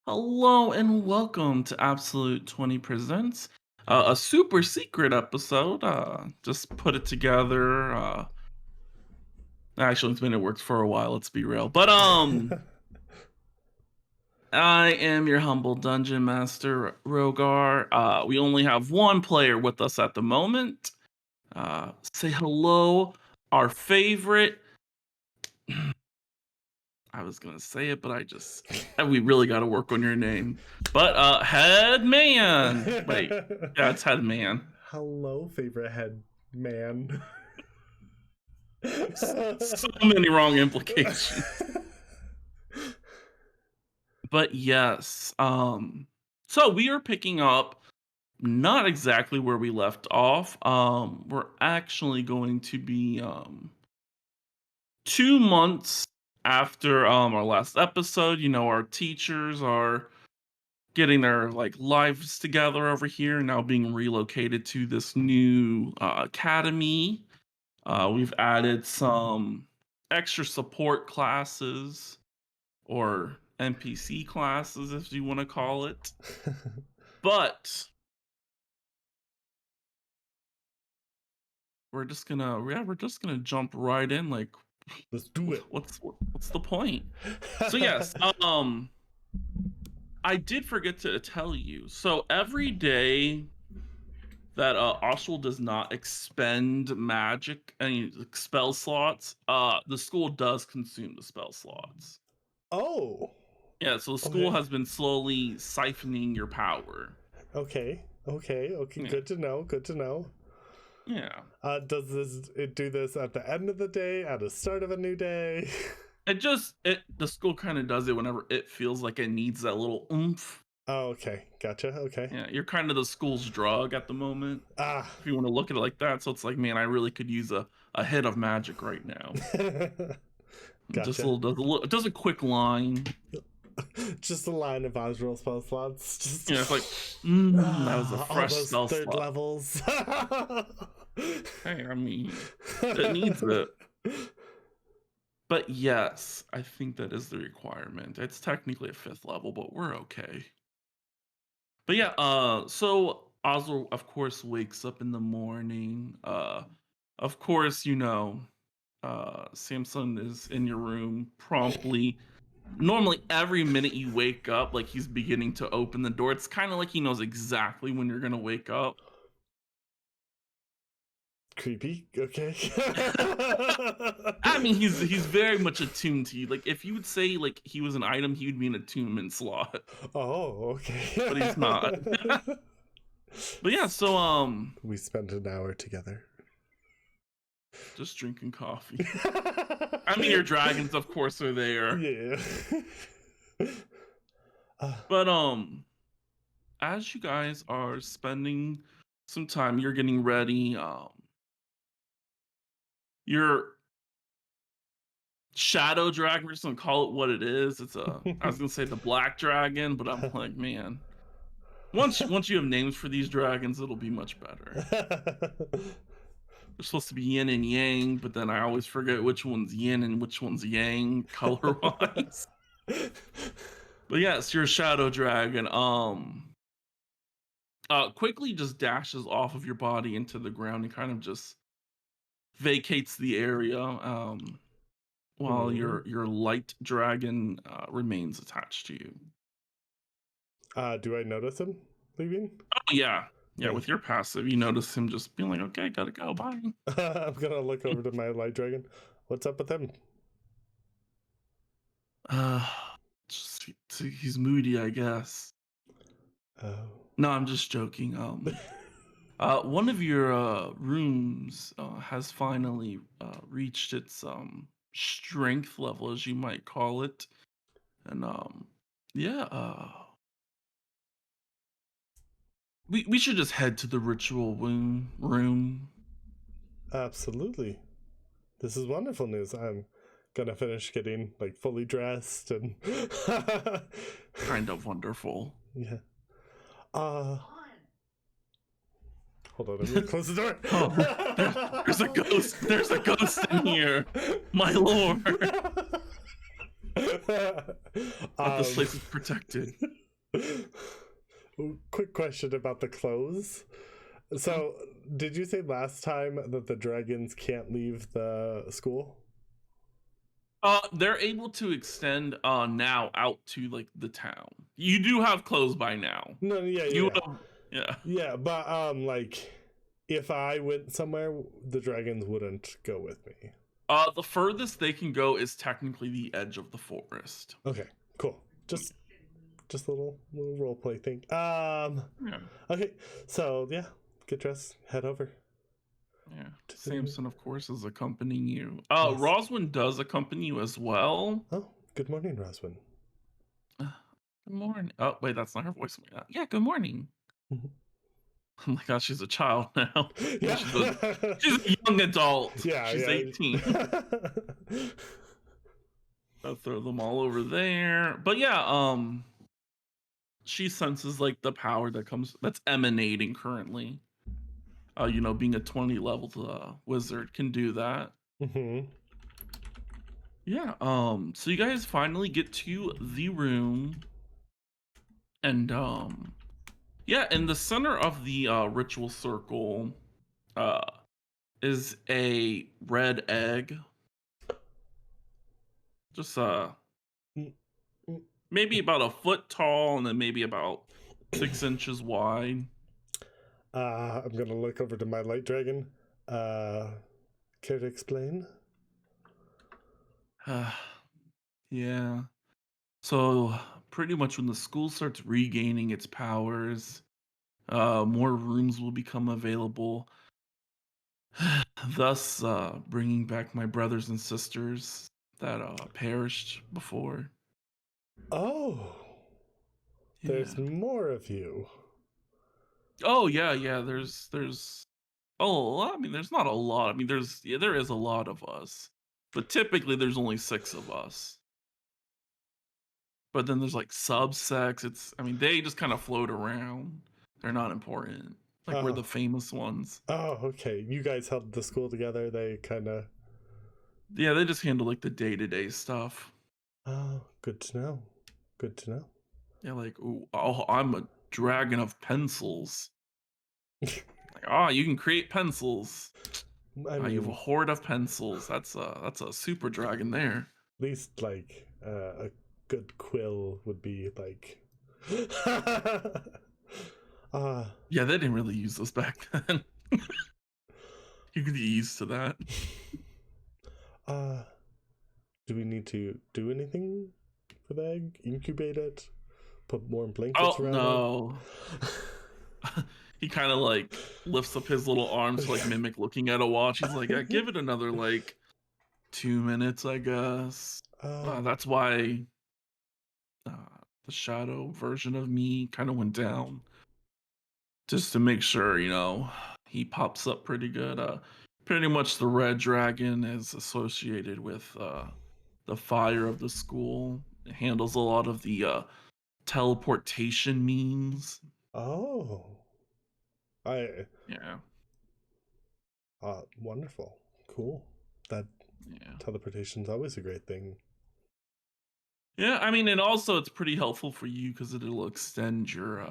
Hello and welcome to Absolute 20 Presents, a super secret episode. Just put it together. Actually, it's been in works for a while. Let's be real. But I am your humble dungeon master, Rogar. We only have one player with us at the moment. Say hello, our favorite. I was gonna say it, but we really got to work on your name. But head man. Wait, yeah, it's head man. Hello, favorite head man. So many wrong implications. But yes, so we are picking up not exactly where we left off. We're actually going to be 2 months after our last episode. Our teachers are getting their lives together over here, now being relocated to this new academy. We've added some extra support classes or NPC classes, if you want to call it. But we're just gonna jump right in. Like, Let's do it. what's the point? So yes, I did forget to tell you. So every day that Osril does not expend magic any spell slots, the school does consume the spell slots. Oh, Yeah, so the school okay. has been slowly siphoning your power. Okay. Yeah. Good to know. Good to know. Yeah. Does it do this at the end of the day, at the start of a new day? The school kind of does it whenever it feels like it needs that little oomph. Oh, okay. Gotcha. Okay. Yeah, you're kind of the school's drug at the moment, Ah, if you want to look at it like that. So it's like, man, I really could use a hit of magic right now. Just a gotcha. little does a quick line. Just a line of Osril spell slots. Just It's like, that was a all fresh those spell third slot. levels. Hey, I mean, it needs it. But yes, I think that is the requirement. It's technically a fifth level, but we're okay. But yeah, so Oslo, of course, wakes up in the morning. Of course, Samson is in your room promptly. Normally, every minute you wake up, like he's beginning to open the door. It's kind of like he knows exactly when you're gonna wake up. Creepy. Okay. I mean, he's very much attuned to you. Like, if you would say like he was an item, he would be an attunement slot, Oh, but he's not. okay. But yeah, so We spent an hour together. just drinking coffee. I mean, your dragons, of course, are there. Yeah. But as you guys are spending some time, you're getting ready. Your shadow dragon, we're just gonna call it what it is. I was gonna say the black dragon, but I'm like, man, once you have names for these dragons, it'll be much better. They're supposed to be yin and yang, but then I always forget which one's yin and which one's yang color wise. But yes, your shadow dragon quickly just dashes off of your body into the ground and kind of just vacates the area, while Hmm. your light dragon remains attached to you. Do I notice him leaving? Oh yeah. Yeah, Hey. with your passive, you notice him just being like, okay, gotta go, bye. I'm gonna look over to my light dragon. What's up with him? Uh just, he's moody, I guess. Oh. No, I'm just joking. One of your rooms has finally reached its strength level, as you might call it, and yeah, we should just head to the ritual room. Absolutely. This is wonderful news. I'm gonna finish getting like fully dressed and Kind of wonderful. yeah. Uh Hold on, I'm gonna close the door. Oh, there's a ghost. There's a ghost in here, my lord. That this place is protected. Quick question about the clothes. Mhm. So, did you say last time that the dragons can't leave the school? They're able to extend now out to like the town. You do have clothes by now. No, yeah, yeah, You yeah. have, yeah. Yeah, but like if I went somewhere, the dragons wouldn't go with me. The furthest they can go is technically the edge of the forest. Okay, cool. Just a little role play thing. Yeah, Okay, so yeah, get dressed, head over yeah. to the Samson, of course, is accompanying you. yes. Roswin does accompany you as well. Oh, good morning, Roswin. Good morning. Oh, wait, that's not her voice. Yeah, good morning. Oh my gosh, she's a child now. Well, Yeah. she's a young adult. Yeah, She's 18. yeah. I'll throw them all over there. But yeah, she senses like the power that's emanating currently. Being a 20 level wizard can do that. hmm Yeah, so you guys finally get to the room, and yeah, in the center of the ritual circle uh is a red egg. Just maybe about a foot tall and then maybe about 6 inches wide. I'm gonna look over to my light dragon. Uh, care to explain? Yeah. So pretty much when the school starts regaining its powers, more rooms will become available, thus bringing back my brothers and sisters that perished before. Oh, there's Yeah. more of you. Oh yeah, yeah. There's I mean, there's not a lot. I mean, there is a lot of us, but typically there's only 6 of us. But then there's like subsects. I mean, they just kind of float around. They're not important. Like we're Oh, the famous ones. oh, okay. You guys held the school together. They kind of. Yeah, they just handle like the day-to-day stuff. Oh, good to know. Good to know. Yeah, like, ooh, oh, I'm a dragon of pencils. Like, oh, you can create pencils. I You have a mean, horde of pencils. That's a super dragon there. at least like a good quill would be like. uh, Yeah, they didn't really use those back then. You could get used to that. uh, do we need to do anything for the egg? Incubate it? Put more Oh blankets around it? no. He kind of like lifts up his little arms to like mimic looking at a watch. He's like, yeah, give it another like 2 minutes, I guess. uh, That's why uh, the shadow version of me kind of went down just to make sure, he pops up pretty good. Pretty much the red dragon is associated with the fire of the school. It handles a lot of the teleportation means. oh, I Yeah, wonderful, cool. That yeah. teleportation's always a great thing. Yeah, I mean, and also it's pretty helpful for you because it'll extend your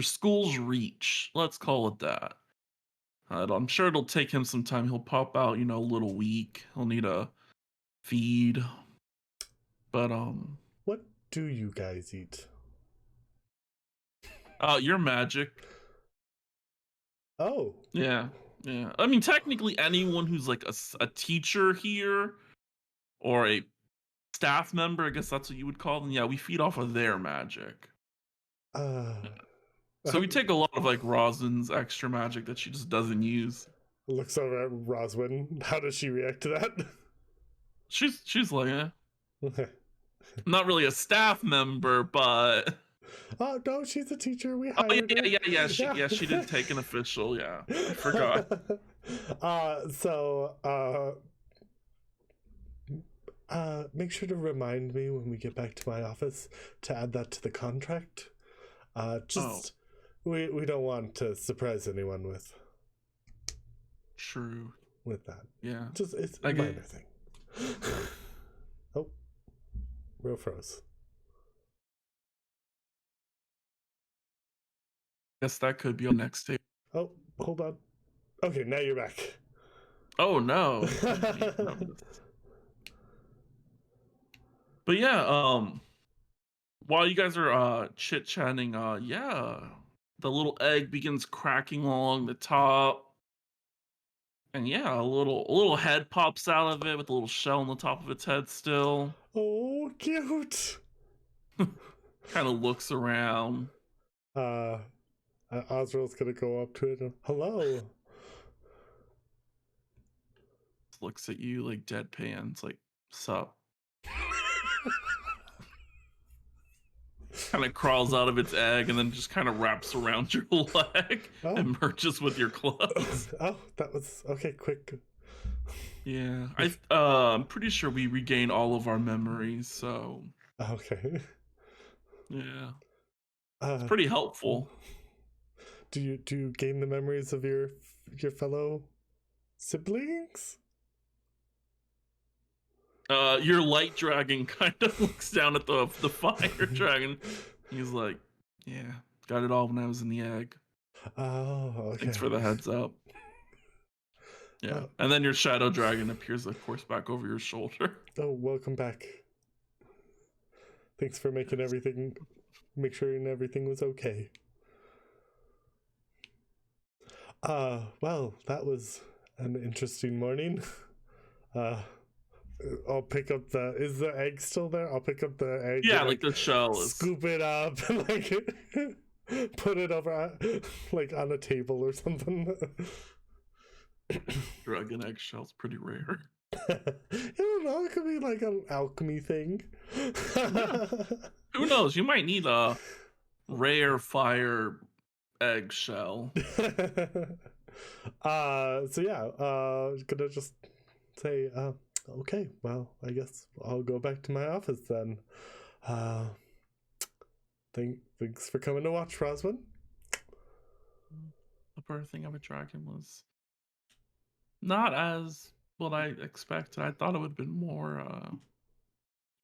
school's reach. Let's call it that. I'm sure it'll take him some time. He'll pop out, a little weak. He'll need a feed, but What do you guys eat? your magic. Oh, Yeah, yeah. I mean, technically, anyone who's like a teacher here or a staff member, I guess that's what you would call them. Yeah, we feed off of their magic. uh, So we take a lot of like Rosin's extra magic that she just doesn't use. looks over at Roswin. How does she react to that? She's like, not really a staff member, but Oh no, she's a teacher. We oh yeah, hired yeah, her. yeah, yeah. She did take an official. Yeah, I forgot. Make sure to remind me when we get back to my office to add that to the contract. Oh, Just we don't want to surprise anyone true. with that. Yeah, Just it's a I get. minor thing. Oh, real froze. Guess that could be on next tape. Oh, hold on. Okay, now you're back. Oh no. I didn't notice. But yeah, while you guys are chit-chatting, yeah, the little egg begins cracking along the top. And yeah, a little head pops out of it with a little shell on the top of its head still. Oh, cute. Kind of looks around. Uh, Osril's gonna go up to it. Hello. Looks at you like deadpan. It's like, sup. Kind of crawls out of its egg and then just kind of wraps around your leg and merges with your clothes. Oh, that was okay. Quick. Yeah, I'm pretty sure we regain all of our memories, so Okay. yeah, it's pretty helpful. Do you gain the memories of your fellow siblings? Your light dragon kind of looks down at the fire dragon. He's like, yeah, got it all when I was in the egg. Oh, okay. Thanks for the heads up. Yeah, and then your shadow dragon appears, of course, back over your shoulder. Oh, welcome back. Thanks for making everything, make sure everything was okay. Well, that was an interesting morning. I'll pick up is the egg still there? I'll pick up the egg. Yeah, and, like the shell is. Scoop it up and like put it over like on a table or something. Dragon eggshell's pretty rare. I don't know. It could be like an alchemy thing. Yeah. Who knows? You might need a rare fire eggshell. So yeah, gonna just say, okay, well, I guess I'll go back to my office then. Thanks for coming to watch, Roswin. The birthing of a dragon was not as what I expected. I thought it would have been more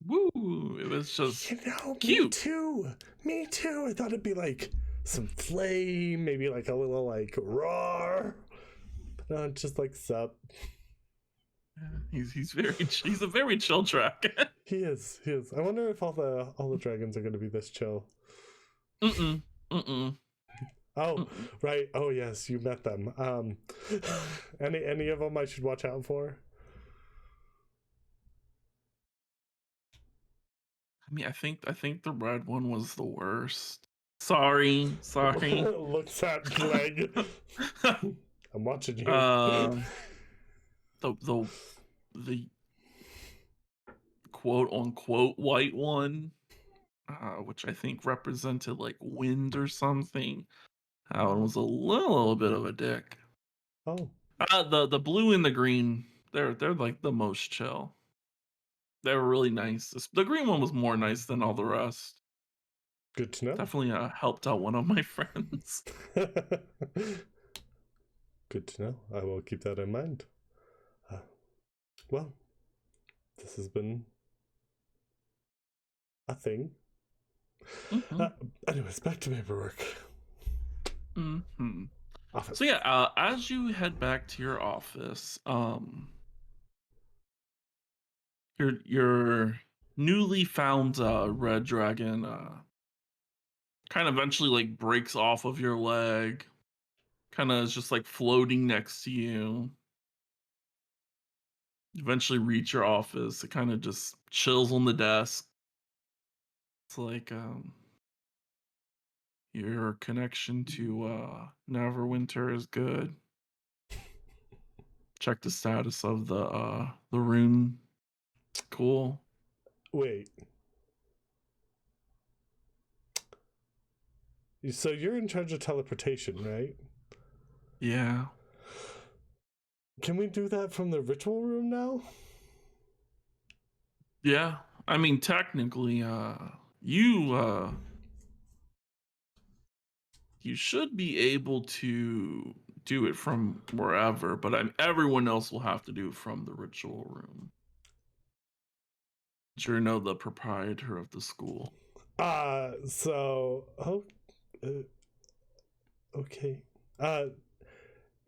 woo. It was just cute. Me too. I thought it'd be like some flame, maybe like a little like roar. No, just like sup. Yeah, he's a very chill dragon. He is. I wonder if all the dragons are gonna be this chill. Oh, right. Oh yes, you met them. Any of them I should watch out for? I mean, I think the red one was the worst. Sorry. Looks at leg. I'm watching you. The quote unquote white one, which I think represented like wind or something. That one was a little bit of a dick. Oh. The blue and the green, they're like the most chill. They were really nice. The green one was more nice than all the rest. Good to know. Definitely helped out one of my friends. Good to know. I will keep that in mind. Well, this has been a thing. Anyways, back to paperwork. Office. So yeah, as you head back to your office, your newly found red dragon kind of eventually like breaks off of your leg, kind of is just like floating next to you. Eventually reach your office. It kind of just chills on the desk. It's like your connection to Neverwinter is good. Check the status of the rune. Cool. Wait. So you're in charge of teleportation, right? Yeah. Can we do that from the ritual room now? Yeah. I mean, technically, you should be able to do it from wherever, but everyone else will have to do it from the ritual room. the proprietor of the school. Uh, okay.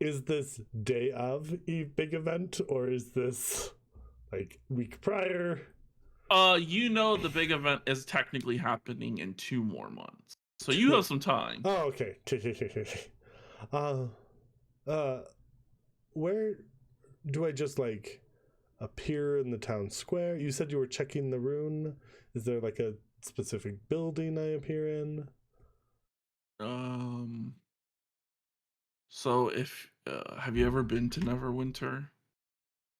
Is this day of a big event, or is this like week prior? The big event is technically happening in 2 more months. So you have some time. Oh, okay. uh, uh, where do I just like appear in the town square? You said you were checking the rune. Is there like a specific building I appear in? Um, so if have you ever been to Neverwinter?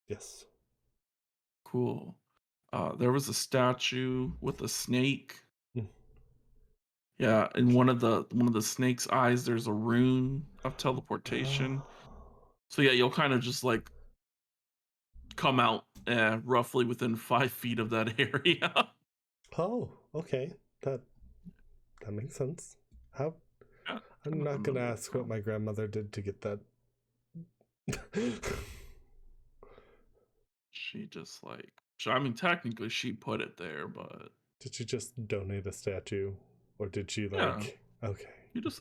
Yes. Cool. There was a statue with a snake. Mm. Yeah, in one of the snake's eyes, there's a rune of teleportation. Oh. So yeah, you'll kind of just like come out roughly within 5 feet of that area. Oh, okay. That makes sense. How? Yeah, I'm kind of the not gonna middle of ask what town. my grandmother did to get that. She just like, I mean, technically she put it there, but Did she just donate a statue, or did she yeah, like? Okay. you just,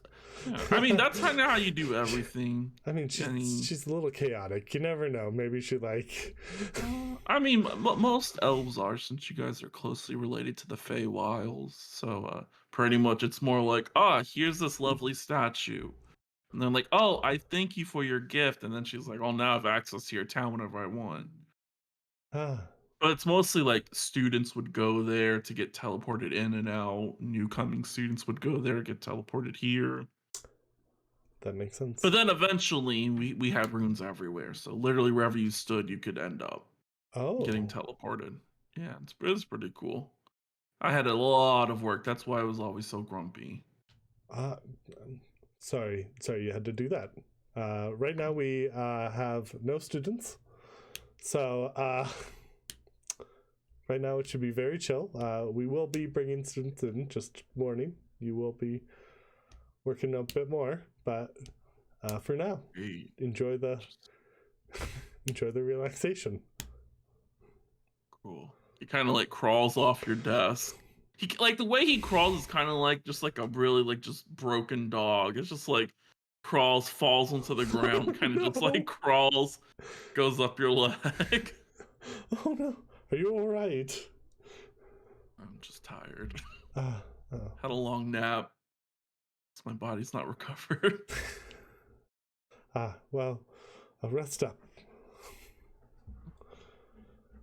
yeah. I mean, that's kind of how you do everything. I mean, I mean, she's a little chaotic. You never know. Maybe she like. I mean, most elves are, since you guys are closely related to the Feywilds. So, pretty much, it's more like, here's this lovely statue, and then like, oh, I thank you for your gift, and then she's like, oh, now I have access to your town whenever I want. Ah, But it's mostly like students would go there to get teleported in and out. New coming students would go there, get teleported here. that makes sense. But then eventually we had runes everywhere. So literally wherever you stood, you could end up getting Oh. teleported. Yeah, it's pretty cool. I had a lot of work. That's why I was always so grumpy. Uh, sorry, you had to do that. Right now we have no students, so right now it should be very chill. We will be bringing students in. Just warning, you will be working a bit more, but for now, Hey, enjoy the enjoy the relaxation. cool. He kind of like crawls off your desk. He like the way he crawls is kind of like just like a really like just broken dog. It's just like crawls, falls onto the Oh ground, kind of just like no! crawls, goes up your leg. Oh no! Are you all right? I'm just tired. Uh, oh. Had a long nap. So my body's not recovered. Well, rest up.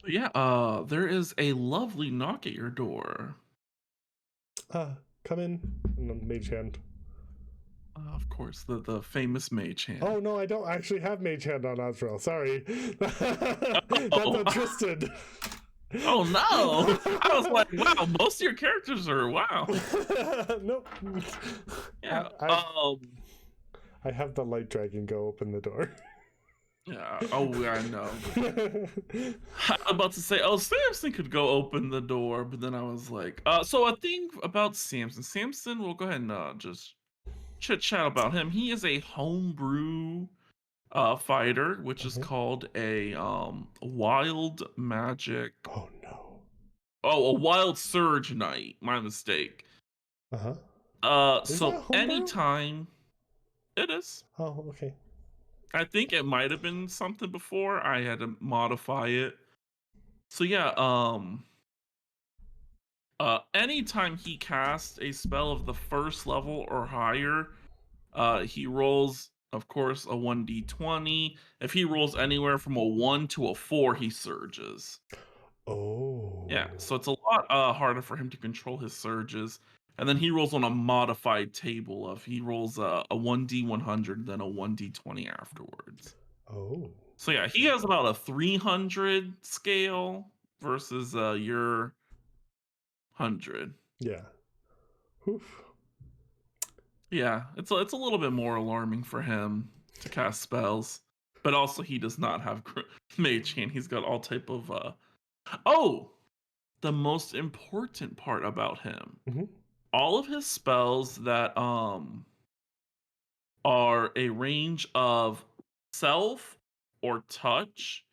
But yeah, there is a lovely knock at your door. Come in. Mage hand. Of course, the famous mage hand. Oh no, I don't actually have mage hand on Osril. Sorry. That's Oh, on Tristan. oh no! I was like, wow, most of your characters are wow. Nope. Yeah. I have the light dragon go open the door. Yeah. Oh, yeah, I know. I'm about to say, oh, Samson could go open the door, but then I was like, so a thing about Samson. Samson, we'll go ahead and just chit chat about him. He is a homebrew fighter, which is Mhm. called a wild magic. Oh no. Oh, a wild surge knight. My mistake. Uh huh. Is that So homebrew? anytime it is. Oh, okay. I think it might have been something before. I had to modify it. So yeah, anytime he casts a spell of the first level or higher, he rolls, of course, a 1d20. If he rolls anywhere from a 1 to a 4, he surges. Yeah, Oh. so it's a lot harder for him to control his surges. And then he rolls on a modified table of he rolls a 1d100, then a 1d20 afterwards. Oh. So yeah, he has about a 300 scale versus your 100. Yeah. Oof. Yeah, it's a little bit more alarming for him to cast spells, but also he does not have mage hand. He's got all type of Oh, the most important part about him. Mm-hmm. All of his spells that are a range of self or touch,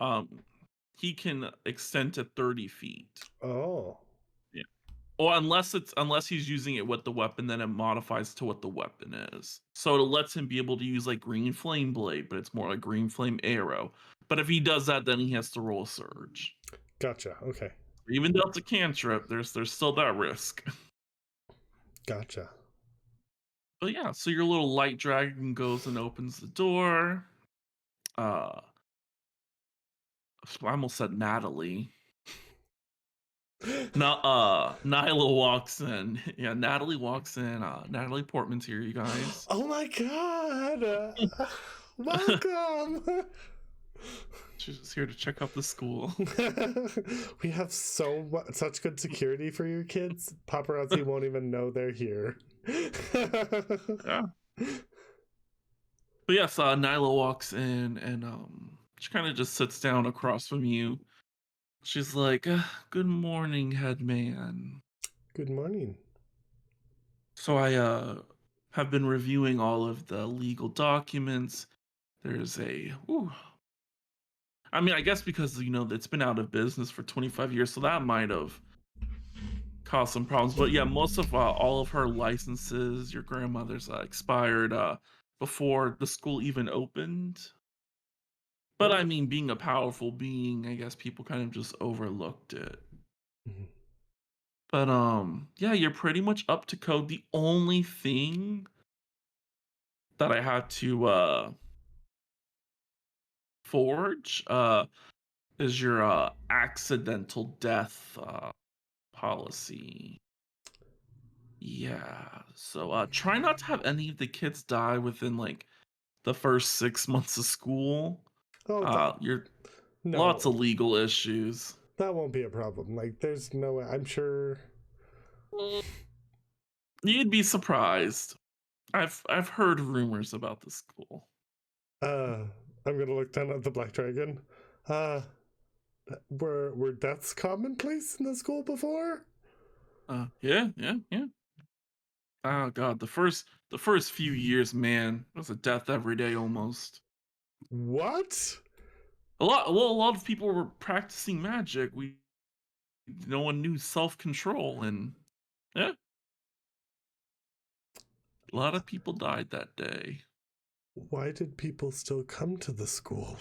um he can extend to 30 feet. Oh, Yeah. Or unless he's using it with the weapon, then it modifies to what the weapon is. So it lets him be able to use like green flame blade, but it's more like green flame arrow. But if he does that, then he has to roll a surge. gotcha. Okay, Even though it's a cantrip, there's still that risk. gotcha. But yeah, so your little light dragon goes and opens the door. Uh I almost said Natalie. Nyla walks in. Yeah, Natalie walks in. Natalie Portman's here, you guys. Oh my god! Welcome! She's just here to check out the school. We have such good security for your kids. Paparazzi won't even know they're here. Yeah. But yes, Nyla walks in and she kind of just sits down across from you. She's like, "Good morning, headman." Good morning. So I have been reviewing all of the legal documents. There's a I mean, I guess because it's been out of business for 25 years, so that might have caused some problems. But yeah, most of all of her licenses, your grandmother's expired before the school even opened. But I Oh. mean, being a powerful being, I guess people kind of just overlooked it. Mhm. But yeah, you're pretty much up to code. The only thing that I had to forge is your accidental death policy. Yeah. So try not to have any of the kids die within like the first 6 months of school. Oh, You're lots no, of legal issues. that won't be a problem. Like, there's no way. I'm sure. Mm, You'd be surprised. I've heard rumors about the school. Uh, I'm gonna look down at the Black Dragon. Uh, were deaths commonplace in the school before? Yeah, yeah, yeah. Oh god, the first few years, man, it was a death every day almost. What? A lot of people were practicing magic. No one knew self-control, and yeah, a lot of people died that day. Why did people still come to the school?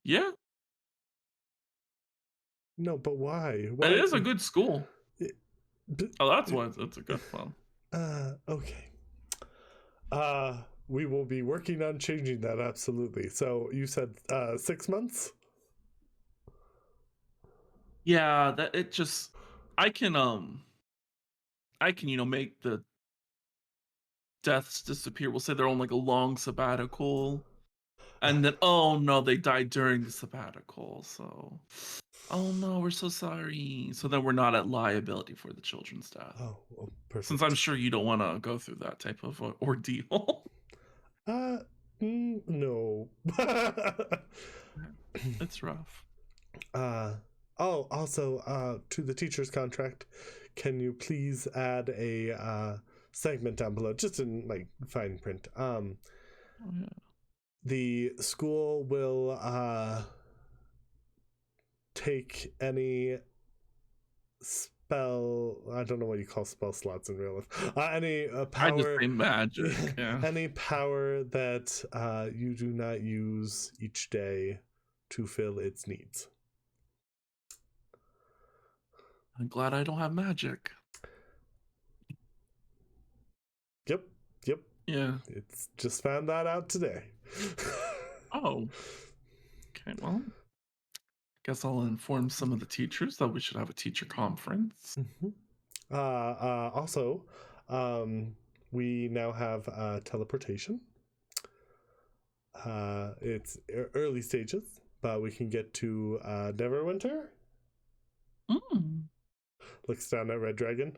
Yeah, No, but why? it Why? is a good school. It, b- Oh, that's why it's a good one. okay. We will be working on changing that, absolutely. So you said 6 months? Yeah, that it just I can make the deaths disappear. We'll say they're on like a long sabbatical. And then, oh no, they died during the sabbatical. So, oh no, we're so sorry. So then we're not at liability for the children's death. Oh, Since I'm perfect. sure you don't want to go through that type of ordeal. Uh, no. It's rough. uh, also, to the teacher's contract, can you please add a segment down below, just in like fine print? Oh, yeah. The school will take any spell, I don't know what you call spell slots in real life, any I just power, say magic. Yeah. any power that you do not use each day to fill its needs. I'm glad I don't have magic. Yep, yep. Yeah. It's just found that out today. Oh. Okay. Well, guess I'll inform some of the teachers that we should have a teacher conference. Mhm. Also, we now have teleportation. It's early stages, but we can get to Neverwinter. Mm. Looks down at Red Dragon.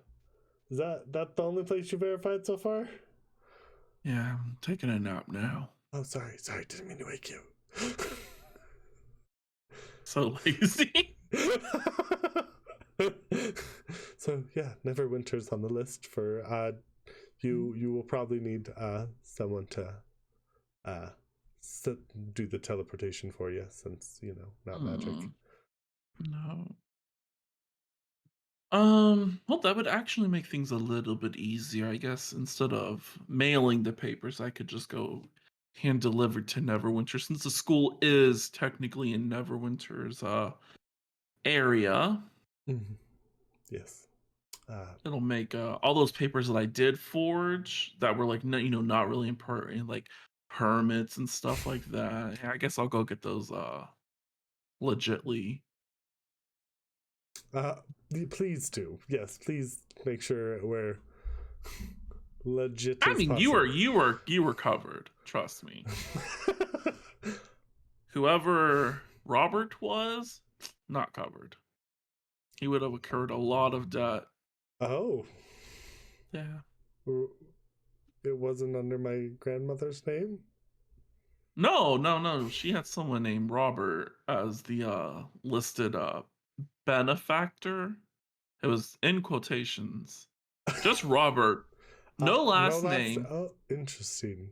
Is that the only place you verified so far? Yeah, I'm taking a nap now. Oh, sorry, didn't mean to wake you. So lazy. So yeah, Neverwinter's on the list for you. You will probably need someone to do the teleportation for you, since not magic. No. Well, that would actually make things a little bit easier, I guess. Instead of mailing the papers, I could just go hand delivered to Neverwinter, since the school is technically in Neverwinter's area. Mhm. Yes. It'll make all those papers that I did forge that were like not really important, like permits and stuff like that. Yeah, I guess I'll go get those legitly. Uh, please do. Yes, please make sure we're legit I as mean, possible. you were covered. Trust me. Whoever Robert was, not covered. He would have incurred a lot of debt. Oh, Yeah. it wasn't under my grandmother's name? No, no, no. She had someone named Robert as the listed benefactor. It was in quotations. Just Robert. No No last last. name. Oh, interesting.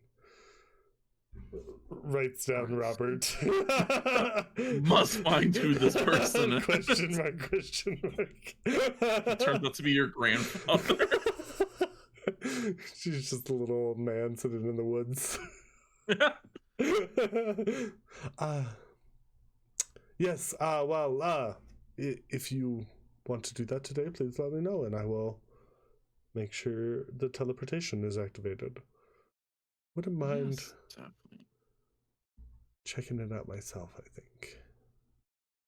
Writes down Christ. Robert. Must find who this person is. Question mark, question mark. It turns out to be your grandfather. She's just a little old man sitting in the woods. uh, yes, if you want to do that today, please let me know, and I will make sure the teleportation is activated. Wouldn't mind Yes, definitely. checking it out myself, I think.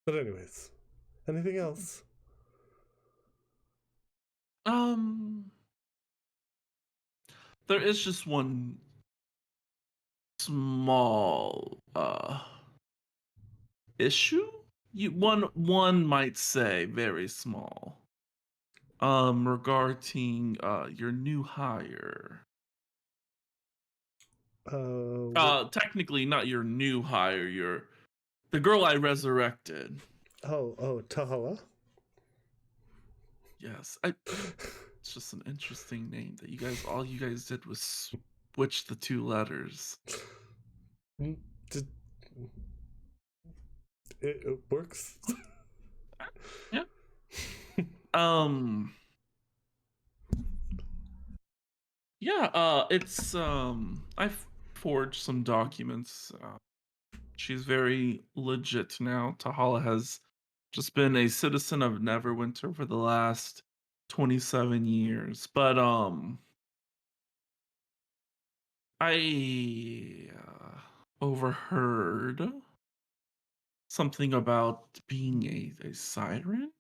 But anyways, anything else? Um, there is just one small issue. One might say very small. Regarding your new hire. What? Technically not your new hire, the girl I resurrected. Oh, Tahala? Yes. It's just an interesting name that all you guys did was switch the two letters. Did, it works. Yeah. Um yeah, it's I've forged some documents. She's very legit now. Tahala has just been a citizen of Neverwinter for the last 27 years. But I overheard something about being a siren,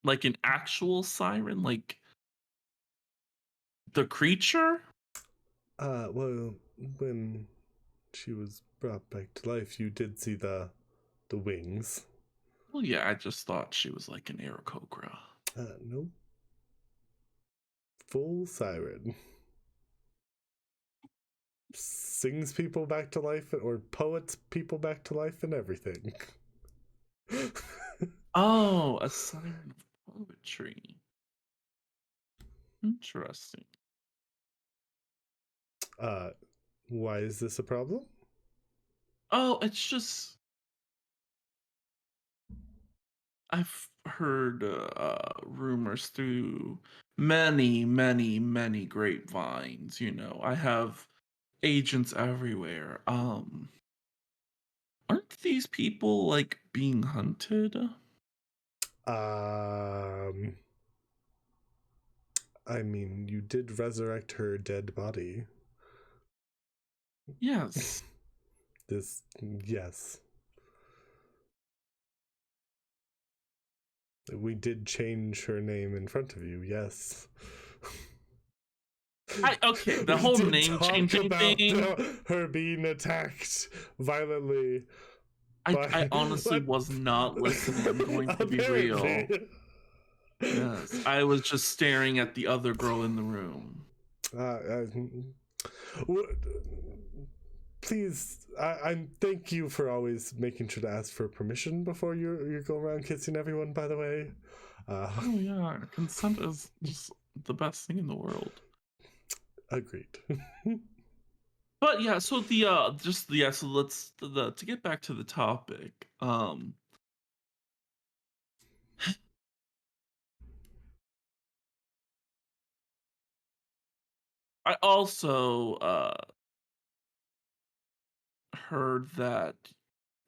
like an actual siren, like the creature. Well, when she was brought back to life, you did see the wings. Well, yeah, I just thought she was like an Aarakocra. No, full siren. Sings people back to life, or poets people back to life, and everything. Oh, a siren of poetry. Interesting. uh, why is this a problem? Oh, it's just I've heard rumors through many, many, many grapevines. I have agents everywhere. Aren't these people like being hunted? Um, I mean, you did resurrect her dead body. Yes. Yes. We did change her name in front of you, yes. Okay, the We whole did name talk changing about thing. her being attacked violently I by. honestly What? was not listening. I'm going to be real. Apparently. Yes, I was just staring at the other girl in the room. What- Please, I thank you for always making sure to ask for permission before you go around kissing everyone. By the way, Oh yeah, consent is just the best thing in the world. agreed. But yeah, so so let's to get back to the topic. I also heard that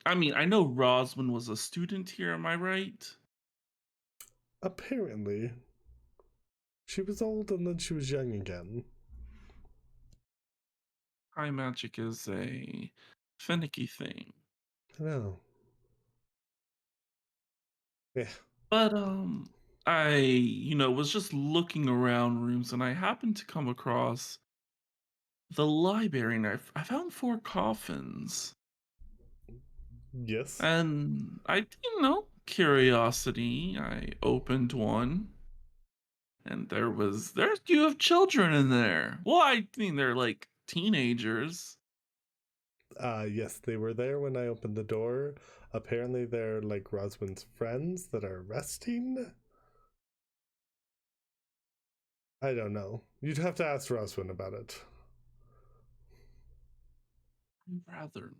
I mean, I know Rosman was a student here, am I right? Apparently, she was old and then she was young again. High magic is a finicky thing. I know. Yeah. But I, was just looking around rooms and I happened to come across the library and I found four coffins. Yes. And curiosity, I opened one and there's you have children in there. Well, I mean they're like teenagers. Yes, they were there when I opened the door. Apparently, they're like Roswin's friends that are resting. I don't know. You'd have to ask Roswin about it. I'd rather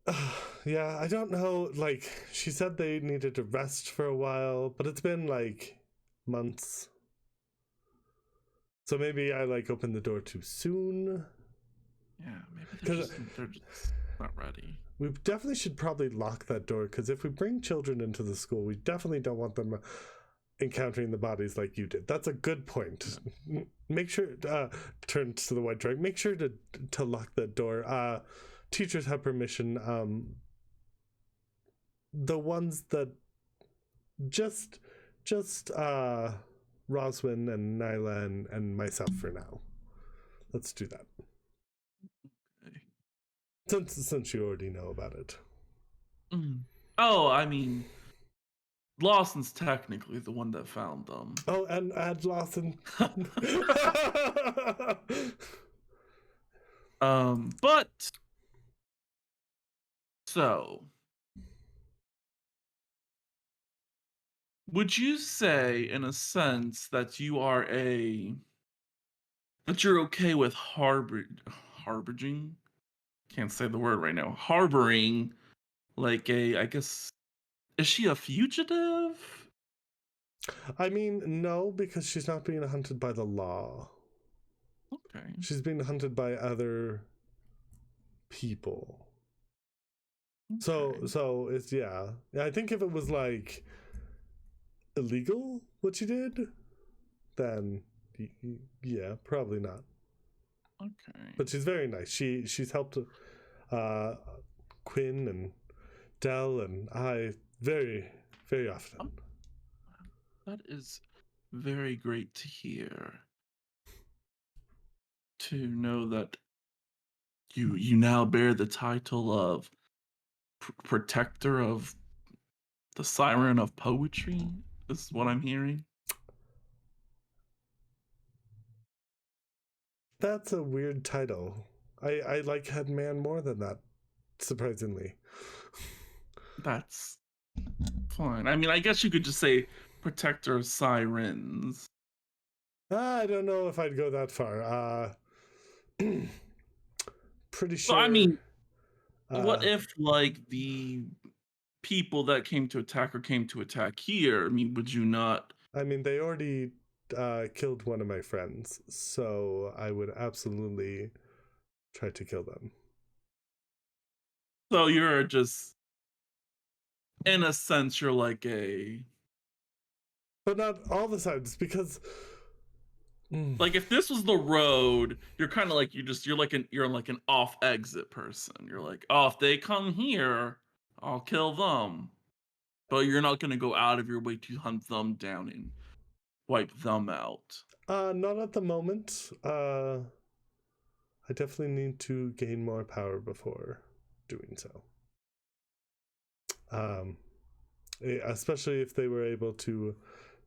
not. Yeah, I don't know. Like, she said they needed to rest for a while, but it's been like months. So maybe I like opened the door too soon. Yeah, maybe Because they're just not ready. we definitely should probably lock that door. Because if we bring children into the school, we definitely don't want them encountering the bodies like you did. That's a good point. Yeah. Make sure turn to the white dragon. Make sure to lock that door. Teachers have permission. The ones that just Roswin and Nyla and myself for now. Let's do that. Okay. Since you already know about it. Mm. Oh, I mean, Lawson's technically the one that found them. Oh, and add Lawson. But so would you say, in a sense, that you're okay with harboring? Can't say the word right now. Harboring like a, I guess, is she a fugitive? I mean, no, because she's not being hunted by the law. Okay. She's being hunted by other people. Okay. So it's yeah. I think if it was like illegal what she did, then yeah, probably not. Okay. But she's very nice. She's helped uh, Quinn and Dell and I very often. Oh, that is very great to hear. To know that you now bear the title of protector of the Siren of poetry. Is what I'm hearing. That's a weird title. I like Headman more than that, surprisingly. That's fine. I mean, I guess you could just say protector of sirens. I don't know if I'd go that far. Pretty So I sure. mean, what Uh, if like the people that came to attack here? I mean, would you not? I mean, they already killed one of my friends, so I would absolutely try to kill them. So you're just, in a sense, you're like a But not all the times, because. Mm, like if this was the road, you're kind of like you're like an off exit person. You're like, oh, if they come here, I'll kill them. But you're not gonna go out of your way to hunt them down and wipe them out. not at the moment. I definitely need to gain more power before doing so. Um, Especially if they were able to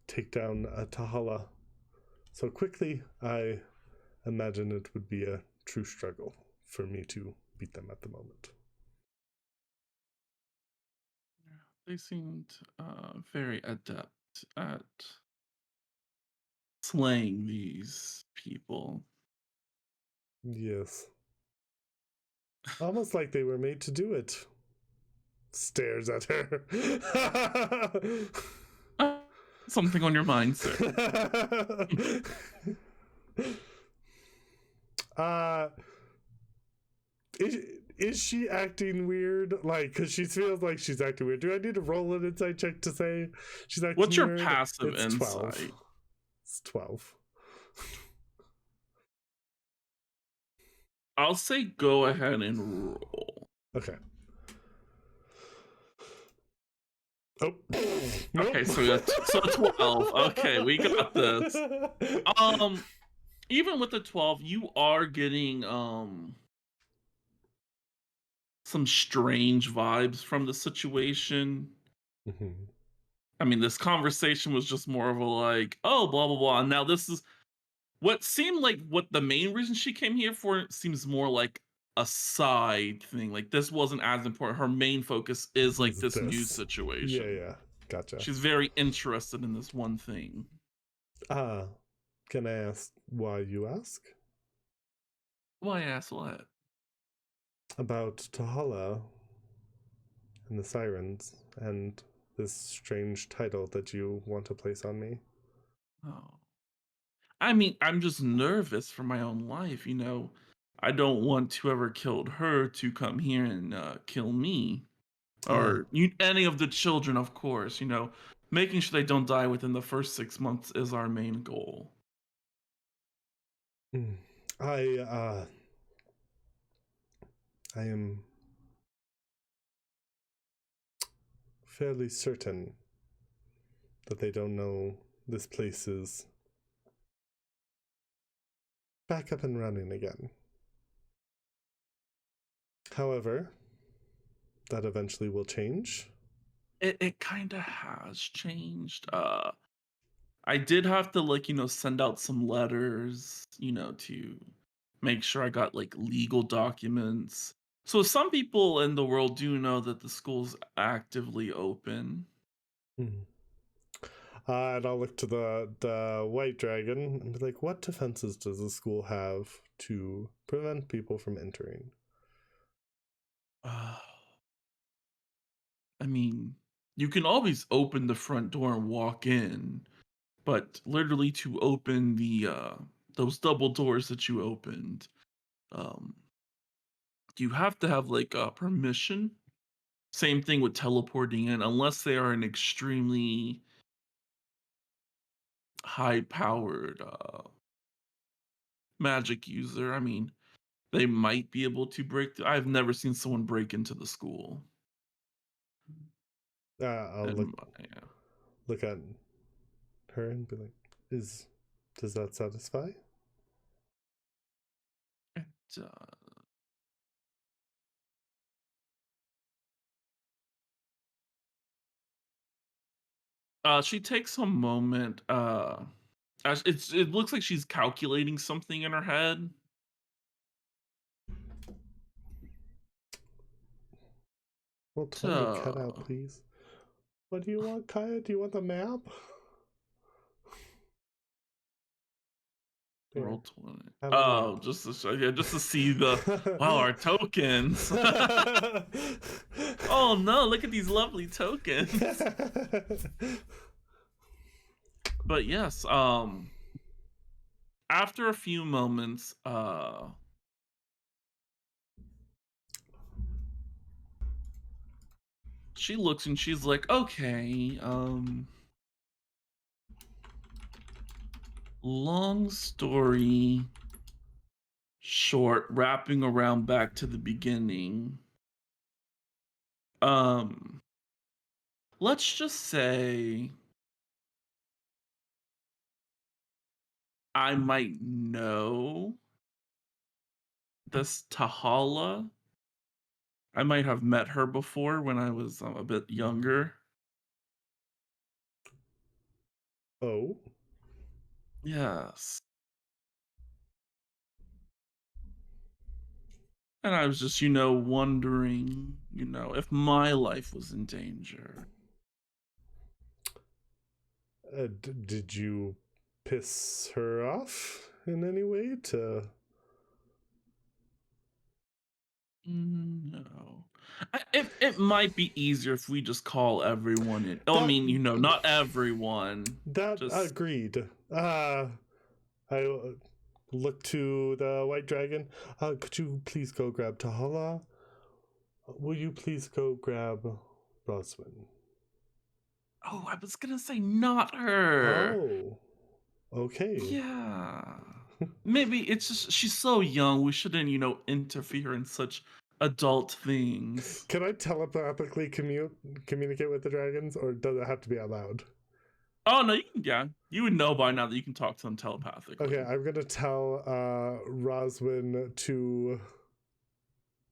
take down a Tahala so quickly, I imagine it would be a true struggle for me to beat them at the moment. They seemed very adept at slaying these people. Yes. Almost like they were made to do it. Stares at her. Uh, Something on your mind, sir? uh, is, is she acting weird? Like, because she feels like she's acting weird. Do I need to roll an insight check to say she's acting What's your weird? passive It's 12. insight? It's 12. I'll say go ahead and roll. Okay. Oh, nope. Okay, so 12. Okay, we got this. Even with the 12, you are getting some strange vibes from the situation. Mhm. I mean, this conversation was just more of a like, oh, blah blah blah. And now this is what seemed like what the main reason she came here for seems more like a side thing. Like this wasn't as important. Her main focus is like Is this news this? Yeah, situation. yeah. Gotcha. She's very interested in this one thing. Uh, can I ask why you ask? Why ask what? About Tahala and the Sirens and this strange title that you want to place on me. Oh. I mean, I'm just nervous for my own life, you know. I don't want whoever killed her to come here and kill me Ah, or any of the children, of course. You know, making sure they don't die within the first 6 months is our main goal. mm. I I am fairly certain that they don't know this place is back up and running again. However, that eventually will change. It kind of has changed. I did have to like send out some letters, to make sure I got like legal documents. So some people in the world do know that the school's actively open. Mm. And I'll look to the white dragon and be like, what defenses does the school have to prevent people from entering? Uh, I mean, you can always open the front door and walk in, but literally to open the those double doors that you opened, um, you have to have like permission. Same thing with teleporting in, unless they are an extremely high powered magic user. I mean, they might be able to break. I've never seen someone break into the school. I'll And yeah, look at her and be like, "Is does that satisfy?" it, she takes a moment. It looks like she's calculating something in her head. Well, 20 cut out, Uh, please. What do you want, Kaya? Do you want the map? Roll Here, 20. have a map. Oh, just to show, yeah, just to see the wow, our tokens. Oh no, look at these lovely tokens. But yes, after a few moments, she looks and she's like, okay, long story short, wrapping around back to the beginning. Um, let's just say I might know this Tahala. I might have met her before when I was a bit younger. Oh, Yes. And I was just, wondering, if my life was in danger. did you piss her off in any way to No. It might be easier if we just call everyone in. Oh, I That mean, not everyone. that Just agreed. I look to the white dragon. Could you please go grab Tahala? Will you please go grab Roswin? oh, I was gonna say not her. Oh, okay. Yeah. Maybe it's just she's so young. We shouldn't, interfere in such adult things. Can I telepathically communicate with the dragons, or does it have to be out loud? Oh no, yeah. You would know by now that you can talk to them Okay, telepathically. I'm gonna tell Roswin to.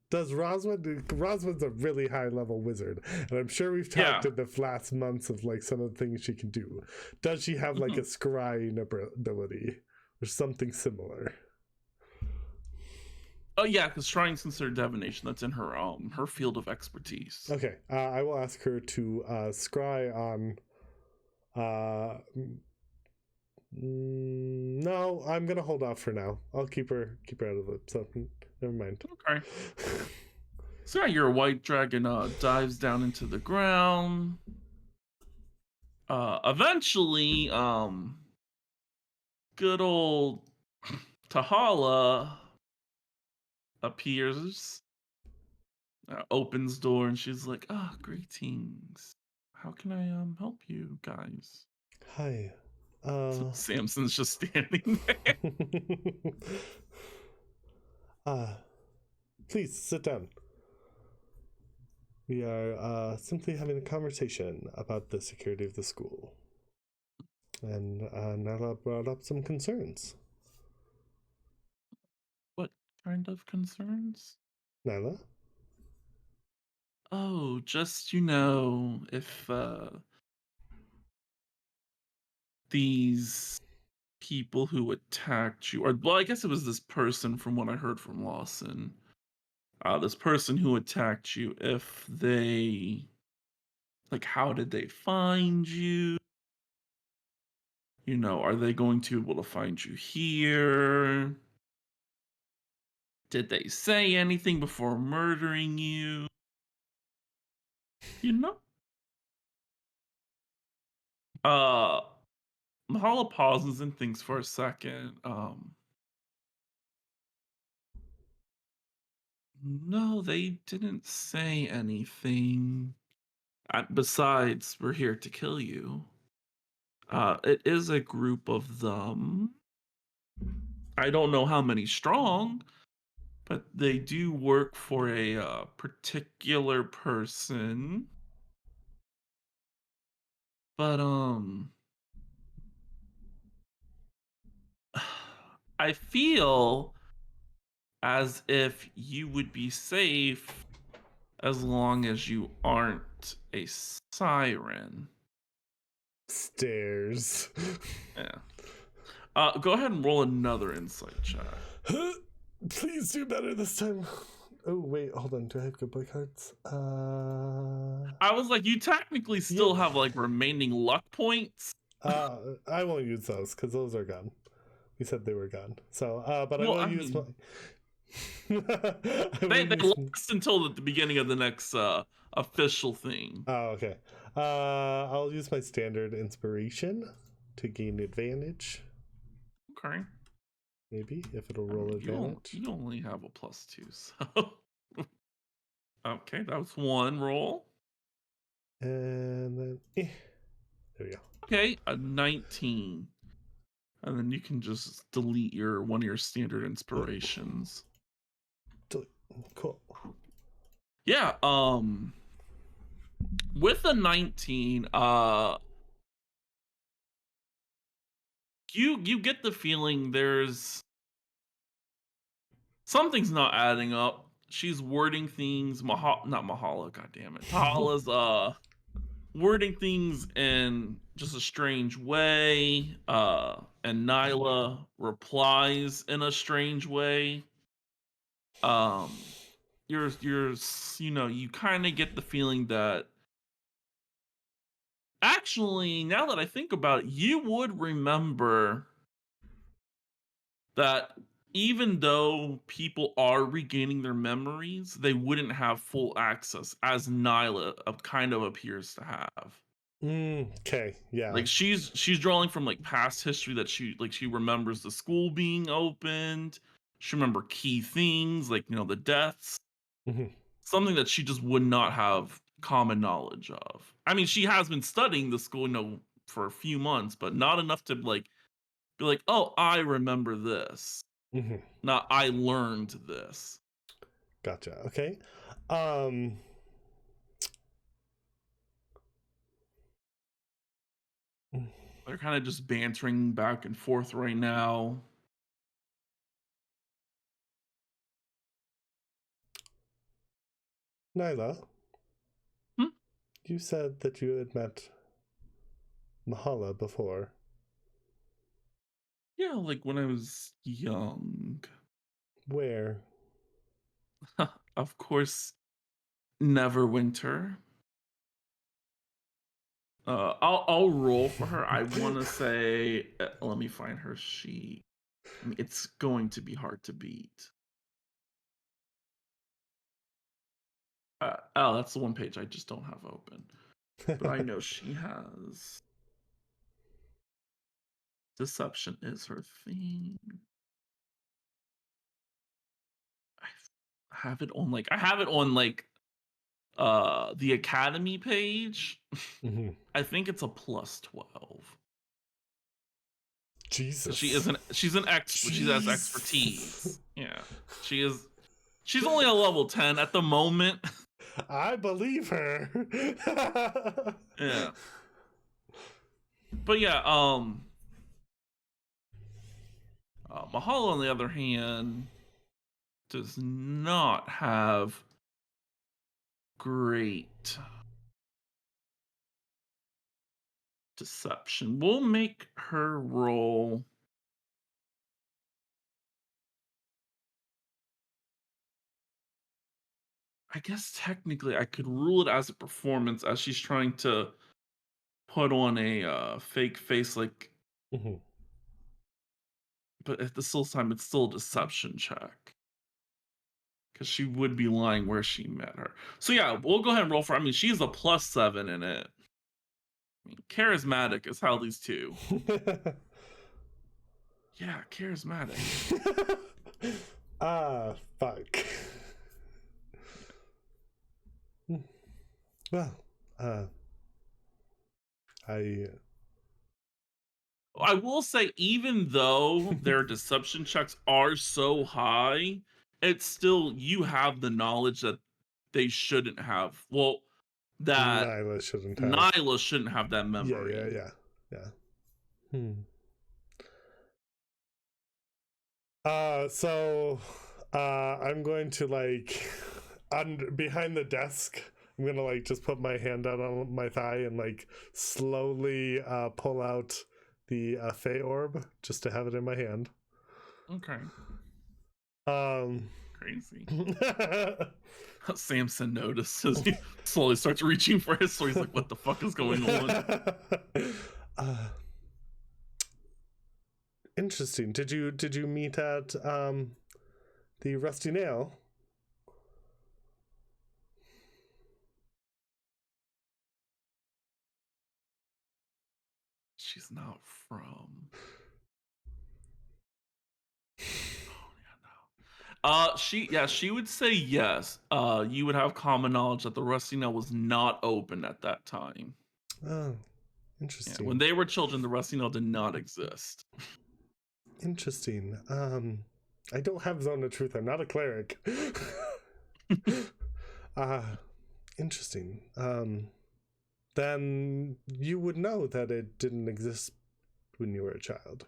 Does Roswin's a really high level wizard, and I'm sure we've talked Yeah. in the last months of like some of the things she can do. Does she have like a Mhm. scrying ability or something similar? Oh yeah, because Shrine's considered divination. That's in her field of expertise. Okay, I will ask her to scry on. Uh, no, I'm gonna hold off for now. I'll keep her out of the loop. So never mind. Okay. So yeah, your white dragon dives down into the ground. Eventually, good old Tahala appears, opens door, and she's like, "Ah, greetings. How can I help you guys?" Hi. So Uh, Samson's just standing there. uh, please sit down. We are simply having a conversation about the security of the school. And Nala brought up some concerns. What kind of concerns? Nala? Oh, just if these people who attacked you, or well, I guess it was this person from what I heard from Lawson. This person who attacked you, if they like, how did they find you? Are they going to be able to find you here? Did they say anything before murdering you? You know? Uh Mahala pauses and thinks for a second. No, they didn't say anything. Besides, we're here to kill you. It is a group of them. I don't know how many strong, but they do work for a particular person. But I feel as if you would be safe as long as you aren't a siren. Stairs. Yeah. Go ahead and roll another insight check. Please do better this time. Oh, wait, hold on. Do I have good boy cards? I was like, you technically Yeah. still have like remaining luck points. I won't use those because those are gone. We said they were gone. So, but I Well, will I use my. mean, I will they use. last until the beginning of the next official thing. Oh, okay. I'll use my standard inspiration to gain advantage. Okay. Maybe if it'll I roll mean, advantage. you only have a +2, so okay, that was one roll. And then, there we go. Okay, a 19, and then you can just delete your one of your standard inspirations. Cool. Yeah, with a 19, you get the feeling there's something's not adding up. She's wording things, not Mahala, god damn it. Tahala's wording things in just a strange way, and Nyla replies in a strange way. Um, you kind of get the feeling that actually, now that I think about it, you would remember that even though people are regaining their memories, they wouldn't have full access as Nyla kind of appears to have. Okay, yeah. Like she's drawing from like past history that she remembers the school being opened. She remember key things like the deaths, Mhm, something that she just would not have common knowledge of. I mean, she has been studying the school, for a few months, but not enough to like be like, oh, I remember this. mhm. Not I learned this. Gotcha. Okay. Um, They're kind of just bantering back and forth right now. Nyla, Hmm? you said that you had met Mahala before. Yeah, like when I was young. Where? Of course, Neverwinter. I'll roll for her. I want to say, let me find her sheet. I mean, it's going to be hard to beat. Oh, that's the one page I just don't have open. But I know she has. Deception is her thing. I have it on like the academy page. Mhm. I think it's a plus 12. Jesus. She's an expert. She has Jesus. expertise. Yeah. She's only a level 10 at the moment. I believe her. Yeah. But yeah, Mahalo on the other hand does not have great deception. We'll make her roll. I guess technically I could rule it as a performance as she's trying to put on a fake face, like, Mhm. but at the same time, it's still a deception check because she would be lying where she met her. So yeah, we'll go ahead and roll for. I mean, she's a +7 in it. I mean, charismatic is how these two. Yeah, charismatic. Fuck. Well, uh, I. I will say, even though their deception checks are so high, it's still you have the knowledge that they shouldn't have. Well, that Nyla shouldn't have. Nyla shouldn't have that Yeah, yeah, memory. yeah, yeah. Hmm. So, I'm going to like, behind the desk. I'm gonna like just put my hand out on my thigh and like slowly pull out the Fey orb just to have it in my hand. Okay, Um, crazy. Samson notices. He slowly starts reaching for his sword. He's like, "What the fuck is going on?" uh, interesting. Did you meet at the Rusty Nail? She's not from. Oh yeah, no. She would say yes. You would have common knowledge that the Rusty Nail was not open at that time. Oh, Yeah, when interesting. they were children, the Rusty Nail did not exist. Interesting. I don't have Zone of Truth. I'm not a cleric. uh, interesting. Then you would know that it didn't exist when you were a child.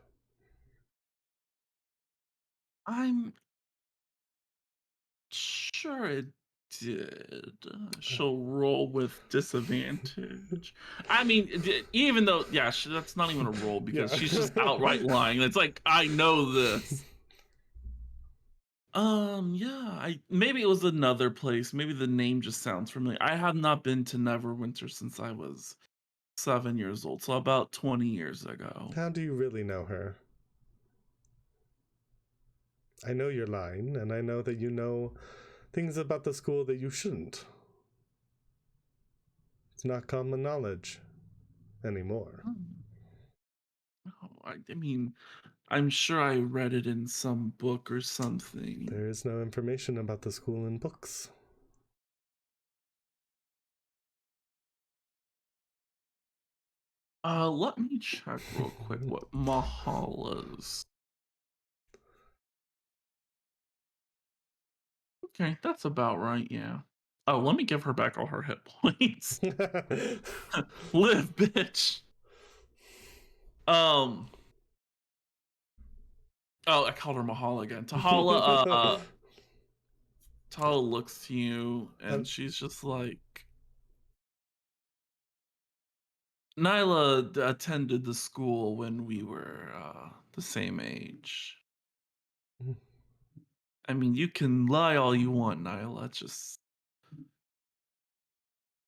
I'm sure it did. She'll roll with disadvantage. I mean, even though, yeah, that's not even a roll because Yeah. she's just outright lying. It's like, I know this. Yeah, I maybe it was another place. Maybe the name just sounds familiar. I have not been to Neverwinter since I was 7 years old, so about 20 years ago. How do you really know her? I know you're lying, and I know that you know things about the school that you shouldn't. It's not common knowledge anymore. Oh, I mean, I'm sure I read it in some book or something. There is no information about the school in books. Let me check real quick what Mahala's. Okay, that's about right, yeah. Oh, let me give her back all her hit points. Live, bitch. Um. Oh, I called her Mahala again. Tahala looks to you, um, and she's just like, Nyla attended the school when we were the same age. I mean, you can lie all you want, Nyla. Just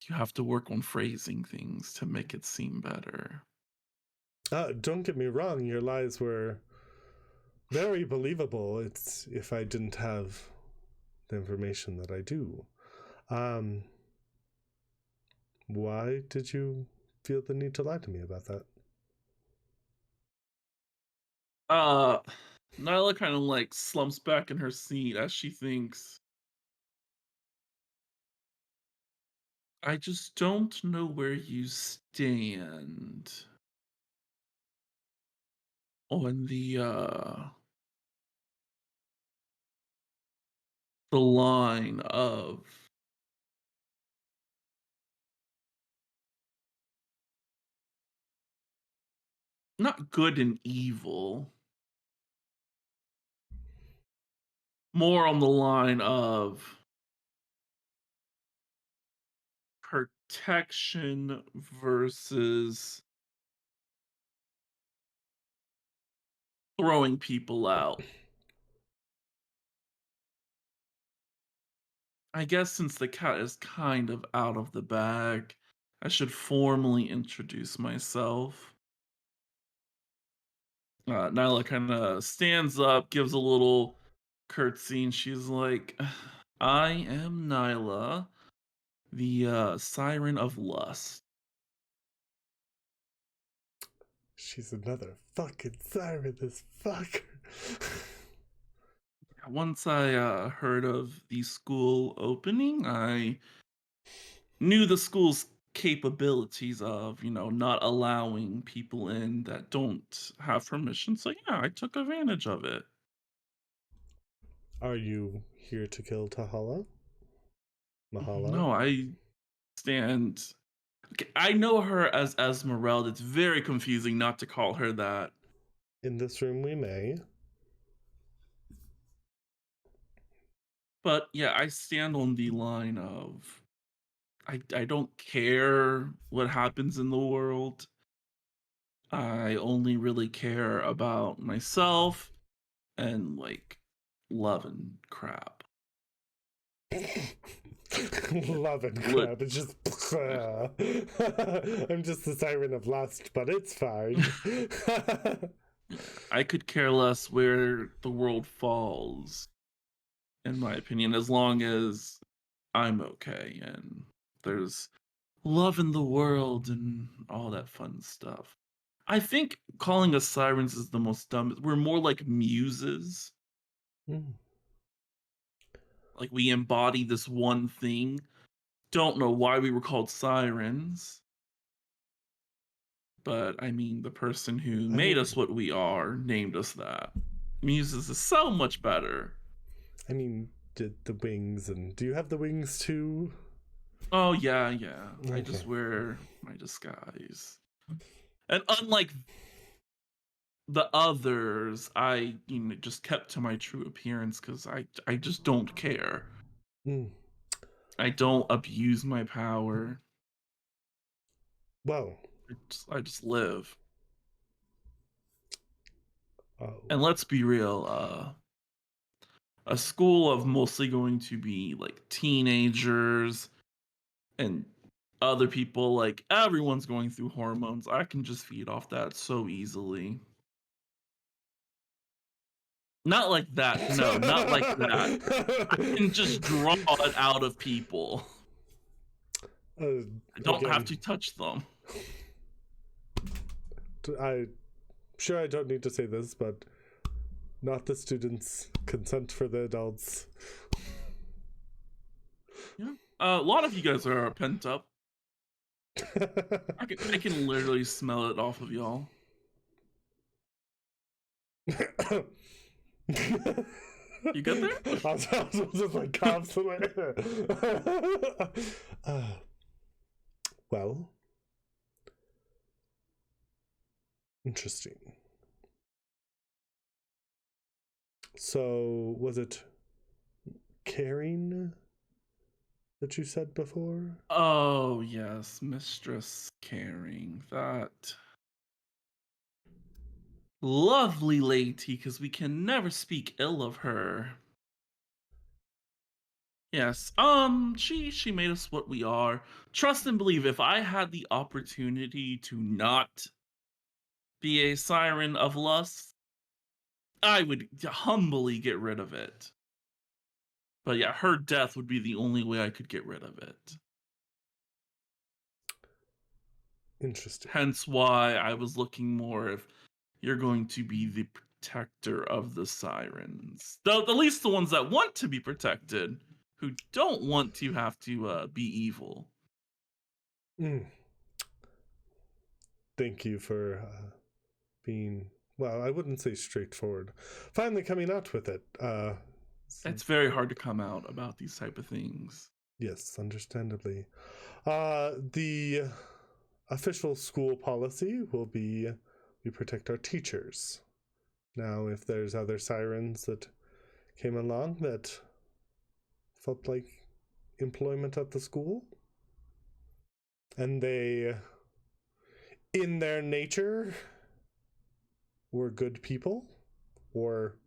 you have to work on phrasing things to make it seem better. don't get me wrong, your lies were very believable. It's if I didn't have the information that I do. Um, why did you feel the need to lie to me about that? Uh, Nyla kind of like slumps back in her seat as she thinks, I just don't know where you stand on the line of not good and evil, more on the line of protection versus throwing people out. I guess since the cat is kind of out of the bag, I should formally introduce myself. Nyla kind of stands up, gives a little curtsy, and she's like, I am Nyla, the Siren of Lust. She's another fucking siren, this fucker. Once I heard of the school opening, I knew the school's capabilities of, not allowing people in that don't have permission. So yeah, I took advantage of it. Are you here to kill Tahala? Mahala? No, I stand. Okay, I know her as Esmeralda. It's very confusing not to call her that. In this room we may. But yeah, I stand on the line of I don't care what happens in the world. I only really care about myself and like love and crap. Love and Lit. crap. It's just. I'm just the siren of lust, but it's fine. I could care less where the world falls, in my opinion, as long as I'm okay and there's love in the world and all that fun stuff. I think calling us sirens is the most dumb. We're more like muses. Mm. Like we embody this one thing. Don't know why we were called sirens, but I mean, the person who I made mean, us what we are named us that. Muses is so much better. I mean, did the wings and do you have the wings too? Oh yeah, yeah. I Okay. just wear my disguise. And unlike the others, I just kept to my true appearance because I just don't care. Mm. I don't abuse my power. Well, I just live. And oh, let's be real, a school of mostly going to be like teenagers and other people, like everyone's going through hormones. I can just feed off that so easily. Not like that. No, not like that. I can just draw it out of people. I don't have Again, to touch them. I'm sure I don't need to say this, but not the students, consent for the adults. Yeah. A lot of you guys are pent up. I can literally smell it off of y'all. You good there? I was just like constantly. Well, interesting. So, was it caring that you said before? Oh, yes, Mistress Caring. That lovely lady, because we can never speak ill of her. Yes, she made us what we are. Trust and believe, if I had the opportunity to not be a siren of lust, I would humbly get rid of it. But yeah, her death would be the only way I could get rid of it. Interesting. Hence why I was looking more if you're going to be the protector of the sirens. Though at least the ones that want to be protected, who don't want to have to be evil. Mm. Thank you for being, well, I wouldn't say straightforward. Finally coming out with it. It's very hard to come out about these type of things. Yes, understandably. The official school policy will be we protect our teachers. Now, if there's other sirens that came along that felt like employment at the school, and they, in their nature, were good people or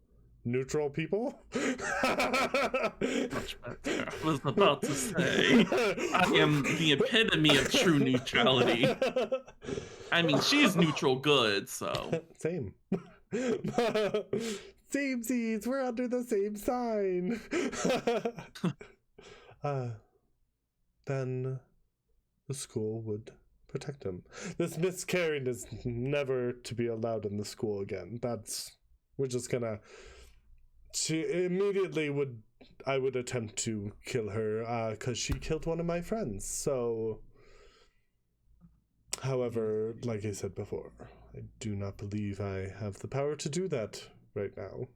neutral people. Much better. I was about to say, I am the epitome of true neutrality. I mean, she's neutral good, so. Same. Same seeds, we're under the same sign. Then the school would protect him. This miscarrying is never to be allowed in the school again. We're just gonna. She immediately I would attempt to kill her because she killed one of my friends. So, however, like I said before, I do not believe I have the power to do that right now.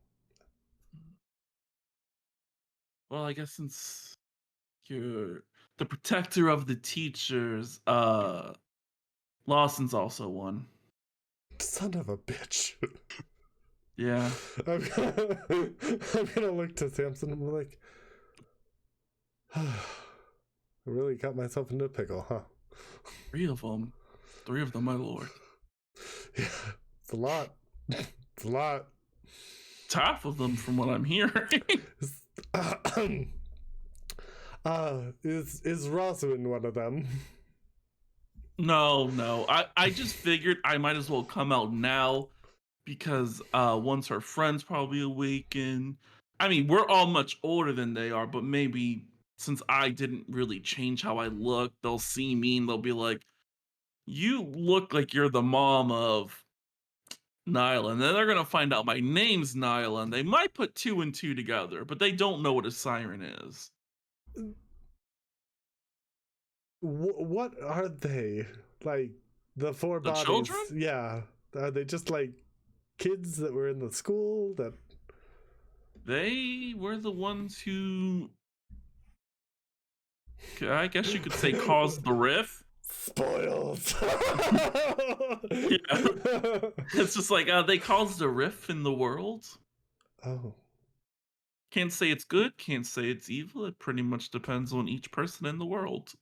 Well, I guess since you're the protector of the teachers, Lawson's also one. Son of a bitch. Yeah. I'm gonna look to Samson and be like, I really got myself into a pickle, huh? 3 of them. 3 of them, my lord. Yeah, it's a lot. It's a lot. It's half of them from what I'm hearing. Is Roswin one of them? No. I just figured I might as well come out now because once her friends probably awaken. I mean, we're all much older than they are, but maybe since I didn't really change how I look, they'll see me and they'll be like, "You look like you're the mom of Nyla." And then they're gonna find out my name's Nyla, and they might put 2 and 2 together, but they don't know what a siren is. What are they? Like, the four The bodies? children? Yeah. Are they just like kids that were in the school that... They were the ones who, I guess you could say, caused the rift. Spoiled. Yeah. It's just like they caused a rift in the world. Oh. Can't say it's good, can't say it's evil. It pretty much depends on each person in the world.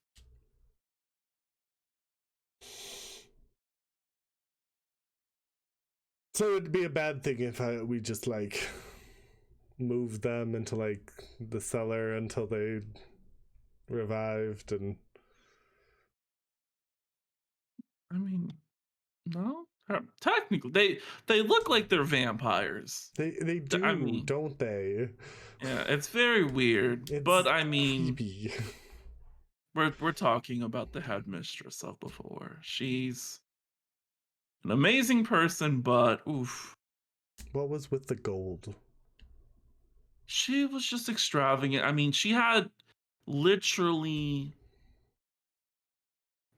So it'd be a bad thing if we just like moved them into like the cellar until they revived and... I mean, no. Technically, they look like they're vampires. They I do, mean, don't they? yeah, it's very weird, but It's I mean, creepy. we're talking about the headmistress of before. She's an amazing person, but oof, What was with the gold? she was just extravagant. I mean, she had literally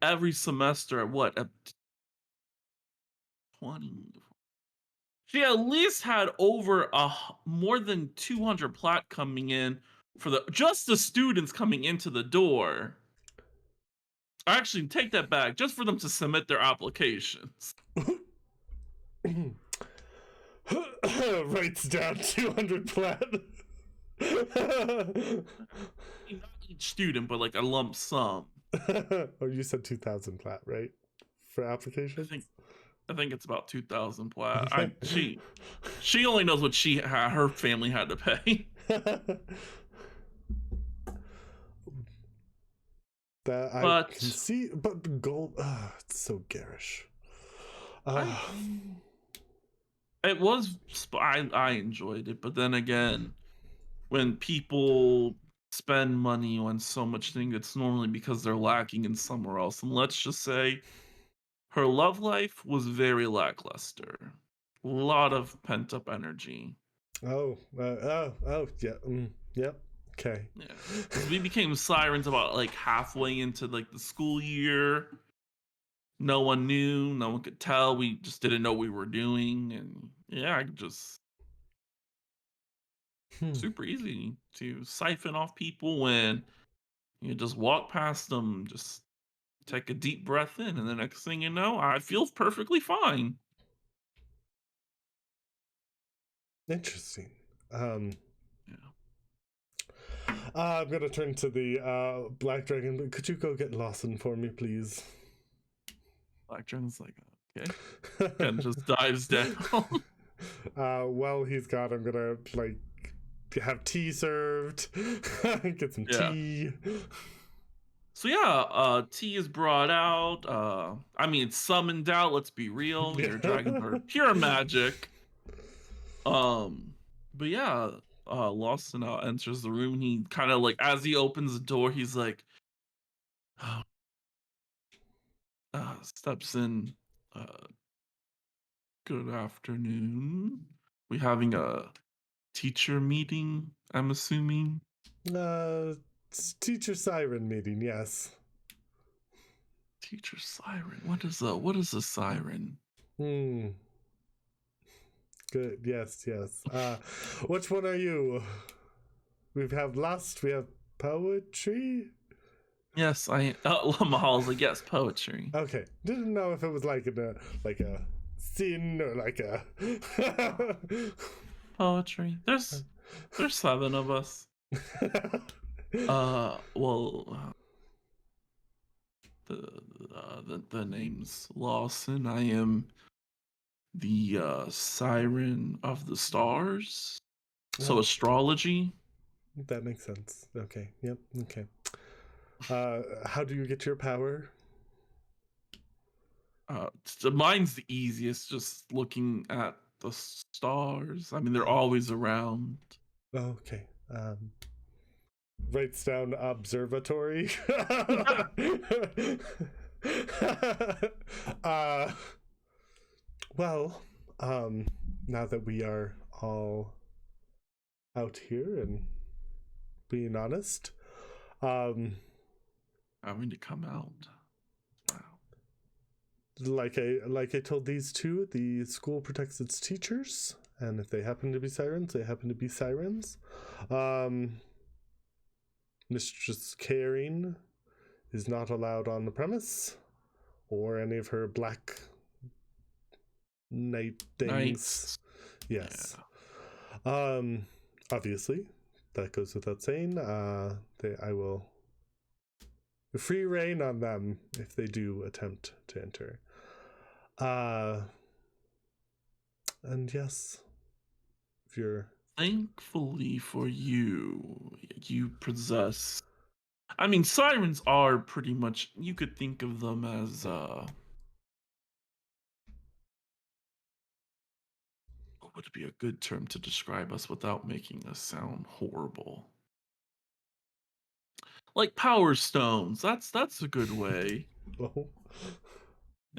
every semester at what, at 20, she at least had over more than 200 plat coming in for the students coming into the door. Actually, take that back, just for them to submit their applications. Writes down 200 plat. Not each student, but like a lump sum. Or you said 2,000 plat, right? For I applications? think I think it's about 2,000 plat. Okay. She only knows what her family had to pay. That I can But see, but gold, it's so garish. I Uh, it was I enjoyed it, but then again, when people spend money on so much thing, it's normally because they're lacking in somewhere else. And let's just say her love life was very lackluster. A lot of pent up energy. yeah, yep, okay. Yeah, because we became sirens about like halfway into like the school year. No one knew, no one could tell. We just didn't know what we were doing, and yeah, I just Hmm. super easy to siphon off people when you just walk past them, just take a deep breath in, and the next thing you know, I feel perfectly fine. Interesting. Um, Yeah, I'm gonna turn to the black dragon. Could you go get Lawson for me, please? Black Dragon's like, okay, and just dives down. Well, he's got. I'm gonna like have tea served. Get some Yeah. tea. So yeah, tea is brought out. I mean, it's summoned out. Let's be real. Your dragons are Yeah. pure magic. Um, but yeah, Lawson enters the room. He kind of like as he opens the door, he's like, steps in. Uh, Good afternoon. We having a teacher meeting, I'm assuming. It's teacher siren meeting. Yes. Teacher siren. What is a siren? Hmm. Good. Yes. Yes. Which one are you? We have lust. We have poetry. Yes, I. Mahal's like, yes, poetry. Okay. Didn't know if it was like a sin or like a. Poetry. There's seven of us. Well, the the name's Lawson. I am the siren of the stars. So Oh, astrology. that makes sense. Okay. Yep. Okay. How do you get your power? Mine's the easiest. Just looking at the stars. I mean, they're Oh, always around. okay. Writes down observatory. uh, well, now that we are all out here and being honest, um, Having to come out. Wow. like I told these two, the school protects its teachers, and if they happen to be sirens, they happen to be sirens. Um, Mistress Caring is not allowed on the premise, or any of her black night things. Nights. Yes. Yeah. Um, Obviously, that goes without saying. I will free reign on them if they do attempt to enter. Uh, and yes, if you're Thankfully for you, you possess. I mean, sirens are pretty much. You could think of them as would be a good term to describe us without making us sound horrible? Like power stones. That's a good way. Oh.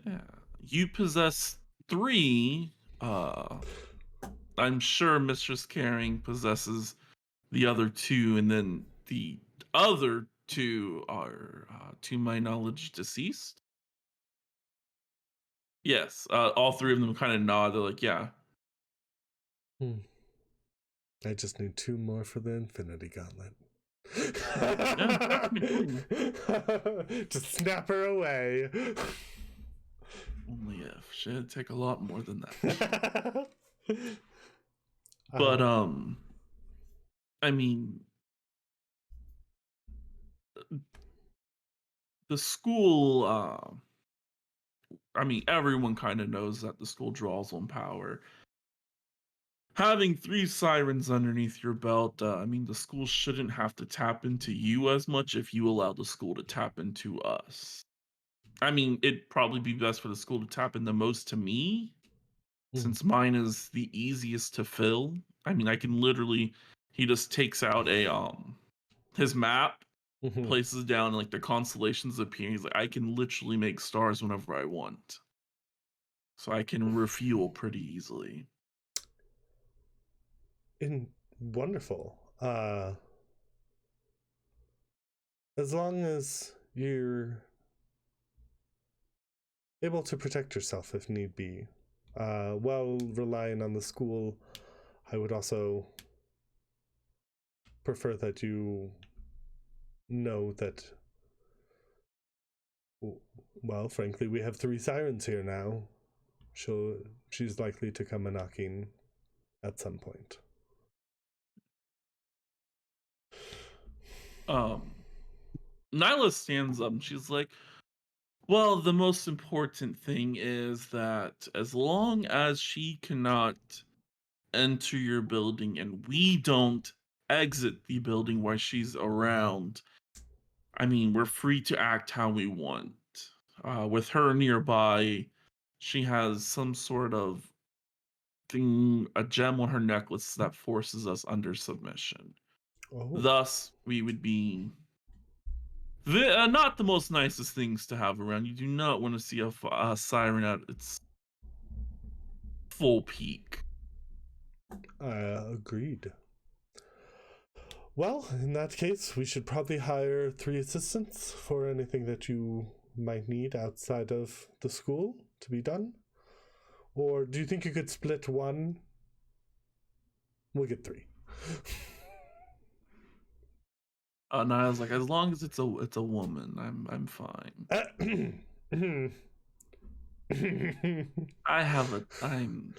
Yeah. You possess 3. I'm sure Mistress Caring possesses the other 2, and then the other 2 are, to my knowledge, deceased. Yes, all 3 of them kind of nod. They're like, "Yeah." Hmm. I just need 2 more for the Infinity Gauntlet. Yeah, I can totally. Just snap her away. Only if. Should take a lot more than that. uh, But, I mean, the school, I mean, everyone kinda knows that the school draws on power. Having 3 sirens underneath your belt, I mean, the school shouldn't have to tap into you as much if you allow the school to tap into us. I mean, it'd probably be best for the school to tap in the most to me, mm, since mine is the easiest to fill. I mean, I can literally he just takes out his map, mhm. places down, like, the constellations appear, he's like, "I can literally make stars whenever I want." So I can refuel pretty easily. Wonderful. As long as you're able to protect yourself if need be, while relying on the school, I would also prefer that you know that, well, frankly, we have 3 sirens here now. She's likely to come a knocking at some point. Um, Nyla stands up and she's like, "Well, the most important thing is that as long as she cannot enter your building and we don't exit the building while she's around, I mean, we're free to act how we want." With her nearby, she has some sort of thing, a gem on her necklace that forces us under submission. Oh, Thus, we would be not the most nicest things to have around. You do not want to see a siren at its full peak. agreed. Well, in that case, we should probably hire 3 assistants for anything that you might need outside of the school to be done. Or do you think you could split one? We'll get 3. And I was like, as long as it's a woman, I'm fine. I have a I'm.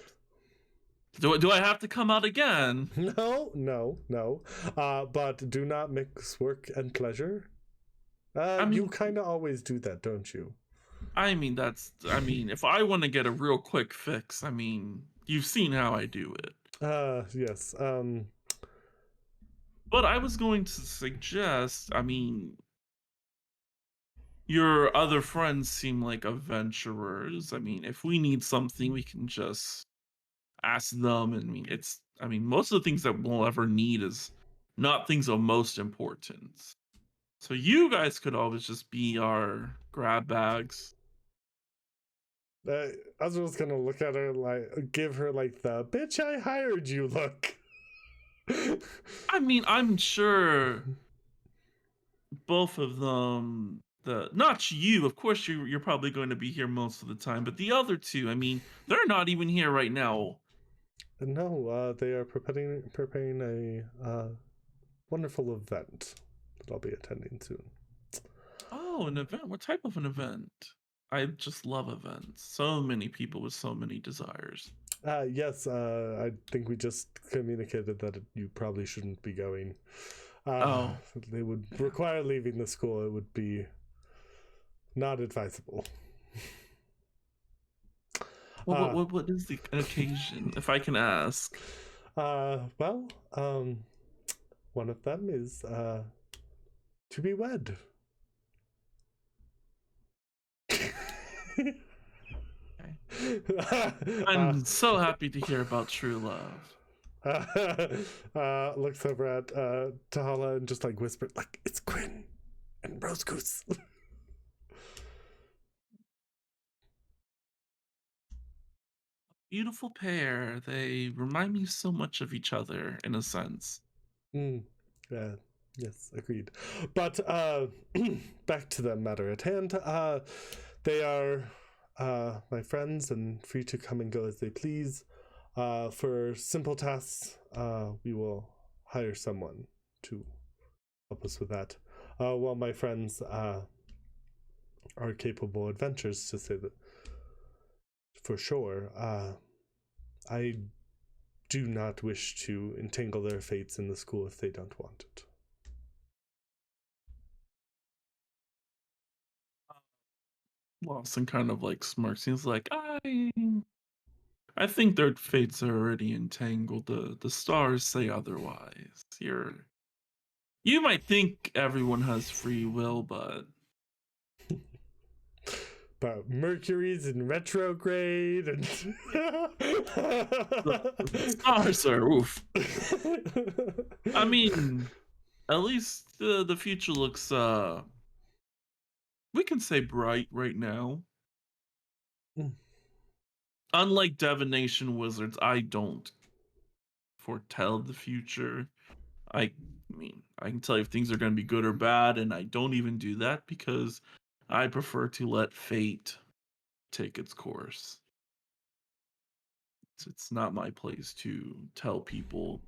Do I have to come out again? No, no, no. But do not mix work and pleasure. I You mean, kind of always do that, don't you? I mean, if I want to get a real quick fix, I mean, you've seen how I do it. Yes. But I was going to suggest, I mean, your other friends seem like adventurers. I mean, if we need something, we can just ask them. And I mean, most of the things that we'll ever need is not things of most importance. So you guys could always just be our grab bags. Osril's gonna look at her like, give her like the bitch I hired you look. I mean, I'm sure both of them, not you, of course you're probably going to be here most of the time, but the other two, I mean, they're not even here right now. No, they are preparing a wonderful event that I'll be attending soon. Oh, an event. What type of an event? I just love events. So many people with so many desires. Yes, I think we just communicated that you probably shouldn't be going. Uh, Oh, they would yeah. require leaving the school. It would be not advisable. Well, what is the occasion, if I can ask? Well, one of them is to be wed. Okay. I'm so happy to hear about true love. Looks over at Tahala and just like whispered, like, it's Quinn and Rose Goose. Beautiful pair. They remind me so much of each other in a sense. Yeah, yes, agreed. But back to the matter at hand. They are my friends and free to come and go as they please. For simple tasks, we will hire someone to help us with that. While my friends are capable adventurers, to say that for sure. I do not wish to entangle their fates in the school if they don't want it. Lawson kind of like smirks. He's like, I think their fates are already entangled. The stars say otherwise. You might think everyone has free will, but But Mercury's in retrograde and the stars are oof. I mean, at least the future looks we can say bright right now. Unlike divination wizards, I don't foretell the future. I mean, I can tell you if things are going to be good or bad, and I don't even do that because I prefer to let fate take its course. It's not my place to tell people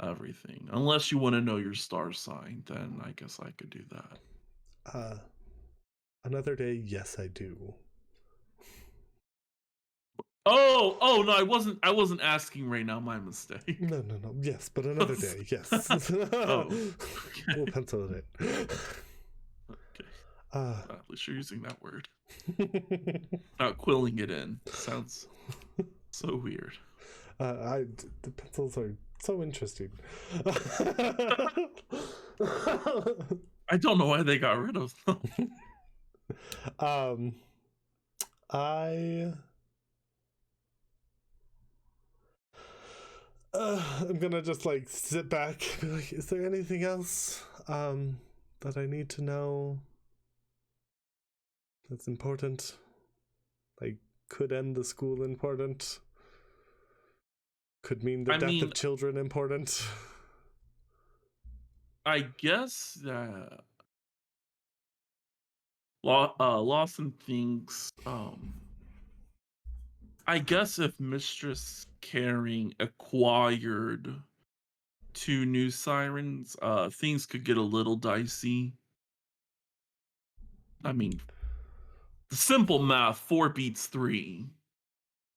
everything. Unless you want to know your star sign, then I guess I could do that. Another day, yes, I do. Oh no, I wasn't asking right now, my mistake. No. Yes, but another day, yes. Oh, We'll okay. pencil it in. Okay. Uh, At least you're using that word. Not quilling it in. Sounds so weird. the pencils are so interesting. I don't know why they got rid of them. um, I I'm gonna just like sit back and be like, is there anything else that I need to know that's important? Like, could end the school important? Could mean the I death mean, of children important? I guess Lawson thinks I guess if Mistress Caring acquired two new sirens, things could get a little dicey. I mean, the simple math, 4 beats 3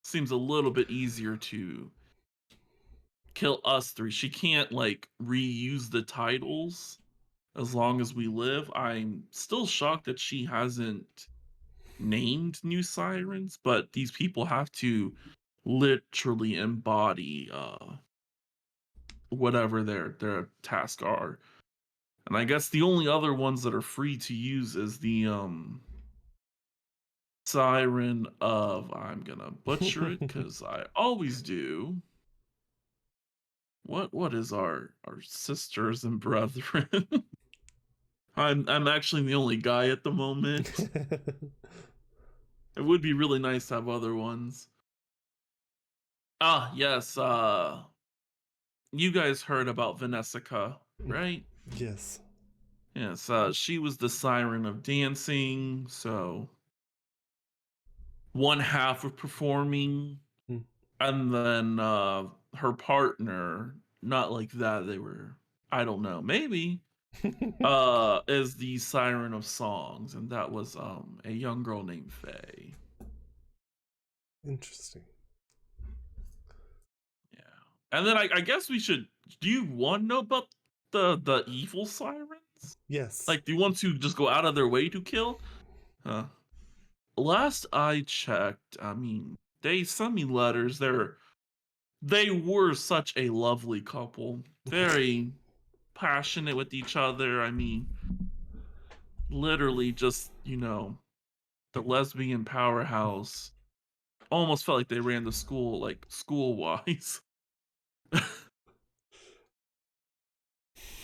seems a little bit easier to kill us 3. She can't like reuse the titles as long as we live. I'm still shocked that she hasn't named new sirens, but these people have to literally embody whatever their tasks are. And I guess the only other ones that are free to use is the siren of, I'm gonna butcher it because I always do. What is our sisters and brethren? I'm actually the only guy at the moment. It would be really nice to have other ones. Ah, yes, you guys heard about Vanessica, right? Yes. Yes, she was the siren of dancing, so one half of performing, Mm. and then her partner, not like that, they were, I don't know, maybe, is the siren of songs, and that was a young girl named Faye. Interesting. Yeah. And then I guess we should, do you want to know about the evil sirens? Yes. Like the ones who just go out of their way to kill? Huh. Last I checked, I mean, they sent me letters. They were such a lovely couple. Very passionate with each other. I mean, literally just, the lesbian powerhouse almost felt like they ran the school like school wise.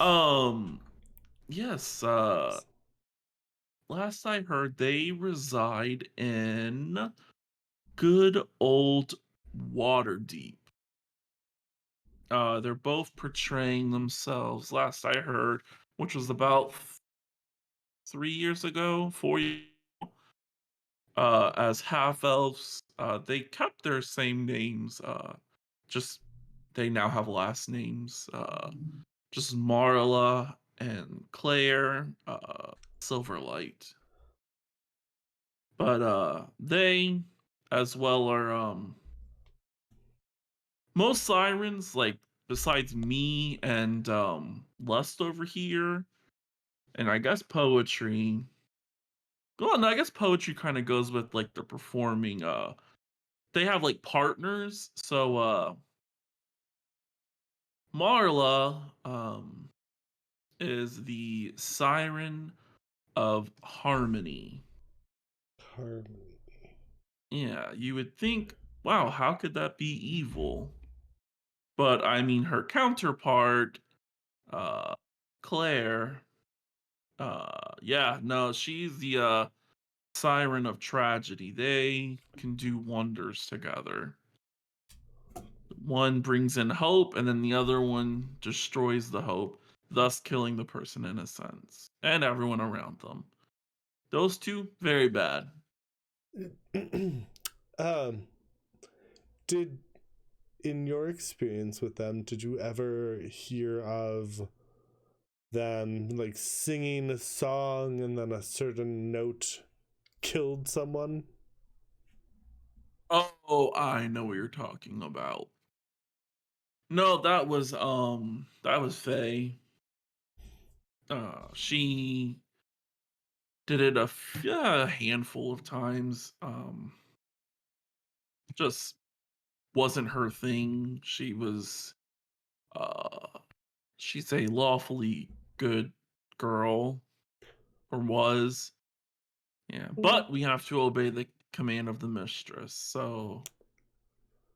um, yes. Last I heard, they reside in good old Waterdeep. They're both portraying themselves. Last I heard, which was about 3 years ago, 4 years, as half elves. They kept their same names. Just they now have last names. Just Marla and Claire. Silverlight. But they as well are most sirens, like besides me and Lust over here, and I guess poetry. Well, no, I guess poetry kind of goes with like the performing. They have like partners. So Marla is the Siren of Harmony. Harmony. Yeah, you would think, wow, how could that be evil? But I mean, her counterpart, uh, Claire, yeah, no, she's the Siren of Tragedy. They can do wonders together. One brings in hope, and then the other one destroys the hope, thus killing the person in a sense and everyone around them. Those two, very bad. um, did in your experience with them, did you ever hear of them like singing a song and then a certain note killed someone? Oh, I know what you're talking about. No, that was Faye. She did it yeah, a handful of times. Just wasn't her thing. Uh she's a lawfully good girl, or was. Yeah, Mm. but we have to obey the command of the mistress. So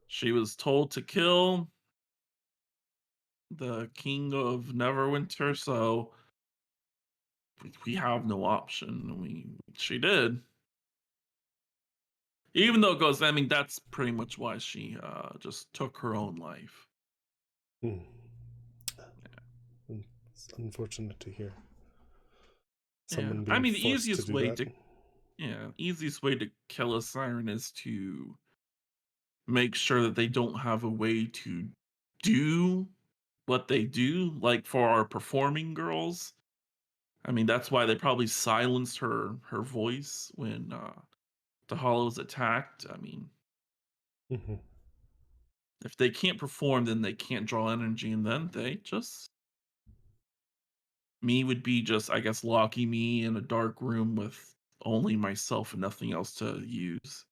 she was told to kill the king of Neverwinter, so we have no option. She did. Even though it goes, I mean, that's pretty much why she just took her own life. Mm. It's unfortunate to hear Yeah, someone I being mean, the forced to easiest do way that. to easiest way to kill a siren is to make sure that they don't have a way to do what they do. Like for our performing girls, I mean, that's why they probably silenced her voice when the Hollows attacked. I mean, Hmm. if they can't perform, then they can't draw energy, and then they just me would be just, I guess, locking me in a dark room with only myself and nothing else to use.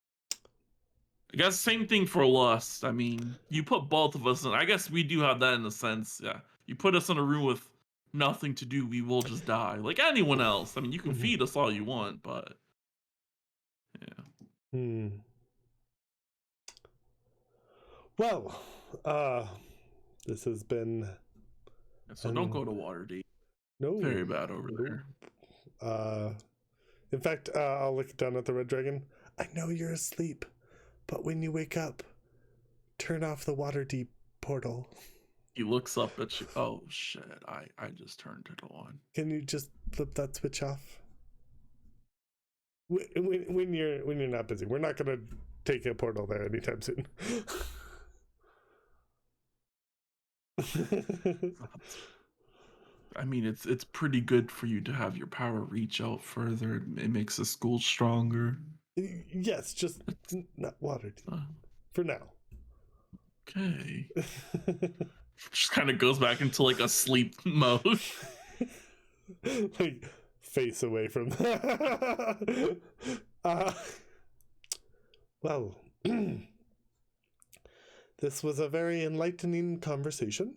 I guess same thing for Lust. I mean, you put both of us in. I guess we do have that in a sense. Yeah, you put us in a room with nothing to do, we will just die like anyone else. I mean, you can Hmm. feed us all you want, but yeah. Hmm. Well, uh, this has been And so don't an go to Waterdeep. no, Very bad over nope. there. Uh, in fact, I'll look down at the red dragon. I know you're asleep, but when you wake up, turn off the water deep portal. He looks up at you. Oh shit! I just turned it on. Can you just flip that switch off? When you're not busy, we're not gonna take a portal there anytime soon. I mean, it's pretty good for you to have your power reach out further. It makes the school stronger. Yes, just not water deep Uh, for now. okay. Just kind of goes back into like a sleep mode. Like face away from uh, well, this was a very enlightening conversation.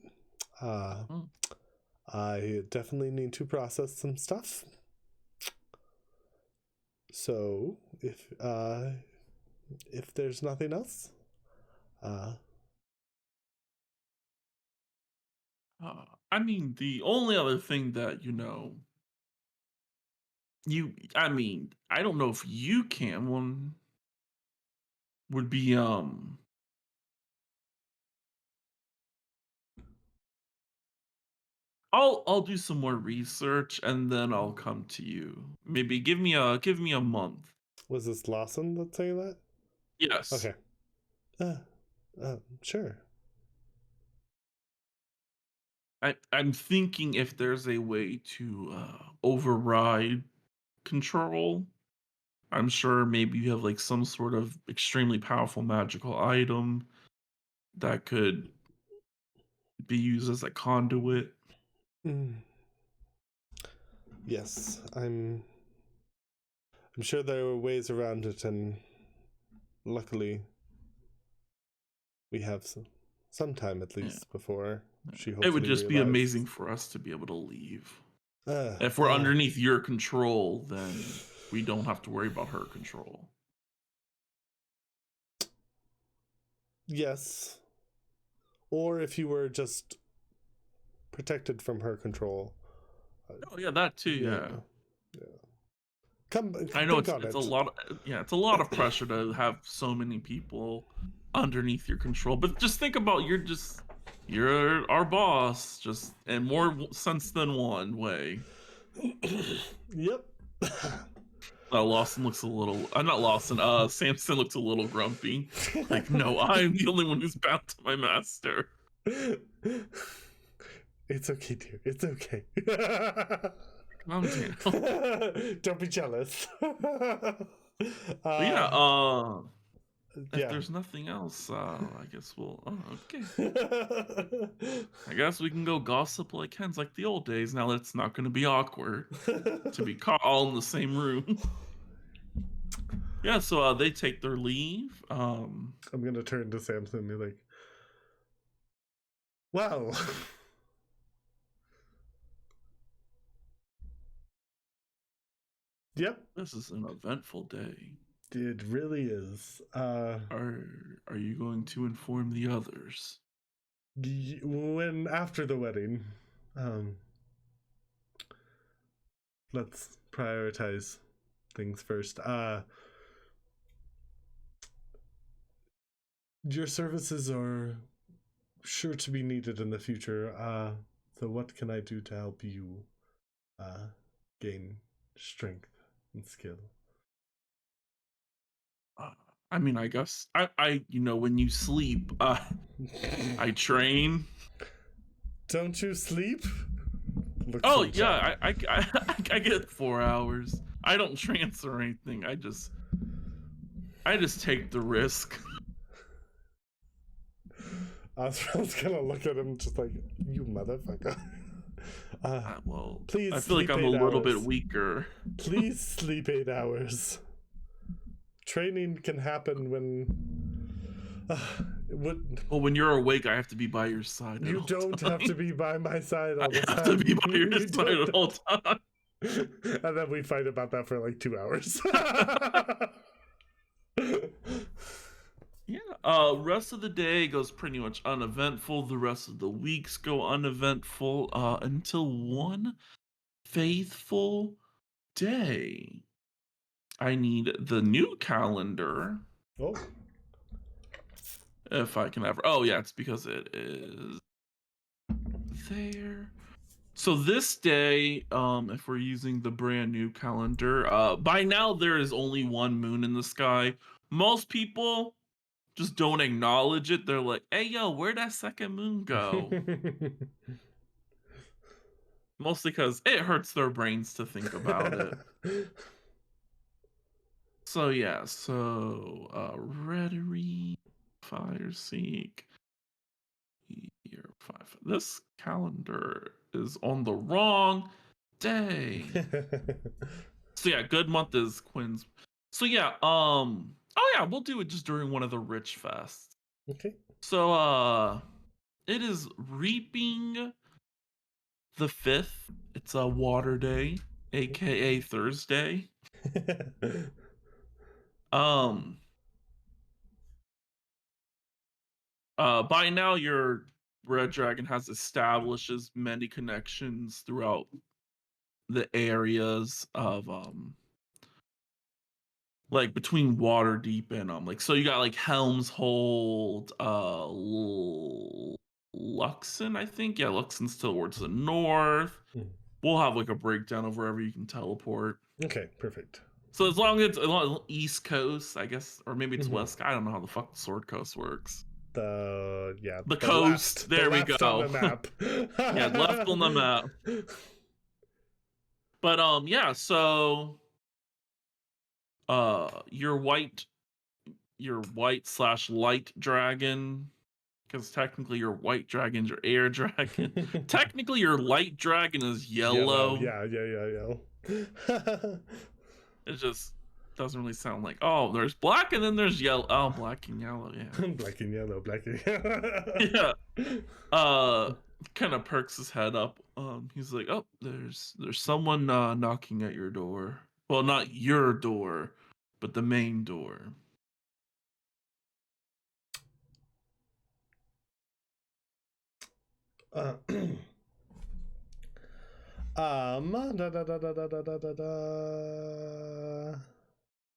uh Mm. I definitely need to process some stuff, so if if there's nothing else, uh, I mean, the only other thing that I mean, I don't know if you can. One would be I'll do some more research and then I'll come to you. Maybe give me a month. was this Lawson that's saying that? Yes. Okay. Uh, sure. I'm thinking if there's a way to override control. I'm sure maybe you have like some sort of extremely powerful magical item that could be used as a conduit. Mm. Yes, I'm sure there are ways around it, and luckily we have some time at Yeah. least before she It would hopefully just be amazing realizes. for us to be able to leave. Uh, If we're uh, underneath your control, then we don't have to worry about her control. yes. Or if you were just protected from her control. Oh yeah, that too. Yeah. Yeah, Yeah. Come I know think on it's a it. lot. Yeah, it's a lot of pressure to have so many people underneath your control. But just think about you're our boss, just in more sense than one way. Yep. Lawson looks a little. Not Lawson. Samson looks a little grumpy. Like, no, I'm the only one who's bound to my master. It's okay, dear. It's okay. Calm down. Don't be jealous. But yeah, if Yeah. there's nothing else, I guess we'll. Oh, okay. I guess we can go gossip like hens, like the old days. Now it's not going to be awkward to be caught all in the same room. Yeah, so they take their leave. I'm gonna turn to Samson and be like, "Wow, yep, This is an eventful day. it really is." Are you going to inform the others? When after the wedding, um, let's prioritize things first. Your services are sure to be needed in the future. So what can I do to help you uh, gain strength and skill? Uh, I mean, I guess when you sleep, I train. Don't you sleep? Looks Oh some chat. yeah, I get 4 hours. I don't trance or anything. I just take the risk. Osril's gonna look at him just like, you motherfucker. Well, Please I feel like sleep I'm a 8 little bit hours. weaker. Please sleep 8 hours. Training can happen when. Well, when you're awake, I have to be by your side at You all don't have to times. be by my side all I the have to time. be by your You side at don't. all times. And then we fight about that for like 2 hours. Yeah. Rest of the day goes pretty much uneventful. The rest of the weeks go uneventful. Until one faithful day. I need the new calendar. Oh. If I can ever. Oh yeah, it's because it is there. So this day, if we're using the brand new calendar, by now there is only one moon in the sky. Most people just don't acknowledge it. They're like, "Hey, yo, where'd that second moon go?" Mostly because it hurts their brains to think about it. So yeah, Rhetoric, Fire Seek, year 5. This calendar is on the wrong day. So yeah, good month is Quinn's. So yeah, oh yeah, we'll do it just during one of the rich fests. Okay. So it is reaping the 5th. It's a water day, aka Thursday. Um By now, your red dragon has established as many connections throughout the areas of like between Waterdeep and like so you got like Helm's Hold, Luxon, I think. Yeah, Luxon's towards the north. Mm. We'll have like a breakdown of wherever you can teleport. Okay, perfect. So as long as it's along East Coast, I guess, or maybe it's Mhm. West. I don't know how the fuck the Sword Coast works. The Coast. the There we left on go. the map. Yeah, left on the map. But yeah, so your white slash light dragon, because technically your white dragon's your air dragon. Technically your light dragon is Yellow, yellow. yeah. It just doesn't really sound like, oh, there's black and then there's yellow. Oh, black and yellow, yeah. Black and yellow, black and yellow. Yeah. Kind of perks his head up. He's like, oh, there's someone knocking at your door. Well, not your door, but the main door. Uh, da, da, da, da, da, da, da, da, da.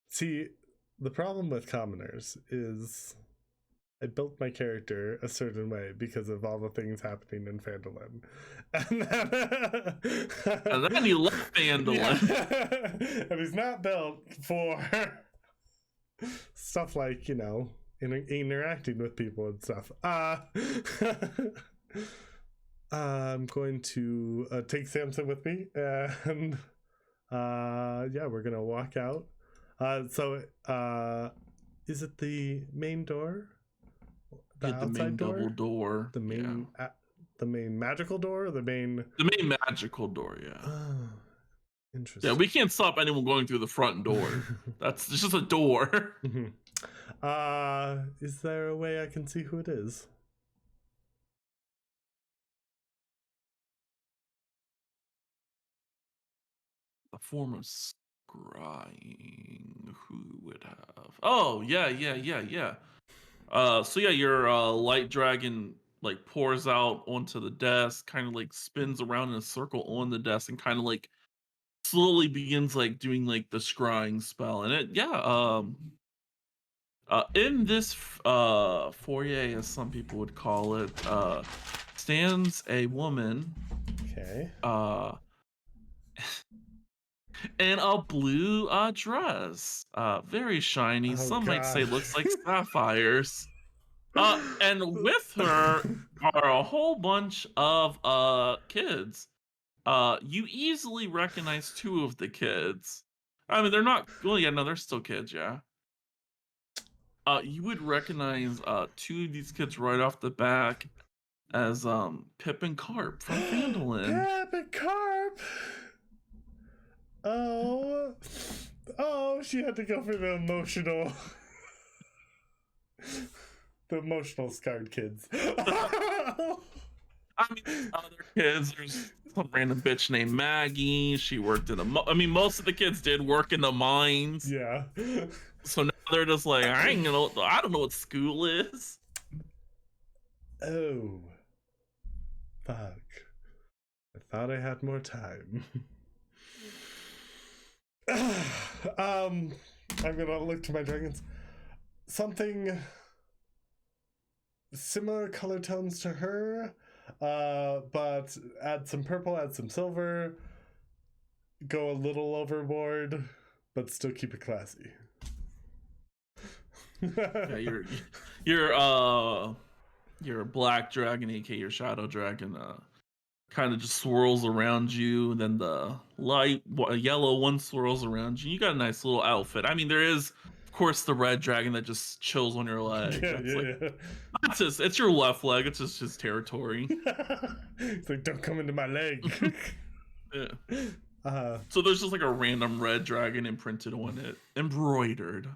See, the problem with commoners is I built my character a certain way because of all the things happening in Phandalin. And then he left Phandalin. Yeah. And he's not built for stuff like, interacting with people and stuff. I'm going to take Samson with me, and yeah, we're gonna walk out. So is it the main door? The main door? double door. The main the main magical door, or the main magical door, yeah. Oh, interesting. Yeah, we can't stop anyone going through the front door. It's just a door. Is there a way I can see who it is? A form of scrying. Who would have? Oh, yeah. So yeah, your light dragon like pours out onto the desk, kind of like spins around in a circle on the desk, and kind of like slowly begins like doing like the scrying spell. And in this foyer, as some people would call it, stands a woman. Okay. In a blue dress, very shiny. Some might say looks like sapphires. And with her are a whole bunch of kids. You easily recognize two of the kids. I mean, they're not. Well, yeah, no, they're still kids. Yeah. You would recognize two of these kids right off the back as Pip and Carp from Phandalin. Pip and Carp. Oh, she had to go for the emotional scarred kids. I mean, other kids, there's some random bitch named Maggie. She worked in I mean, most of the kids did work in the mines. Yeah. So now they're just like, I don't know what school is. Oh. Fuck. I thought I had more time. I'm gonna look to my dragons. Something similar color tones to her, but add some purple, add some silver, go a little overboard, but still keep it classy. Yeah, your black dragon, aka your shadow dragon, kind of just swirls around you, and then the yellow one swirls around you. You got a nice little outfit. I mean, there is, of course, the red dragon that just chills on your leg. It's your left leg. It's just his territory. It's like, don't come into my leg. Yeah. So there's just like a random red dragon imprinted on it, embroidered.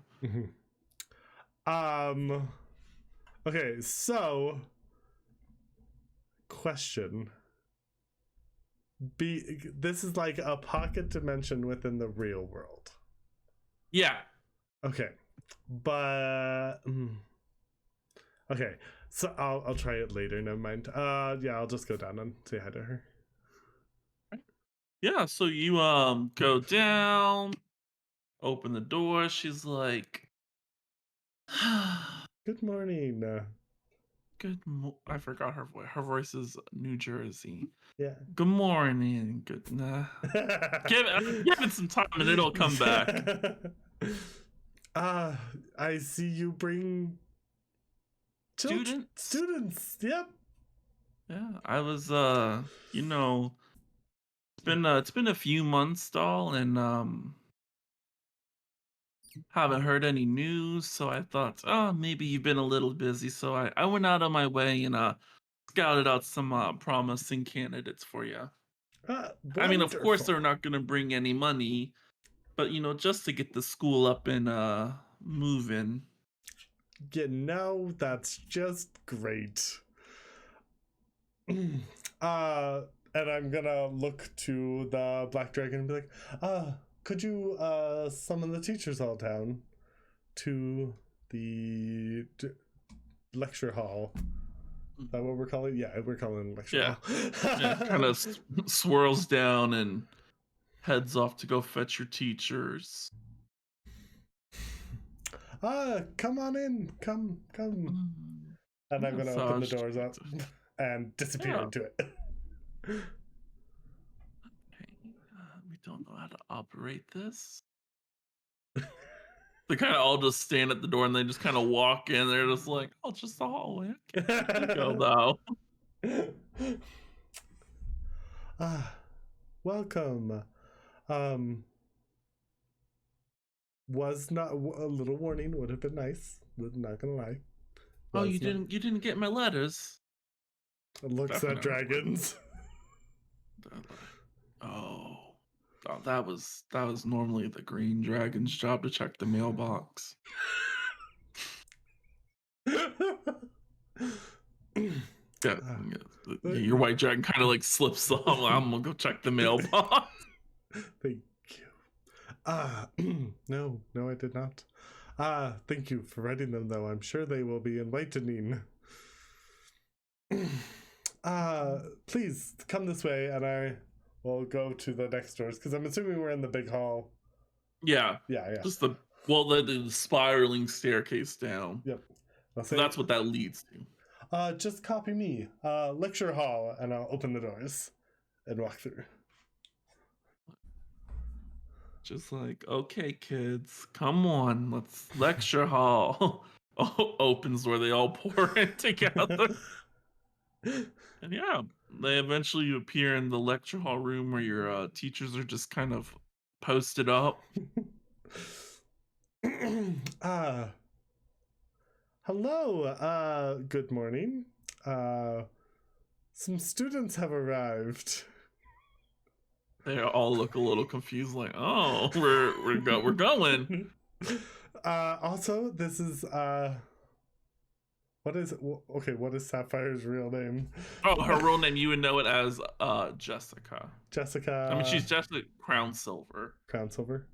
Okay, so question. This is like a pocket dimension within the real world. Yeah. Okay. But okay. So I'll try it later. Never mind. Yeah, I'll just go down and say hi to her. Yeah, so you go down, open the door. She's like, Good morning. I forgot her voice. Her voice is New Jersey. Yeah. Good morning. Good give it some time and it'll come back. I see you bring Students. students. Yep. Yeah, I was you know, it's been a few months, doll, and haven't heard any news, so I thought, oh, maybe you've been a little busy. So I went out of my way and scouted out some promising candidates for you. I mean, of course, Wonderful. they're not going to bring any money, but just to get the school up and moving. That's just great. uh, and I'm gonna look to the Black Dragon and be like, could you summon the teachers all down to the lecture hall? Is that what we're calling? Yeah, we're calling it lecture Yeah, hall. yeah. Kind of swirls down and heads off to go fetch your teachers. Come on in. Come. And I'm gonna open the doors up and disappear into it. Okay, we don't know how to operate this. They kind of all just stand at the door and they just kind of walk in. They're just like, oh, it's just the hallway. Okay, you can go though. Welcome. Um, was not a little warning would have been nice. Not gonna lie. Oh, you didn't get my letters. Looks at dragons. Oh, that was normally the green dragon's job to check the mailbox. Yeah, your white dragon kind of like slips off. I'm gonna go check the mailbox. Thank you. No, I did not. Thank you for writing them, though. I'm sure they will be enlightening. Please come this way, and I will go to the next doors because I'm assuming we're in the big hall. Yeah. Just the spiraling staircase down. Yep. So that's what that leads to. Just copy me. Lecture hall, and I'll open the doors and walk through. Just like, okay, kids, come on, let's lecture hall. Opens where they all pour in together. And yeah, they eventually appear in the lecture hall room where your teachers are just kind of posted up. Hello. Good morning. Some students have arrived. They all look a little confused, like, oh, we're going. Also, this is what is Sapphire's real name? Oh, her real name, you would know it as Jessica. Jessica. I mean, she's Jessica Crown Silver. Crown Silver.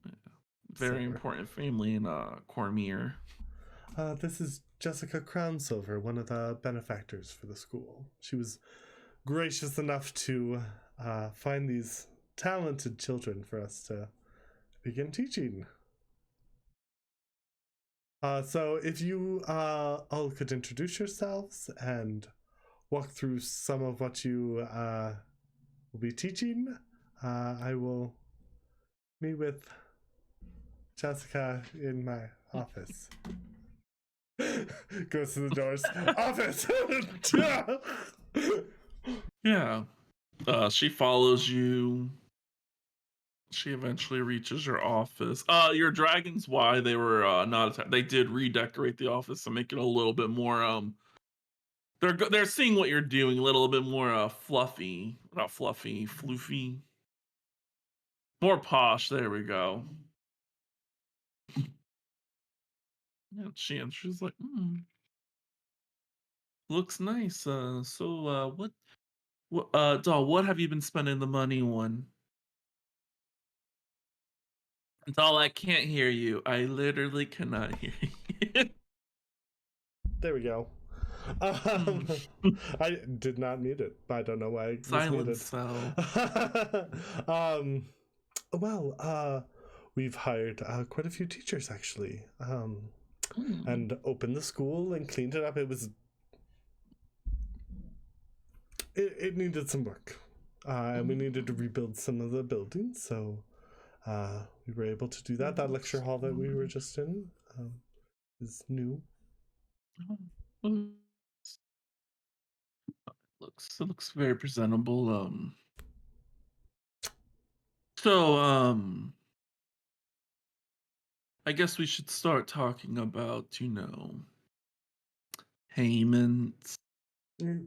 Yeah. Very important family in Cormier. This is Jessica Crown Silver, one of the benefactors for the school. She was gracious enough to find these talented children for us to begin teaching. So if you all could introduce yourselves and walk through some of what you will be teaching, I will meet with Jessica in my office. Goes to the doors. Office! Yeah. She follows you. She eventually reaches your office. Your dragons, why they were not attacked. They did redecorate the office to make it a little bit more they're seeing what you're doing, a little bit more fluffy. Not fluffy, floofy. More posh, there we go. Yeah, she's like, looks nice. Doll, what have you been spending the money on? Doll, I can't hear you. I literally cannot hear you. There we go. Um, I did not need it. I don't know why it was Silent needed. cell. um, well, we've hired quite a few teachers actually, Mm. and opened the school and cleaned it up. It needed some work, and we needed to rebuild some of the buildings. So we were able to do that. That lecture hall that we were just in is new. Mm. It looks very presentable. So I guess we should start talking about, payments. Mm,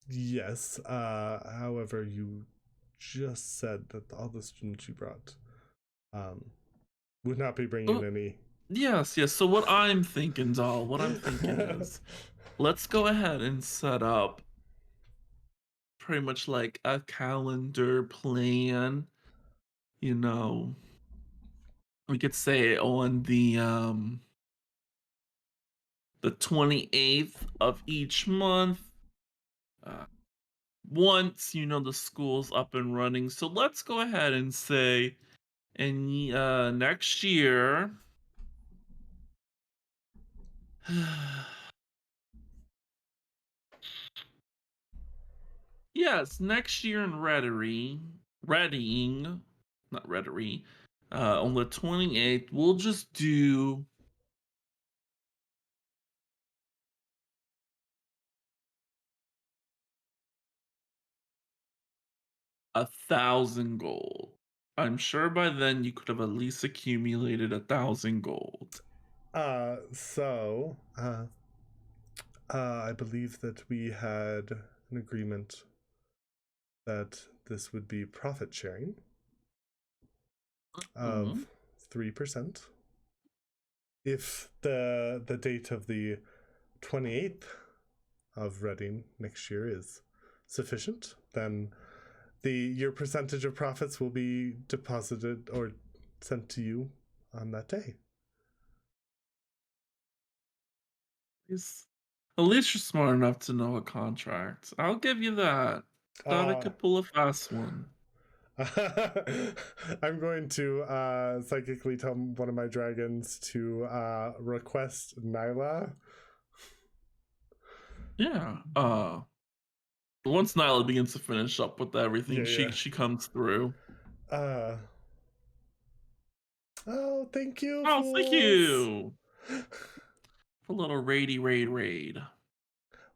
yes. However, you just said that all the students you brought um, would not be bringing Oh, any. yes, yes. So what I'm thinking, doll, what I'm thinking is let's go ahead and set up pretty much like a calendar plan, you know. We could say on the 28th of each month. Uh, once the school's up and running. So let's go ahead and say in next year. Yes, next year in readying, not Rhetoric, on the 28th, we'll just do 1,000 gold. I'm sure by then you could have at least accumulated 1,000 gold. So I believe that we had an agreement that this would be profit sharing Mhm. of 3%. If the date of the 28th of Reading next year is sufficient, then your percentage of profits will be deposited or sent to you on that day. At least you're smart enough to know a contract. I'll give you that. Thought I Uh, could pull a fast one. I'm going to psychically tell one of my dragons to request Nyla. Yeah. Once Nyla begins to finish up with everything, Yeah, yeah. she comes through. Uh, oh, thank you, Oh, thank fools. you. A little raid.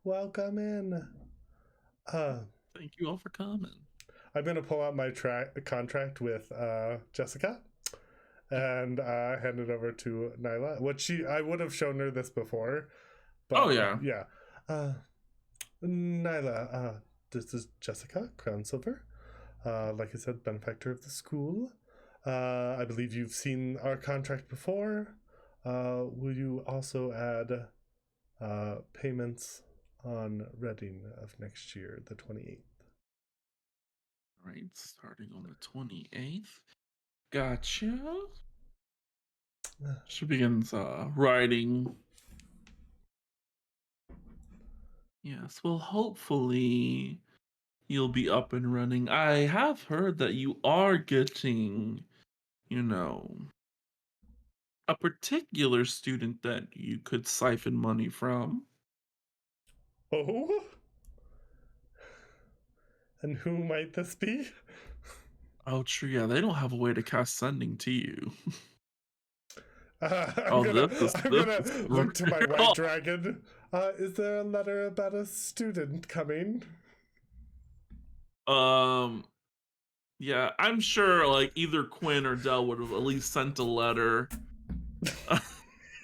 Welcome in. Uh, Thank you all for coming. I'm going to pull out my contract with Jessica and hand it over to Nyla. I would have shown her this before, Oh but yeah. yeah. Uh, Nyla, this is Jessica Crown Silver. Like I said, benefactor of the school. I believe you've seen our contract before. Will you also add payments on Reading of next year, the 28th? All right, starting on the 28th. Gotcha. She begins writing. Yes, well, hopefully you'll be up and running. I have heard that you are getting, you know, a particular student that you could siphon money from. Oh? And who might this be? Oh, true. Yeah, they don't have a way to cast sending to you. I'm Oh, gonna this I'm this gonna is look to my white real. dragon. Is there a letter about a student coming? Um, yeah, I'm sure like either Quinn or Dell would have at least sent a letter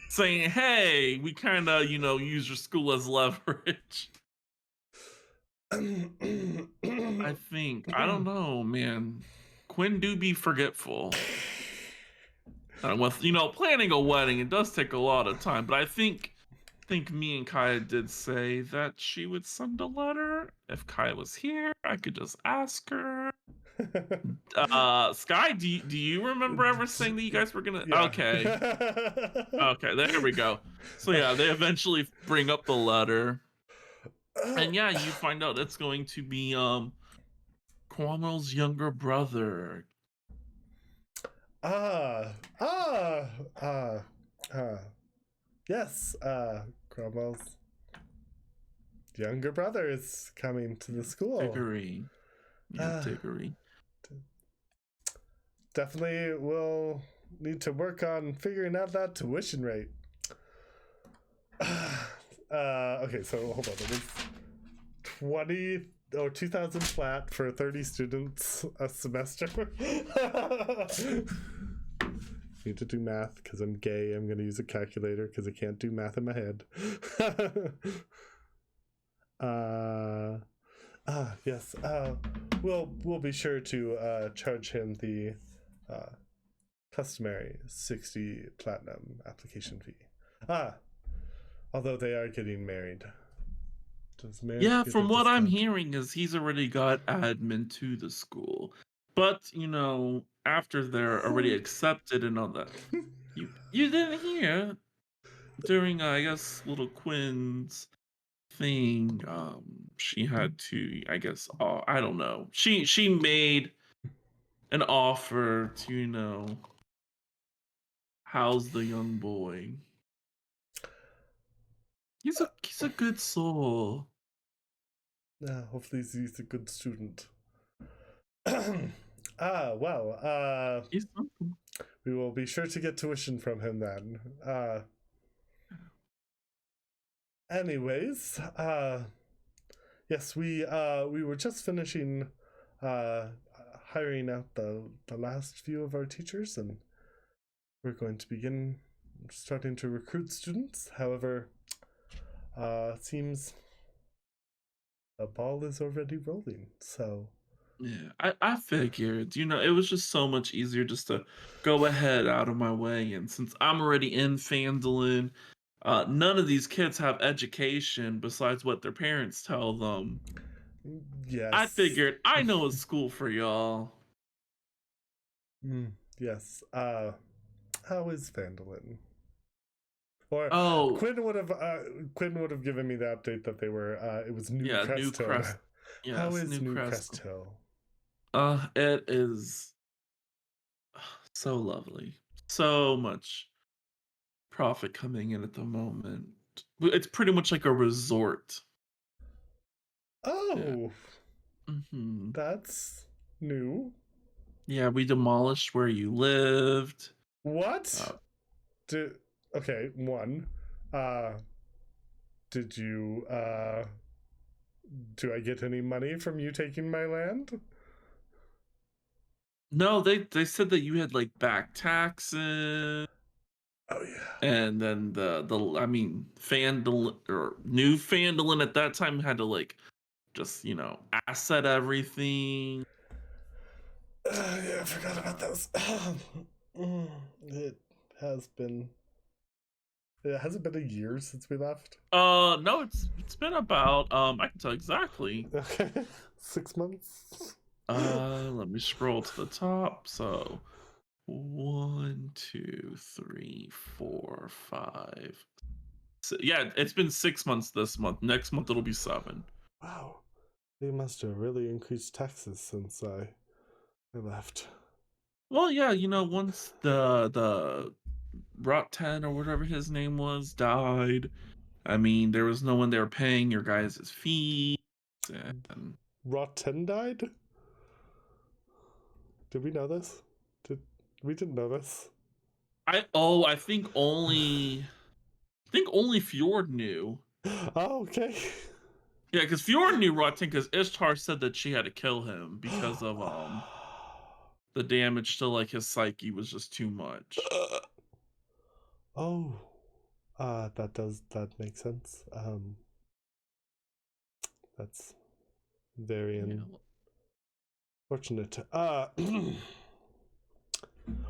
saying, "Hey, we kind of use your school as leverage." I don't know, man. Quinn do be forgetful. With planning a wedding, it does take a lot of time. But I think me and Kaya did say that she would send a letter. If Kaya was here, I could just ask her. Sky, do you remember ever saying that you guys were gonna? Yeah. Okay, okay, there we go. So yeah, they eventually bring up the letter, and yeah, you find out it's going to be Kwame younger brother. Ah, ah, ah, ah. Yes, Cromwell's younger brother is coming to the school. Diggory. Yeah, Uh, Diggory. Definitely will need to work on figuring out that tuition rate. Okay, so hold on. It was 20 or 2,000 flat for 30 students a semester. Need to do math because I'm gay. I'm going to use a calculator because I can't do math in my head. Yes. We'll be sure to charge him the customary 60 platinum application fee. Although they are getting married. Does marriage Yeah, get a from what I'm discount? hearing is he's already got admin to the school. But, after they're already Oh. accepted and all that, you didn't hear during I guess little Quinn's thing, she had to, I guess, I don't know. She made an offer to, house the young boy. He's a good soul. Hopefully he's a good student. Well, He's something. we will be sure to get tuition from him then. Anyways, yes, we were just finishing uh hiring out the last few of our teachers, and we're going to begin starting to recruit students. However, it seems the ball is already rolling. So Yeah, I figured, it was just so much easier just to go ahead out of my way. And since I'm already in Fandolin, none of these kids have education besides what their parents tell them. I yes. figured I know a school for y'all. Yes. How is Vandalin? Or Oh, Quinn would have given me the update that they were it was New yeah, New Crest Hill. Crest. How Yes, is New New Crest. Crest Hill? It is so lovely. So much profit coming in at the moment. It's pretty much like a resort. Yeah. Oh, hmm that's new. Yeah, we demolished where you lived. What? Uh, Did okay, one. Uh did you do I get any money from you taking my land? no, they said that you had like back taxes, Oh yeah. and then the I mean Fandolin or new Fandolin at that time had to like just asset everything. Yeah, I forgot about those. It has been. Yeah, has it been a year since we left? No, it's been about I can tell exactly. Okay, 6 months. Let me scroll to the top. So 1, 2, 3, 4, 5. Yeah, it's been 6 months this month. Next month it'll be 7. Wow, they must have really increased taxes since I left. Well, yeah, once the Rot 10 or whatever his name was died, I mean, there was no one there paying your guys' fees, and Rotten died. Did we know this? Did we didn't know this? I think only Fjord knew. Oh, okay. Yeah, because Fjord knew Rot 10 because Ishtar said that she had to kill him because of the damage to like his psyche was just too much. Oh, that makes sense. That's very Yeah. unfortunate.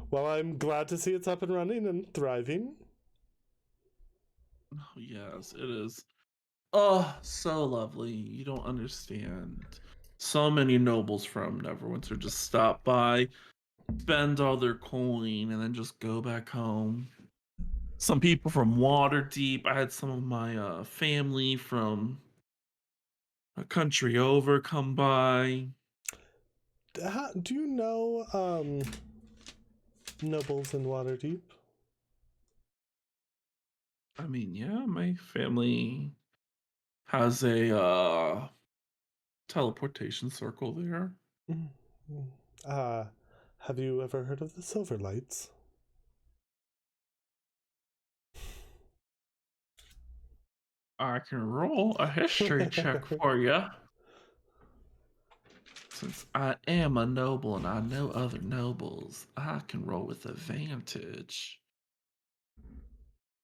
Well, I'm glad to see it's up and running and thriving. Oh, yes, it is. Oh, so lovely. You don't understand. So many nobles from Neverwinter just stop by, spend all their coin, and then just go back home. Some people from Waterdeep. I had some of my family from a country over come by. Do you know nobles in Waterdeep? I mean, yeah, my family has a teleportation circle there. Mm, mm. Uh, have you ever heard of the Silverlights? I can roll a history check for you. Since I am a noble and I know other nobles, I can roll with advantage.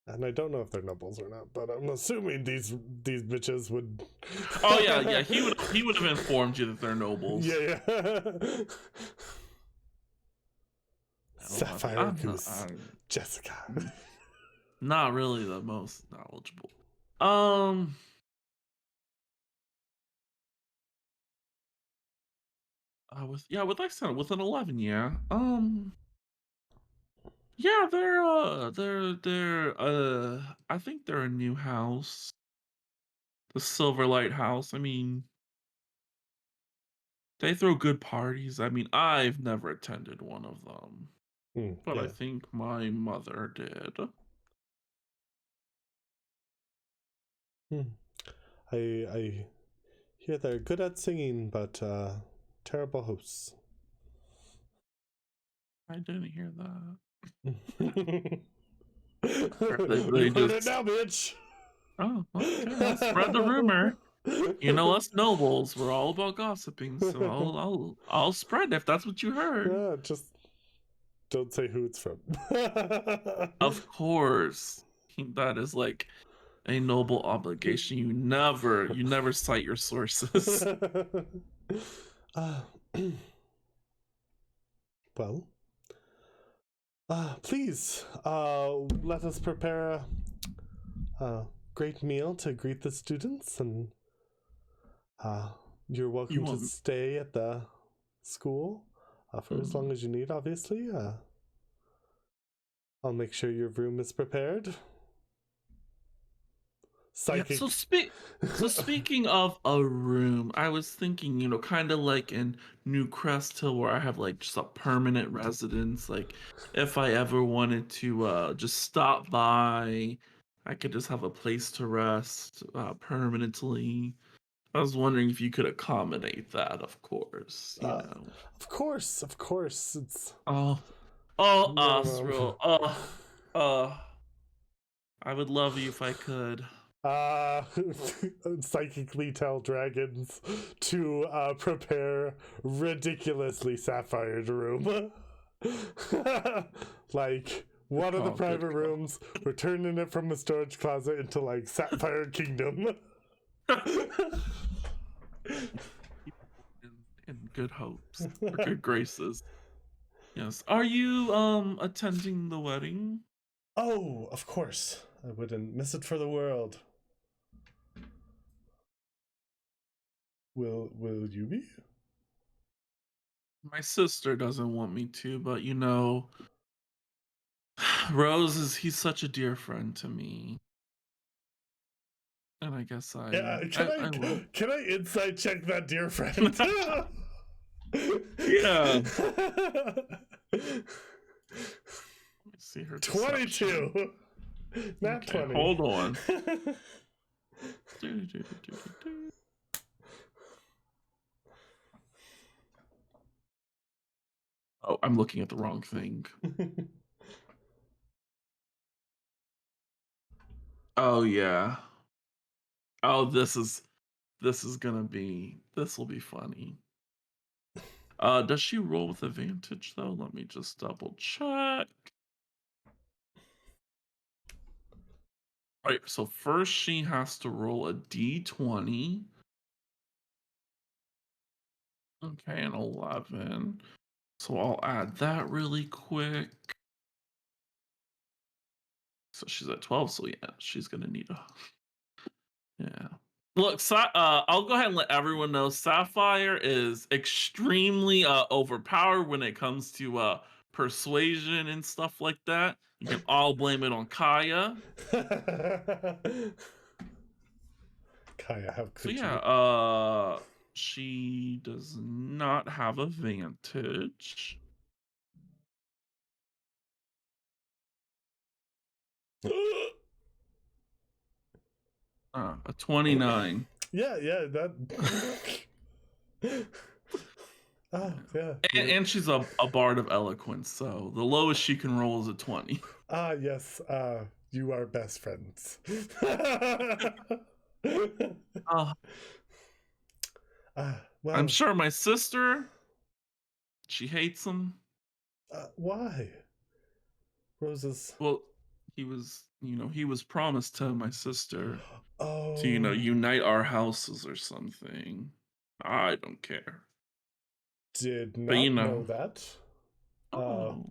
And I don't know if they're nobles or not, but I'm assuming these bitches would. Oh yeah, yeah. He would have informed you that they're nobles. Yeah, yeah. No, Sapphire Goose, Jessica. not really the most knowledgeable. With like I said, with an 11, yeah. Yeah, I think they're a new house, the Silverlight House. I mean, they throw good parties. I mean, I've never attended one of them, but I Yeah. think my mother did. Hmm. I hear they're good at singing, but terrible hosts. I didn't hear that. You Or they heard it just, now, bitch. oh, okay, I'll spread the rumor. You know, us nobles, we're all about gossiping, so I'll spread if that's what you heard. Just don't say who it's from. Of course, that is like a noble obligation. You never cite your sources. uh, well, please, let us prepare a great meal to greet the students, and uh, you're You welcome to want stay at the school for as long mm. as you need, obviously. I'll make sure your room is prepared. Yeah, so Psychic. speaking of a room, I was thinking, kind of like in New Crest Hill where I have like just a permanent residence. Like if I ever wanted to just stop by, I could just have a place to rest permanently. I was wondering if you could accommodate that, of course. Of course, of course. It's Oh, oh, minimum. Osril. Uh, I would love you if I could. uh Psychically tell dragons to prepare ridiculously sapphired room. Like Good one of the call, good private call. rooms, we're turning it from a storage closet into like sapphire kingdom. In good hopes or good graces. Yes. Are you attending the wedding? Oh, of course, I wouldn't miss it for the world. Will you be? My sister doesn't want me to, but Rose he's such a dear friend to me. And I guess I Yeah, I will. can I inside check that dear friend? Yeah. Let me see her deception. 22. Not Okay, 20. hold on. Do, do, do, do, do, do. Oh, I'm looking at the wrong thing. Oh yeah. Oh, this will be funny. Does she roll with advantage though? Let me just double check. All right, so first she has to roll a d20. Okay, an 11. So I'll add that really quick. So she's at 12, so yeah, she's gonna need a yeah. Look, I'll go ahead and let everyone know Sapphire is extremely overpowered when it comes to persuasion and stuff like that. You can all blame it on Kaya. Kaya, how So could yeah, you? she does not have advantage. A 29. Yeah, yeah, that. Oh, yeah. And she's a bard of eloquence, so the lowest she can roll is a 20. Ah, yes. You are best friends. Uh, I'm Well, sure my sister, she hates him. why? Roses. Well, he was promised to my sister to, Oh, unite our houses or something. I don't care. did But not know that. Uh, oh,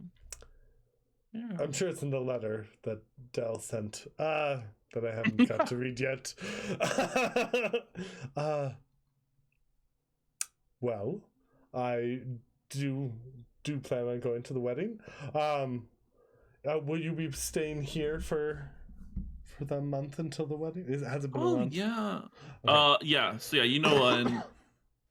yeah. I'm sure it's in the letter that Dell sent. That I haven't got to read yet. uh, well, I do plan on going to the wedding. Will you be staying here for the month until the wedding? Has it been a Oh, month? yeah. Okay. Yeah. So yeah, in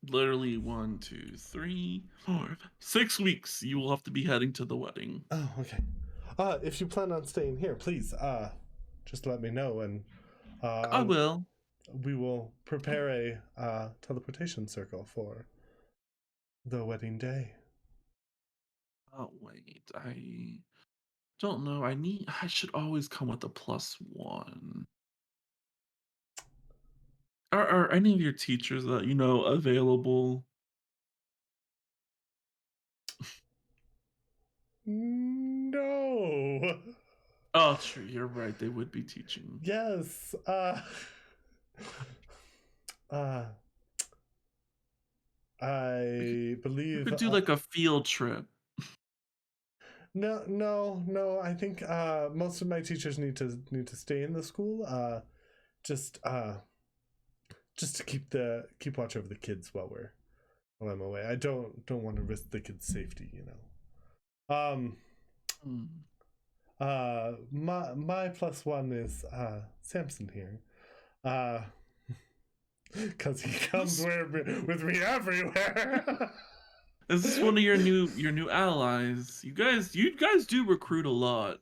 literally 1, 2, 3, 4, 6 weeks, you will have to be heading to the wedding. Oh, okay. If you plan on staying here, please, just let me know, and I will. we will prepare a teleportation circle for the wedding day. Oh wait, I don't know. I should always come with a +1. Are any of your teachers that available? No. Oh, true. You're right. They would be teaching. Yes. Uh, We could, I we believe. could do like a field trip. No, no, no. I think most of my teachers need to stay in the school. Just just to keep watch over the kids while I'm away. I don't want to risk the kids' safety. Hmm. My +1 is Samson here. Because he comes This with me everywhere. is this one of your new allies? You guys do recruit a lot.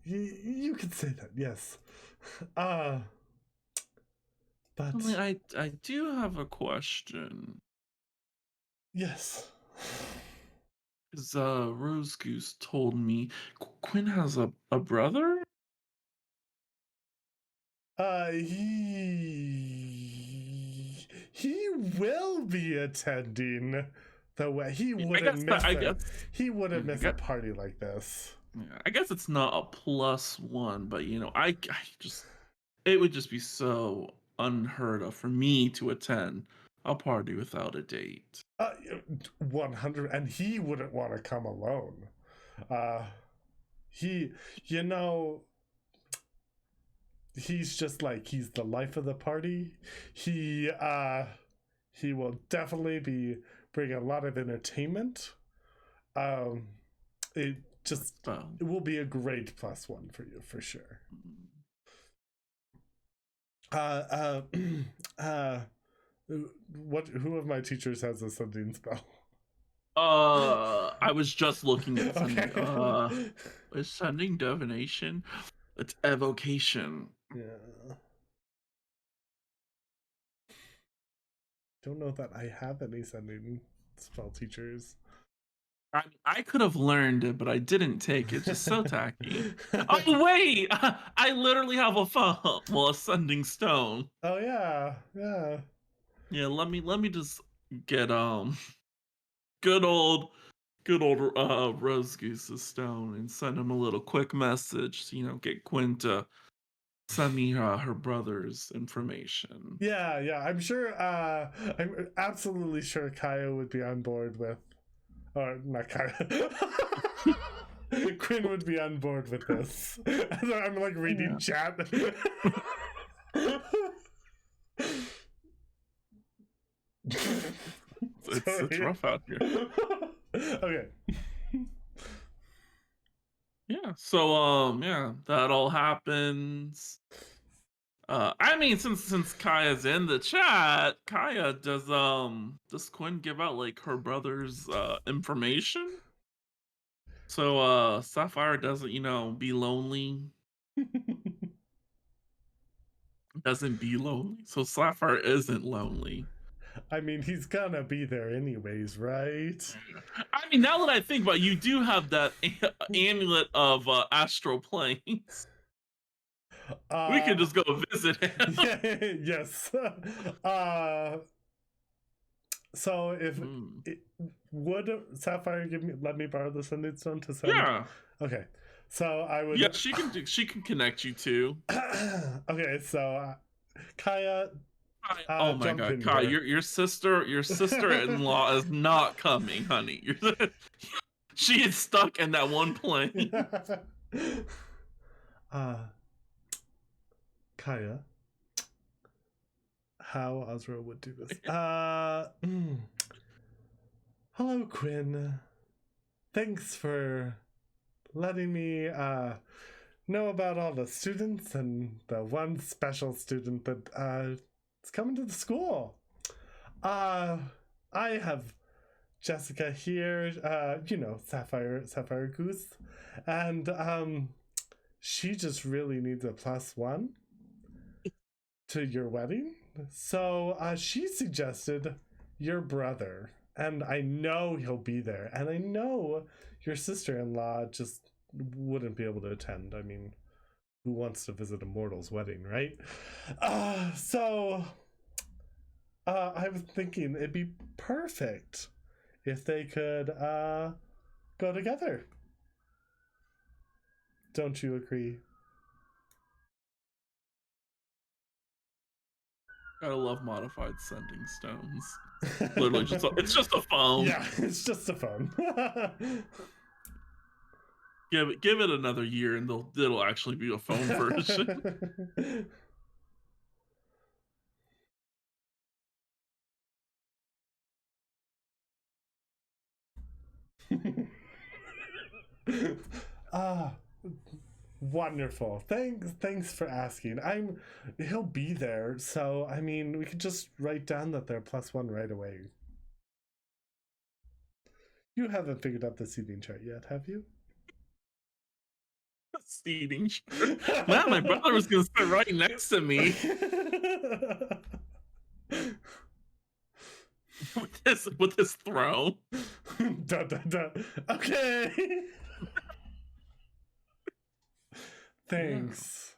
You could say that, yes. Uh, Only but I do have a question. yes. Because Rose Goose told me Quinn has a brother? He will be attending the way I guess that I guess he wouldn't yeah, miss a party like this. I guess it's not a +1, but I just it would just be so unheard of for me to attend a party without a date. Uh, 100, and he wouldn't want to come alone. Uh, he, you know, he's just like he's the life of the party. He will definitely be bringing a lot of entertainment. Um, it just So, it will be a great +1 for you for sure. mm, Uh, uh, uh, who of my teachers has a sending spell? I was just looking at sending. Okay. Is sending divination? It's evocation. Yeah. Don't know that I have any sending spell teachers. I could have learned it, but I didn't take it. Just so tacky. Oh wait, I literally have a phone. Well, a sending stone. Oh yeah, yeah. Yeah, let me just get good old good old Rose Goose's stone and send him a little quick message. Get Quinn to send me her brother's information. Yeah, yeah. I'm absolutely sure Kaya would be on board with, or not Kaya. Quinn would be on board with this. I'm like reading Yeah. chat. it's story. rough out here. Okay. Yeah. So yeah, that all happens. I mean, since Kaya's in the chat, Kaya, does Quinn give out like her brother's information? So Sapphire doesn't, be lonely. Doesn't be lonely. So Sapphire isn't lonely. I mean, he's gonna be there anyways, right? I mean, now that I think about it, you do have that amulet of astral planes. We could just go visit him. Yeah, yes. Uh, so if Mm. it, would Sapphire let me borrow the sending stone to send? Yeah. Okay, so I Yeah, would. she can connect you too. Okay, so Kaya, Oh my jump god, in Kai, here. your sister-in-law is not coming, honey. She is stuck in that one plane. Kaya, how Osril would do this. Hello, Quinn. Thanks for letting me know about all the students and the one special student that is coming to the school. I have Jessica here, Sapphire Goose, and she just really needs a +1 to your wedding. So she suggested your brother, and I know he'll be there, and I know your sister-in-law just wouldn't be able to attend. I mean, who wants to visit a mortal's wedding, right? So I was thinking it'd be perfect if they could go together. Don't you agree? Gotta love modified sending stones. Literally, it's just a phone. Yeah, it's just a phone. Give it another year, and it'll actually be a phone version. Ah, wonderful. Thanks for asking. He'll be there, so I mean we could just write down that they're +1 right away. You haven't figured out the seating chart yet, have you? Seating chart. Man, my brother was gonna sit right next to me with his throne. Dun, dun, dun. Okay. Thanks.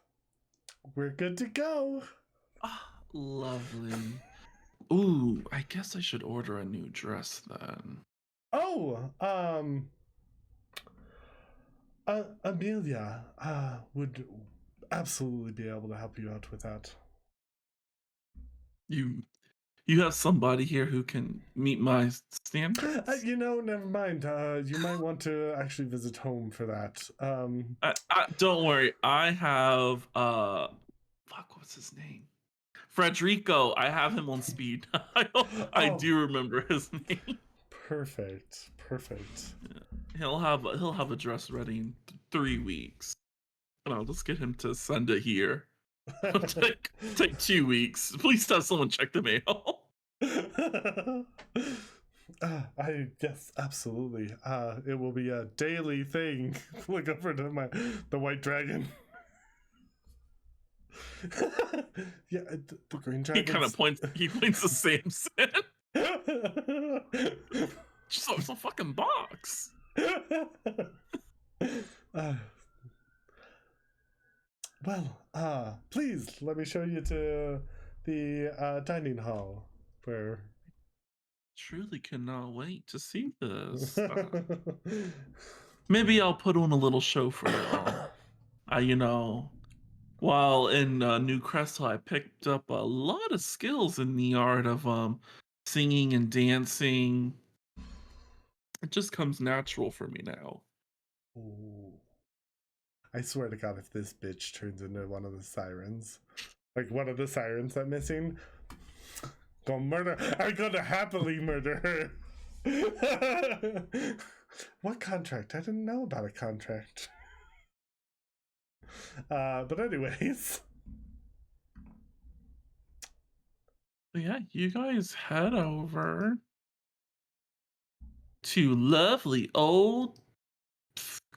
We're good to go. Ah, lovely. Ooh, I guess I should order a new dress then. Oh, Amelia would absolutely be able to help you out with that. You have somebody here who can meet my standards? Never mind. You might want to actually visit home for that. Don't worry. I have fuck, what's his name? Frederico. I have him on speed dial. I Oh, do remember his name. perfect. Yeah. He'll have a dress ready in 3 weeks. And I'll just get him to send it here. Take 2 weeks. Please have someone check the mail. Yes, absolutely. It will be a daily thing. Look over to the white dragon. Yeah, the green dragon. He kind of points. He points to Samson. Just a fucking box. Please let me show you to the dining hall where. Truly cannot wait to see this. Maybe I'll put on a little show for y'all. While in New Crystal, I picked up a lot of skills in the art of singing and dancing. It just comes natural for me now. Ooh. I swear to God, if this bitch turns into one of the sirens, like one of the sirens I'm missing, Go murder. I'm gonna happily murder her. What contract? I didn't know about a contract. But anyways. But yeah, you guys head over to lovely old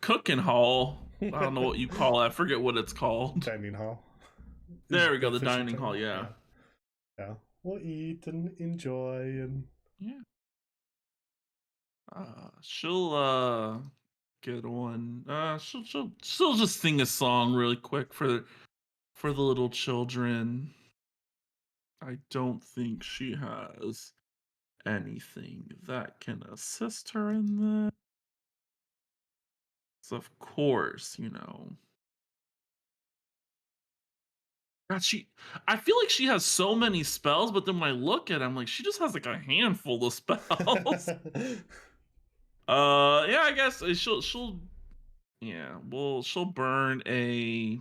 cooking hall. I don't know what you call it. I forget what it's called. Dining hall. There Is we the go, the official dining term? hall, yeah. Yeah. We'll eat and enjoy and Yeah. She'll get one. She'll just sing a song really quick for the little children. I don't think she has anything that can assist her in this. Of course, God, I feel like she has so many spells, but then when I look at it, I'm like, she just has like a handful of spells. Yeah, I guess she'll yeah, well, she'll burn 2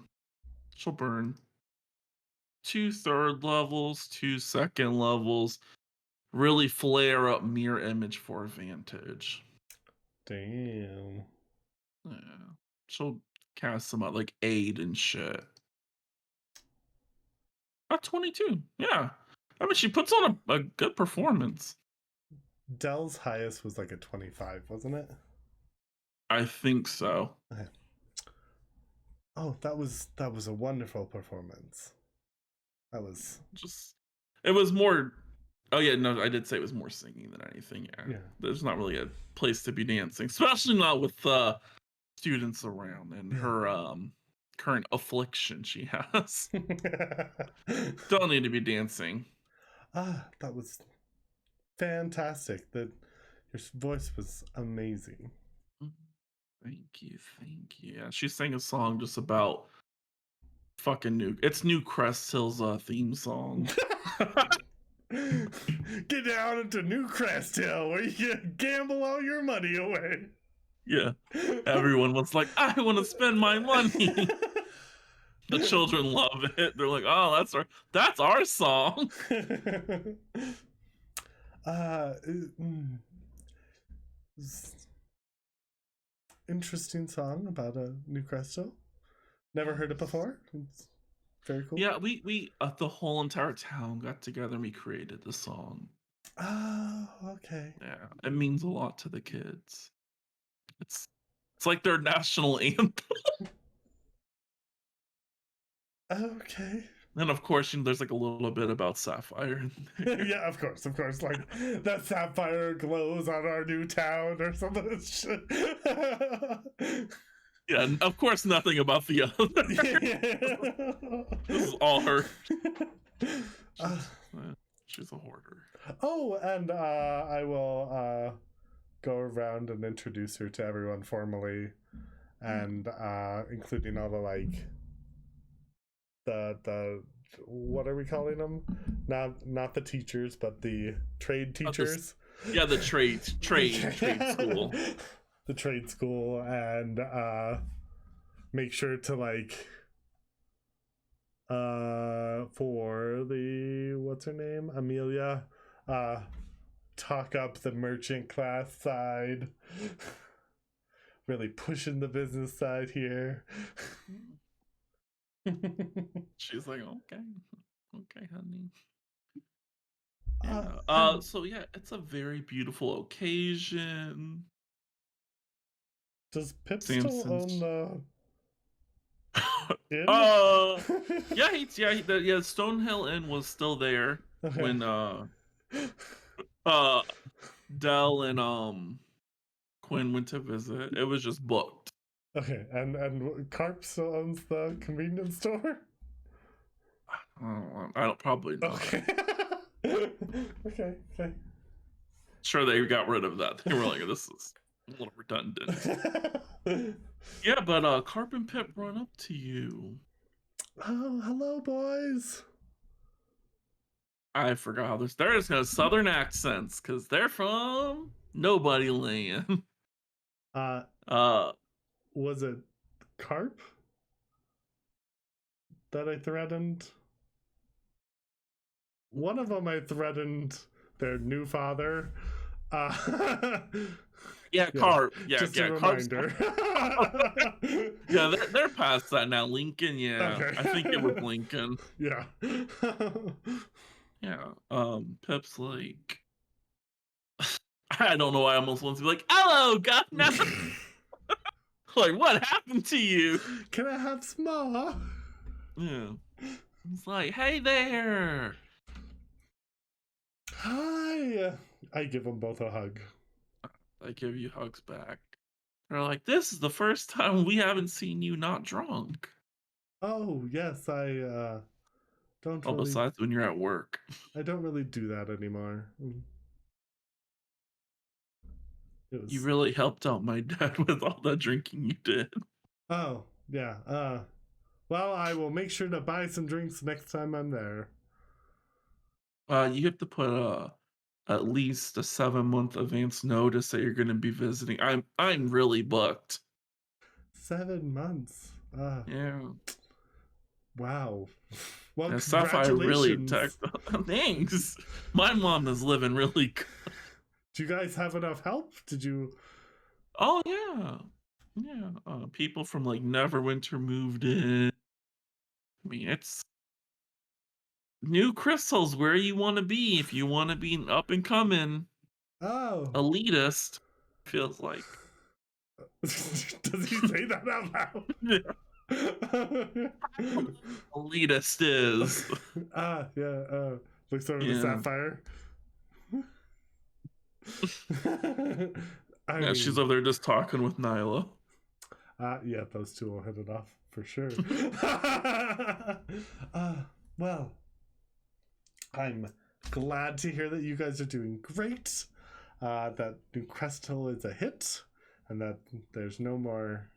third levels, 2 second levels, really flare up mirror image for advantage. damn. Yeah. She'll cast some like aid and shit. 22. Yeah. I mean, she puts on a good performance. Dell's highest was like a 25, wasn't it? I think so. Okay. Oh, that was a wonderful performance. That was It was more. Oh yeah, no, I did say it was more singing than anything. Yeah, yeah. there's not really a place to be dancing, especially not with students around and her current affliction she has. Don't need to be dancing. That was fantastic. That your voice was amazing. Thank you, thank you. Yeah, she sang a song just about It's New Crest Hill's theme song. Get down into New Crest Hill where you can gamble all your money away. Yeah, everyone was like, I want to spend my money. The children love it. They're like, oh, that's our song. Interesting song about a New Crest Hill. Never heard it before. It's very cool. Yeah, we the whole entire town got together and we created the song. Oh, okay. Yeah, it means a lot to the kids. It's like their national anthem. Okay. And of course, there's like a little bit about Sapphire in there. Yeah, of course. Like that sapphire glows on our new town or something. Yeah, and of course, nothing about the other. This is all her. She's a hoarder. Oh, and I will go around and introduce her to everyone formally, and including all the like the what are we calling them? Not the teachers, but the trade teachers. The trade school. The trade school, and make sure to like for the what's her name? Amelia, talk up the merchant class side. Really pushing the business side here. She's like, okay, honey. So yeah, it's a very beautiful occasion. Does Pip still own the inn? Yeah, Stonehill Inn was still there when Dell and Quinn went to visit. It was just booked. Okay, and Carp still owns the convenience store? I don't probably not. Okay. Okay. Sure, they got rid of that. They were like, this is a little redundant. Yeah, but Carp and Pip run up to you. Oh, hello, boys. I forgot how they're just gonna southern accents because they're from Nobody Land. Was it Carp that I threatened? one of them I threatened their new father. Uh, Yeah, yeah, Carp. Yeah, just a yeah, Carp's. reminder. Yeah, they're past that now. Lincoln, yeah, I think it was Okay. Lincoln. Yeah. Yeah, Pip's like, I don't know why I almost want to be like, "Hello, governor." Like, what happened to you? Can I have some more? Yeah, it's like, "Hey there." Hi. I give them both a hug. I give you hugs back. They're like, "This is the first time we haven't seen you not drunk." Oh yes, don't Oh, really besides when you're at work. I don't really do that anymore. It You was really helped out my dad with all the drinking you did. oh yeah. Well, I will make sure to buy some drinks next time I'm there. You have to put at least a 7-month advance notice that you're going to be visiting. I'm really booked. 7 months. Yeah. Wow. Well, Yeah, Sapphire really tech. congratulations. Thanks. My mom is living really good. Do you guys have enough help? Did you? Oh yeah. Yeah. People from like Neverwinter moved in. I mean, it's New Crystal's where you want to be if you want to be an up and coming Oh. elitist. Feels like. Does he say that out loud? Elitist is. Yeah. Looks over the Yeah. sapphire. I Yeah, she's mean, over there just talking with Nyla. yeah, those two will hit it off for sure. uh, well, I'm glad to hear that you guys are doing great. That New Crystal is a hit, and that there's no more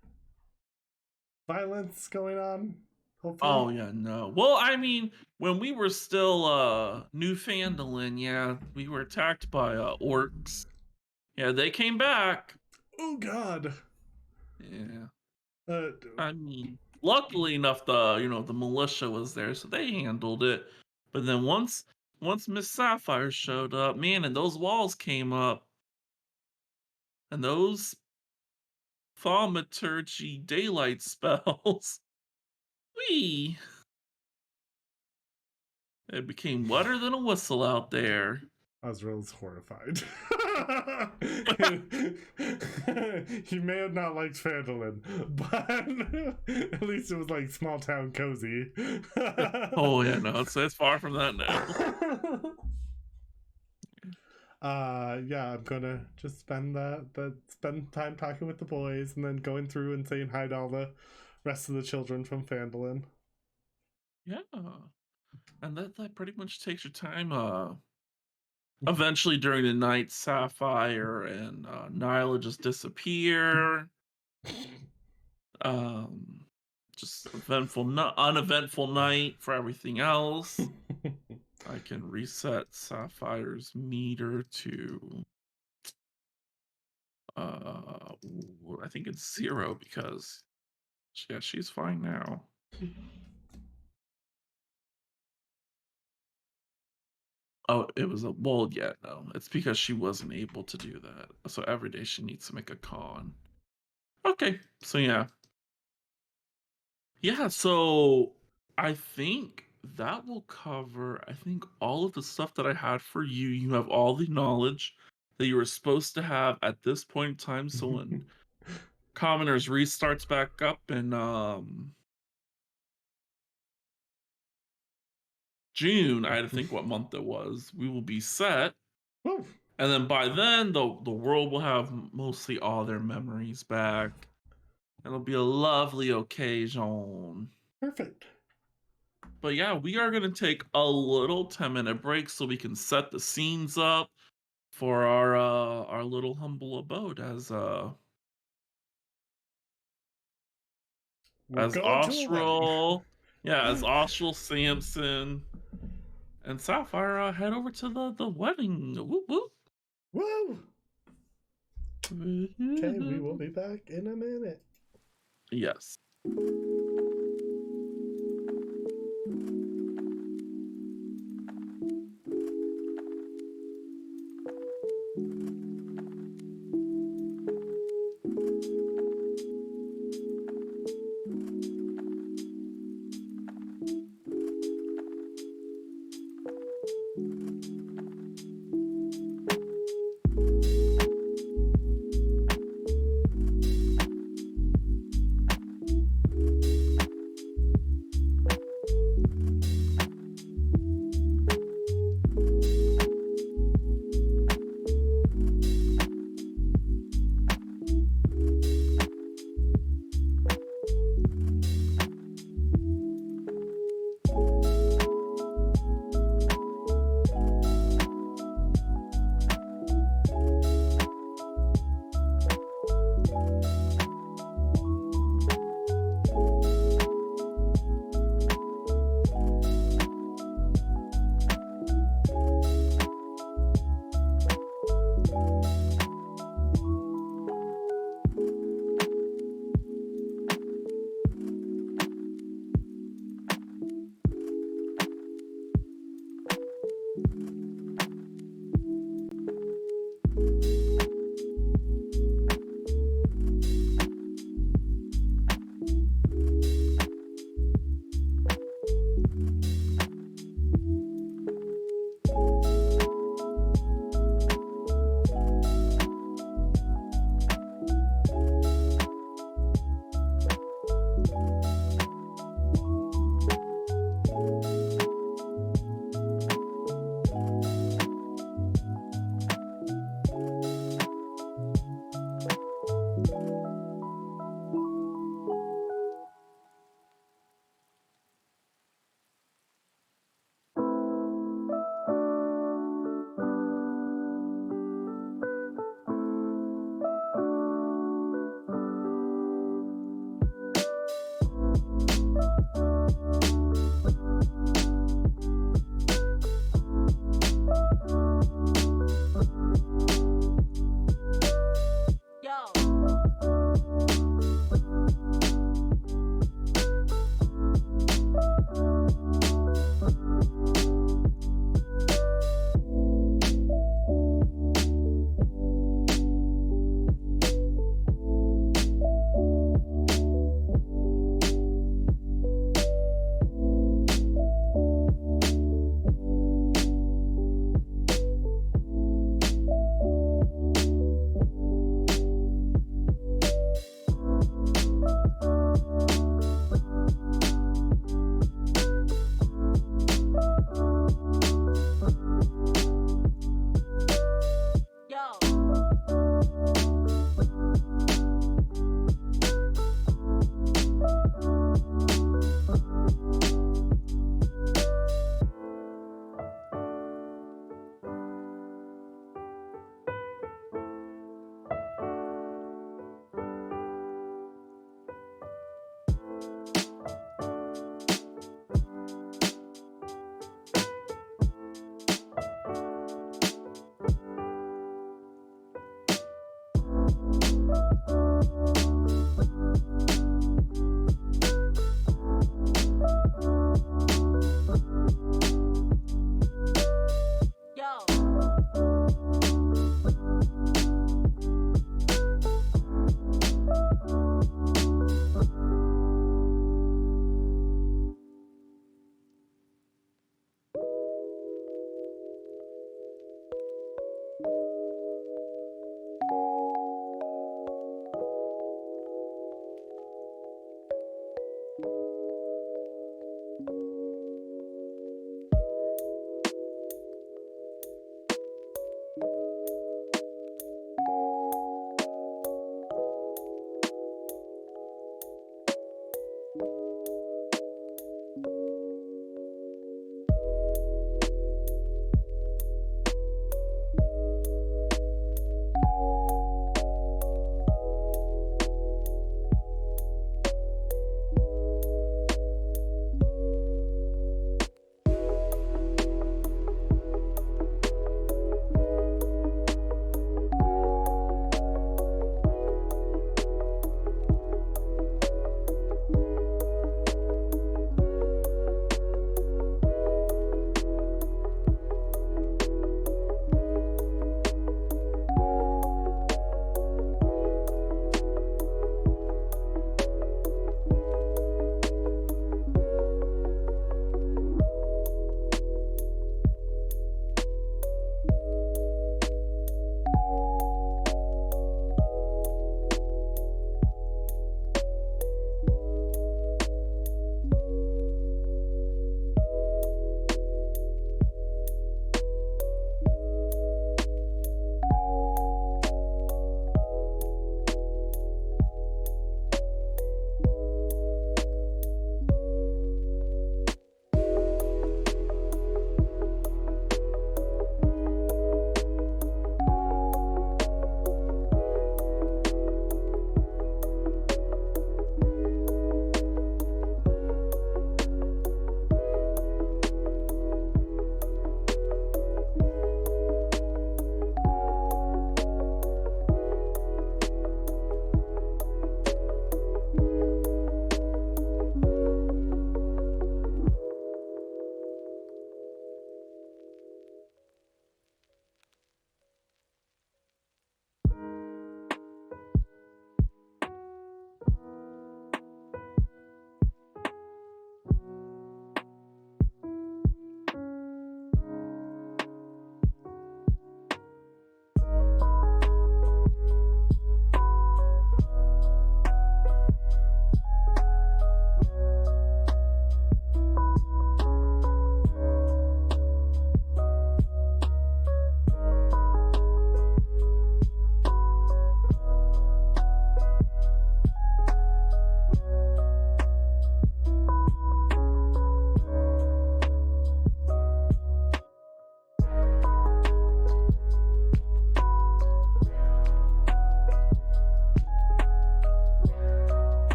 violence going on. Hopefully. Oh yeah, no. Well, I mean, when we were still Newfoundland, yeah, we were attacked by orcs. Yeah, they came back. Oh God. Yeah. Uh, I mean, luckily enough the militia was there, so they handled it. But then once Miss Sapphire showed up, man, and those walls came up, and those thaumaturgy daylight spells. Wee. It became wetter than a whistle out there. Osril's horrified. He may have not liked Phandalin, but at least it was like small town cozy. Oh yeah, no, it's far from that now. Yeah, I'm gonna just spend time talking with the boys and then going through and saying hi to all the rest of the children from Phandalin. Yeah. And that pretty much takes your time. Eventually during the night, Sapphire and Nyla just disappear. Um, just uneventful night for everything else. I can reset Sapphire's meter to I think it's 0 because yeah, she's fine now. Oh, it was a well, yeah, no. It's because she wasn't able to do that. So every day she needs to make a con. Okay. So yeah. Yeah, so I think that will cover I think all of the stuff that I had for you. You have all the knowledge that you were supposed to have at this point in time. So when Commoners restarts back up in June, I had to think what month it was. We will be set. Woo, And then by then the world will have mostly all their memories back. It'll be a lovely occasion. perfect. But yeah, we are gonna take a little 10-minute break so we can set the scenes up for our little humble abode We're as going to a wedding. Osril, yeah, as Osril, Samson, and Sapphire head over to the wedding. Whoop whoop. Woo! Okay, we will be back in a minute. Yes.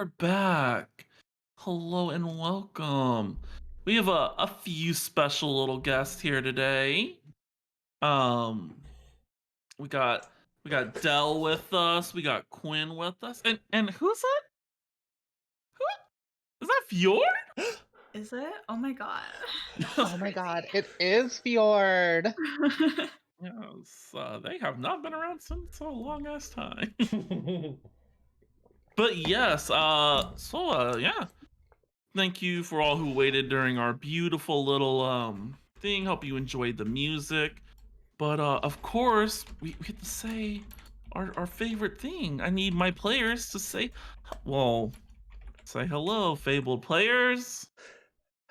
we're back. Hello and welcome. We have a few special little guests here today. Um, we got Dell with us. We got Quinn with us. And who's that? Who is that? Fjord? Is it? Oh my god. Oh my god, it is Fjord. Yes, they have not been around since a long ass time. But yes, yeah. Thank you for all who waited during our beautiful little thing. Hope you enjoyed the music. But of course, we have to say our favorite thing. I need my players to say say hello, fabled players.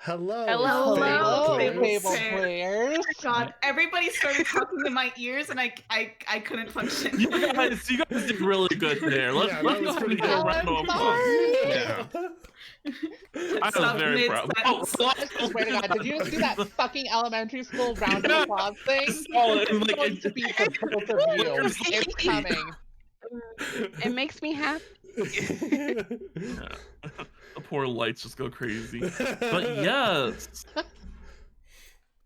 Hello, Hello, Hello, fabled Fable players. players. God, everybody started talking in my ears and I couldn't function. You guys did really good there. Let's Yeah, go that was ahead and pretty give a good. round of I'm applause. sorry. Yeah. I was Stop very proud. mid-sentence. I swear to God, did you just do that fucking elementary school round of applause thing? Oh, it was It's like going to be for both of you. It's coming. It makes me happy. Yeah. The poor lights just go crazy. But yes.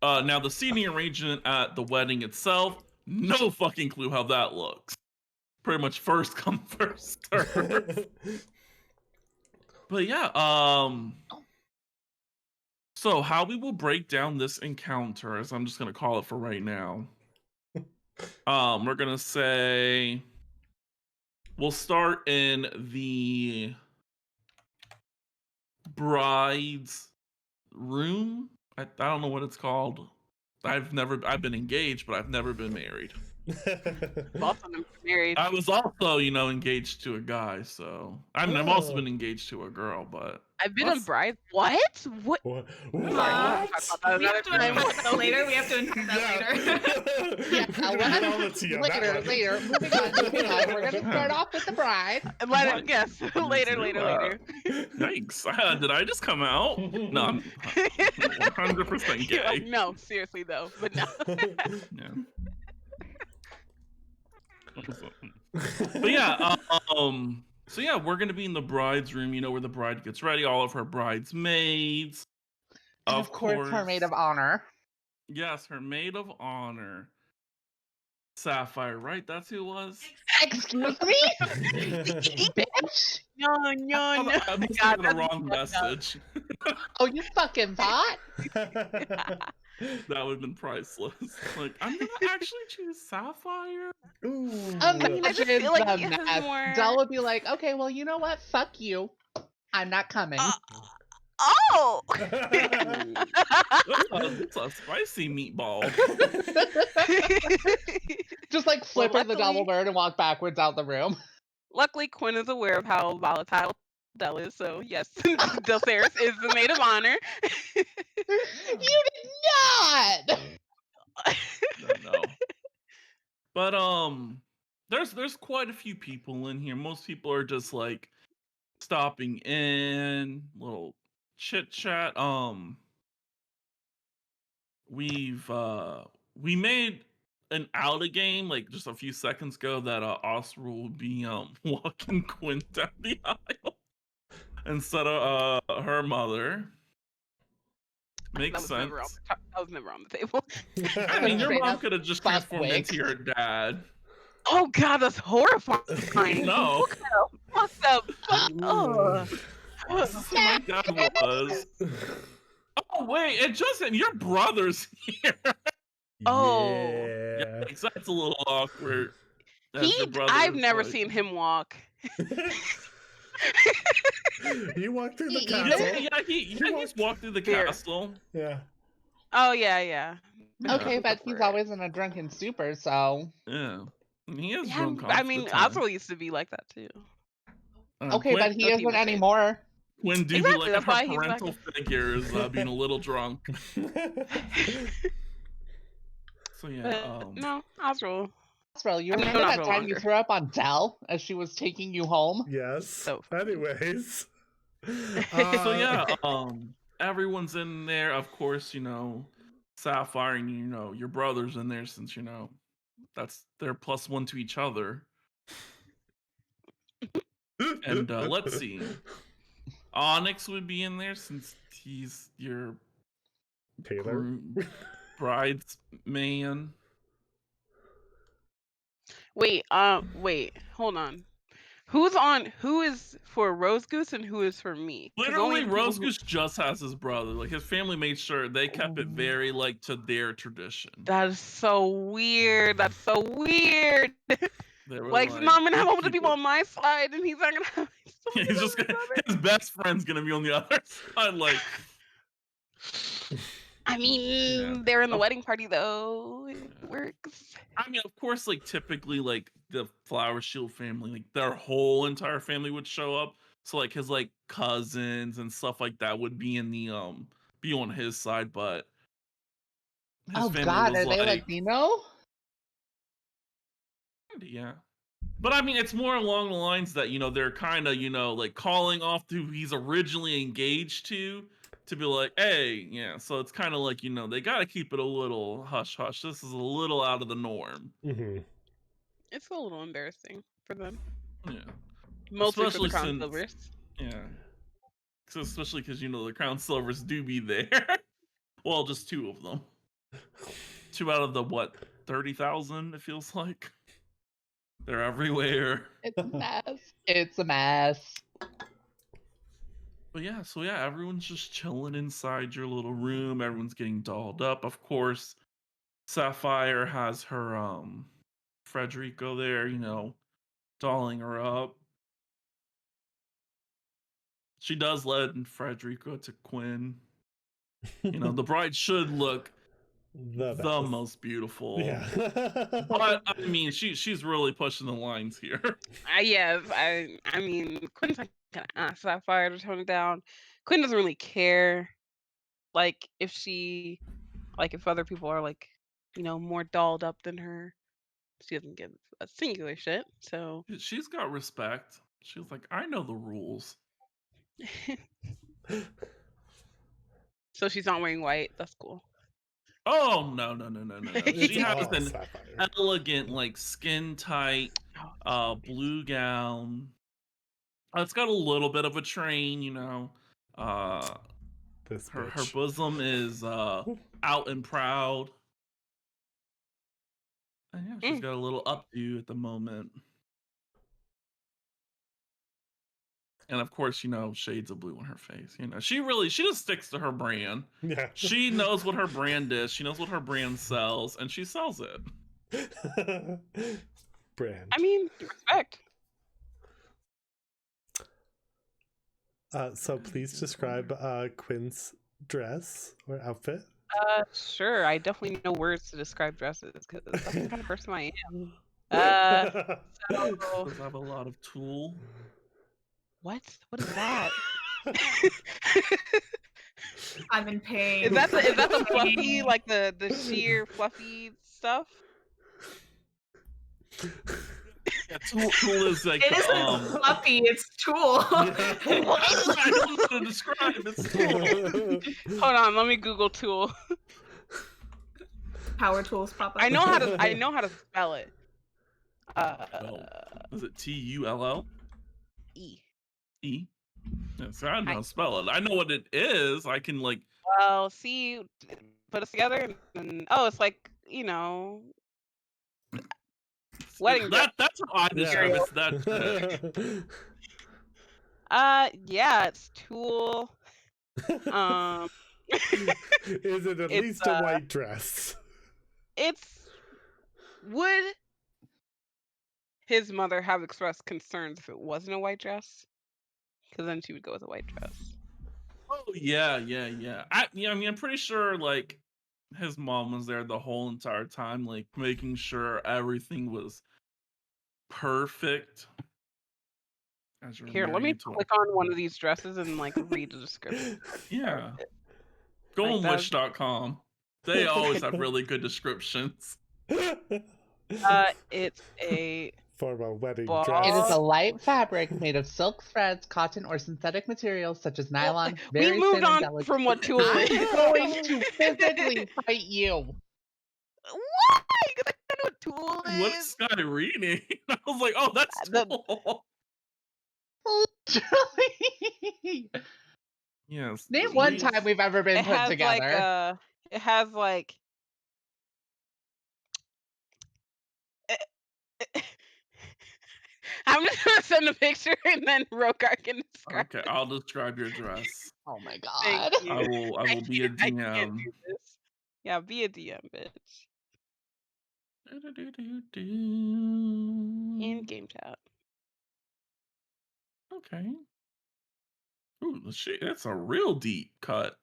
Now the seating arrangement at the wedding itself, no fucking clue how that looks. Pretty much first come, first serve. But yeah, so how we will break down this encounter, as I'm just gonna call it for right now. We're gonna say we'll start in the bride's room. I don't know what it's called. I've been engaged, but I've never been married. Both of them married. I was also, engaged to a guy, so I've also been engaged to a girl, but I've been a bride. What? What? What? We have to unpack that later. We have to unpack that later. Yeah, later. Moving on. We're gonna start off with the bride. Later, yes. later. Yikes! Did I just come out? No, I'm 100% gay. No, seriously though, but no. Yeah. But yeah, so yeah, we're gonna be in the bride's room, where the bride gets ready, all of her bridesmaids. And of course, her maid of honor. Yes, her maid of honor. Sapphire, right? That's who it was? Excuse me? Bitch. No. I must have got a wrong message. Oh, you fucking thought? That would have been priceless. Like, I'm gonna actually choose Sapphire. I just feel like he has more. Dell would be like, okay, well, you know what? Fuck you. I'm not coming. Oh! That's a spicy meatball. Just like flip her the luckily- double bird and walk backwards out the room. Luckily, Quinn is aware of how volatile Dell is, so yes, Delceris is the maid of honor. You did not! No. But there's quite a few people in here. Most people are just like stopping in, little chit chat. We made an outa game like just a few seconds ago that Osril will be walking Quinn down the aisle instead of her mother. Makes sense. That was never on the table. I mean, your Straight mom up could have just fuck transformed wig. into your dad. Oh god, that's horrifying. No. What the fuck? Oh. My dad was. Oh wait, and Justin, your brother's here. Oh. Yeah. That's a little awkward. as your brother I've is, never like- seen him walk. You walked through the He- castle. He's walked through the Here. castle. Yeah. Oh yeah. Okay, but he's always in a drunken stupor, so. Yeah. He is Yeah, drunk. I mean, Osril used to be like that too. Okay, but he That's isn't even anymore. When do Exactly, like that's her why he's parental figure is being a little drunk. So yeah. No, Osril. Osril, you I mean, remember not that no time you longer. threw up on Dell as she was taking you home? Yes. So funny. Anyways. So yeah, everyone's in there. Of course, Sapphire and your brother's in there since that's they're +1 to each other. And let's see. Onyx would be in there since he's your Taylor. bride's man. Wait, hold on. Who is for Rose Goose and who is for me? 'Cause only Literally, people Rose who- Goose just has his brother. Like his family made sure they kept it very like to their tradition. That is so weird. That's so weird. They were Like, no, I'm gonna have all the keep people it. on my side, and he's not gonna have someone He's on just his gonna, other. his best friend's gonna be on the other side. Like, I mean, Yeah. they're in the Oh. wedding party though. It Yeah. works. I mean, of course, like typically, like the Flower Shield family, like their whole entire family would show up. So like his like cousins and stuff like that would be in the be on his side, but his Oh family God, was are they like, Latino? yeah. But I mean, it's more along the lines that they're kind of like calling off to who he's originally engaged to be like, hey, yeah. So it's kind of like they got to keep it a little hush hush. This is a little out of the norm. Mm-hmm. It's a little embarrassing for them, Yeah, mostly for the Especially Crown since- Silvers. yeah. So especially because the Crown Silvers do be there. Well, just 2 of them. 2 out of the what 30,000? It feels like they're everywhere. It's a mess. It's a mess. But yeah, so yeah, everyone's just chilling inside your little room. Everyone's getting dolled up. Of course, Sapphire has her Frederico there, dolling her up. She does lend Frederico to Quinn. The bride should look the the best. most beautiful. Yeah. But I mean, she's really pushing the lines here. Yes, I mean, Quinn's not gonna ask Sapphire to tone it down. Quinn doesn't really care, like if other people are like, more dolled up than her. She doesn't give a singular shit. So She's got respect. She's like, I know the rules. so she's not wearing white. That's cool. Oh no. It's She has all an Sapphire. elegant, like skin tight, blue gown. It's got a little bit of a train, This her bitch. bosom is out and proud. And yeah, she's got a little updo at the moment. And of course, shades of blue on her face. She just sticks to her brand. Yeah. She knows what her brand is. She knows what her brand sells, and she sells it. Brand. I mean, respect. So please describe Quinn's dress or outfit. Sure. I definitely know words to describe dresses because that's the kind of person I am. So Does have a lot of tulle. what? What is that? I'm in pain. Is that the fluffy, like the sheer fluffy stuff? Yeah, tulle is like It isn't fluffy, it's tulle. I don't know how to describe it. It's tulle. Hold on, let me Google tool. Power tools, probably. I know how to spell it. Is it Tull? E. E? Yeah, so I don't know how to spell it. I know what it is. I can like. Well, see, put us together, and it's like wedding dress. That's how I describe it. It's that thick. Yeah, it's tulle. Is it at It's, least a white dress? Would his mother have expressed concerns if it wasn't a white dress? Because then she would go with a white dress. Oh yeah. I mean, I'm pretty sure like his mom was there the whole entire time, like making sure everything was perfect. As you're Here, let me married to him. click on one of these dresses and like read the description. Yeah. Go Like on that. wish.com. They always have really good descriptions. It's a For a wedding Ball. dress. It is a light fabric made of silk threads, cotton, or synthetic materials such as nylon. we Very moved thin and on delicate. from what tulle I'm is. going to physically fight you. Why? Because I don't know what tulle is. What is Sky reading? I was like, oh, that's The- cool. Literally. Yes. Name one We time we've ever been It put has together. it has like I'm just gonna send a picture and then Rokar can describe Okay, it. I'll describe your dress. Oh my Thank god. you. I will be a I can't DM. do this. Yeah, be a DM, bitch. In game chat. Okay. Ooh, that's a real deep cut.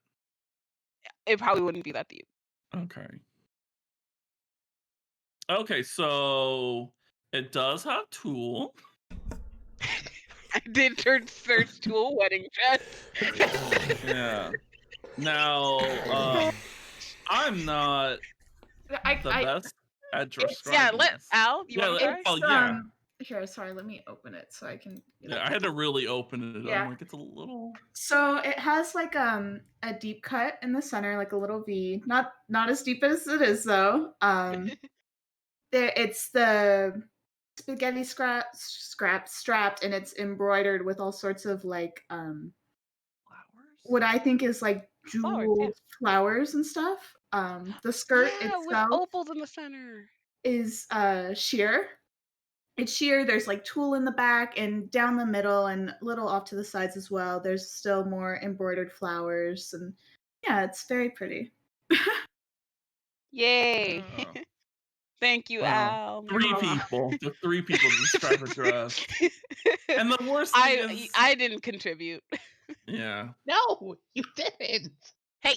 It probably wouldn't be that deep. Okay. Okay, so it does have tulle. I did search to a wedding dress. Yeah. Now, I'm not the I best at it's Yeah, describing let this. Al, you Yeah, wanna try? oh it's yeah. here, sorry, let me open it so I can Yeah, I had to really open it. I'm Yeah. like, it's a little. So it has like a deep cut in the center, like a little V. Not as deep as it is though. It's the spaghetti scrap strapped, and it's embroidered with all sorts of like Flowers? what I think is like Flowers, yeah. jeweled flowers and stuff. The skirt Yeah, with itself opals in the center. is sheer. It's sheer. There's like tulle in the back and down the middle and a little off to the sides as well. There's still more embroidered flowers, and yeah, it's very pretty. Yay. Oh, Thank you, wow. Al. Three people. The three people to describe a dress. And the worst thing is, I didn't contribute. yeah. No, you didn't. Hey.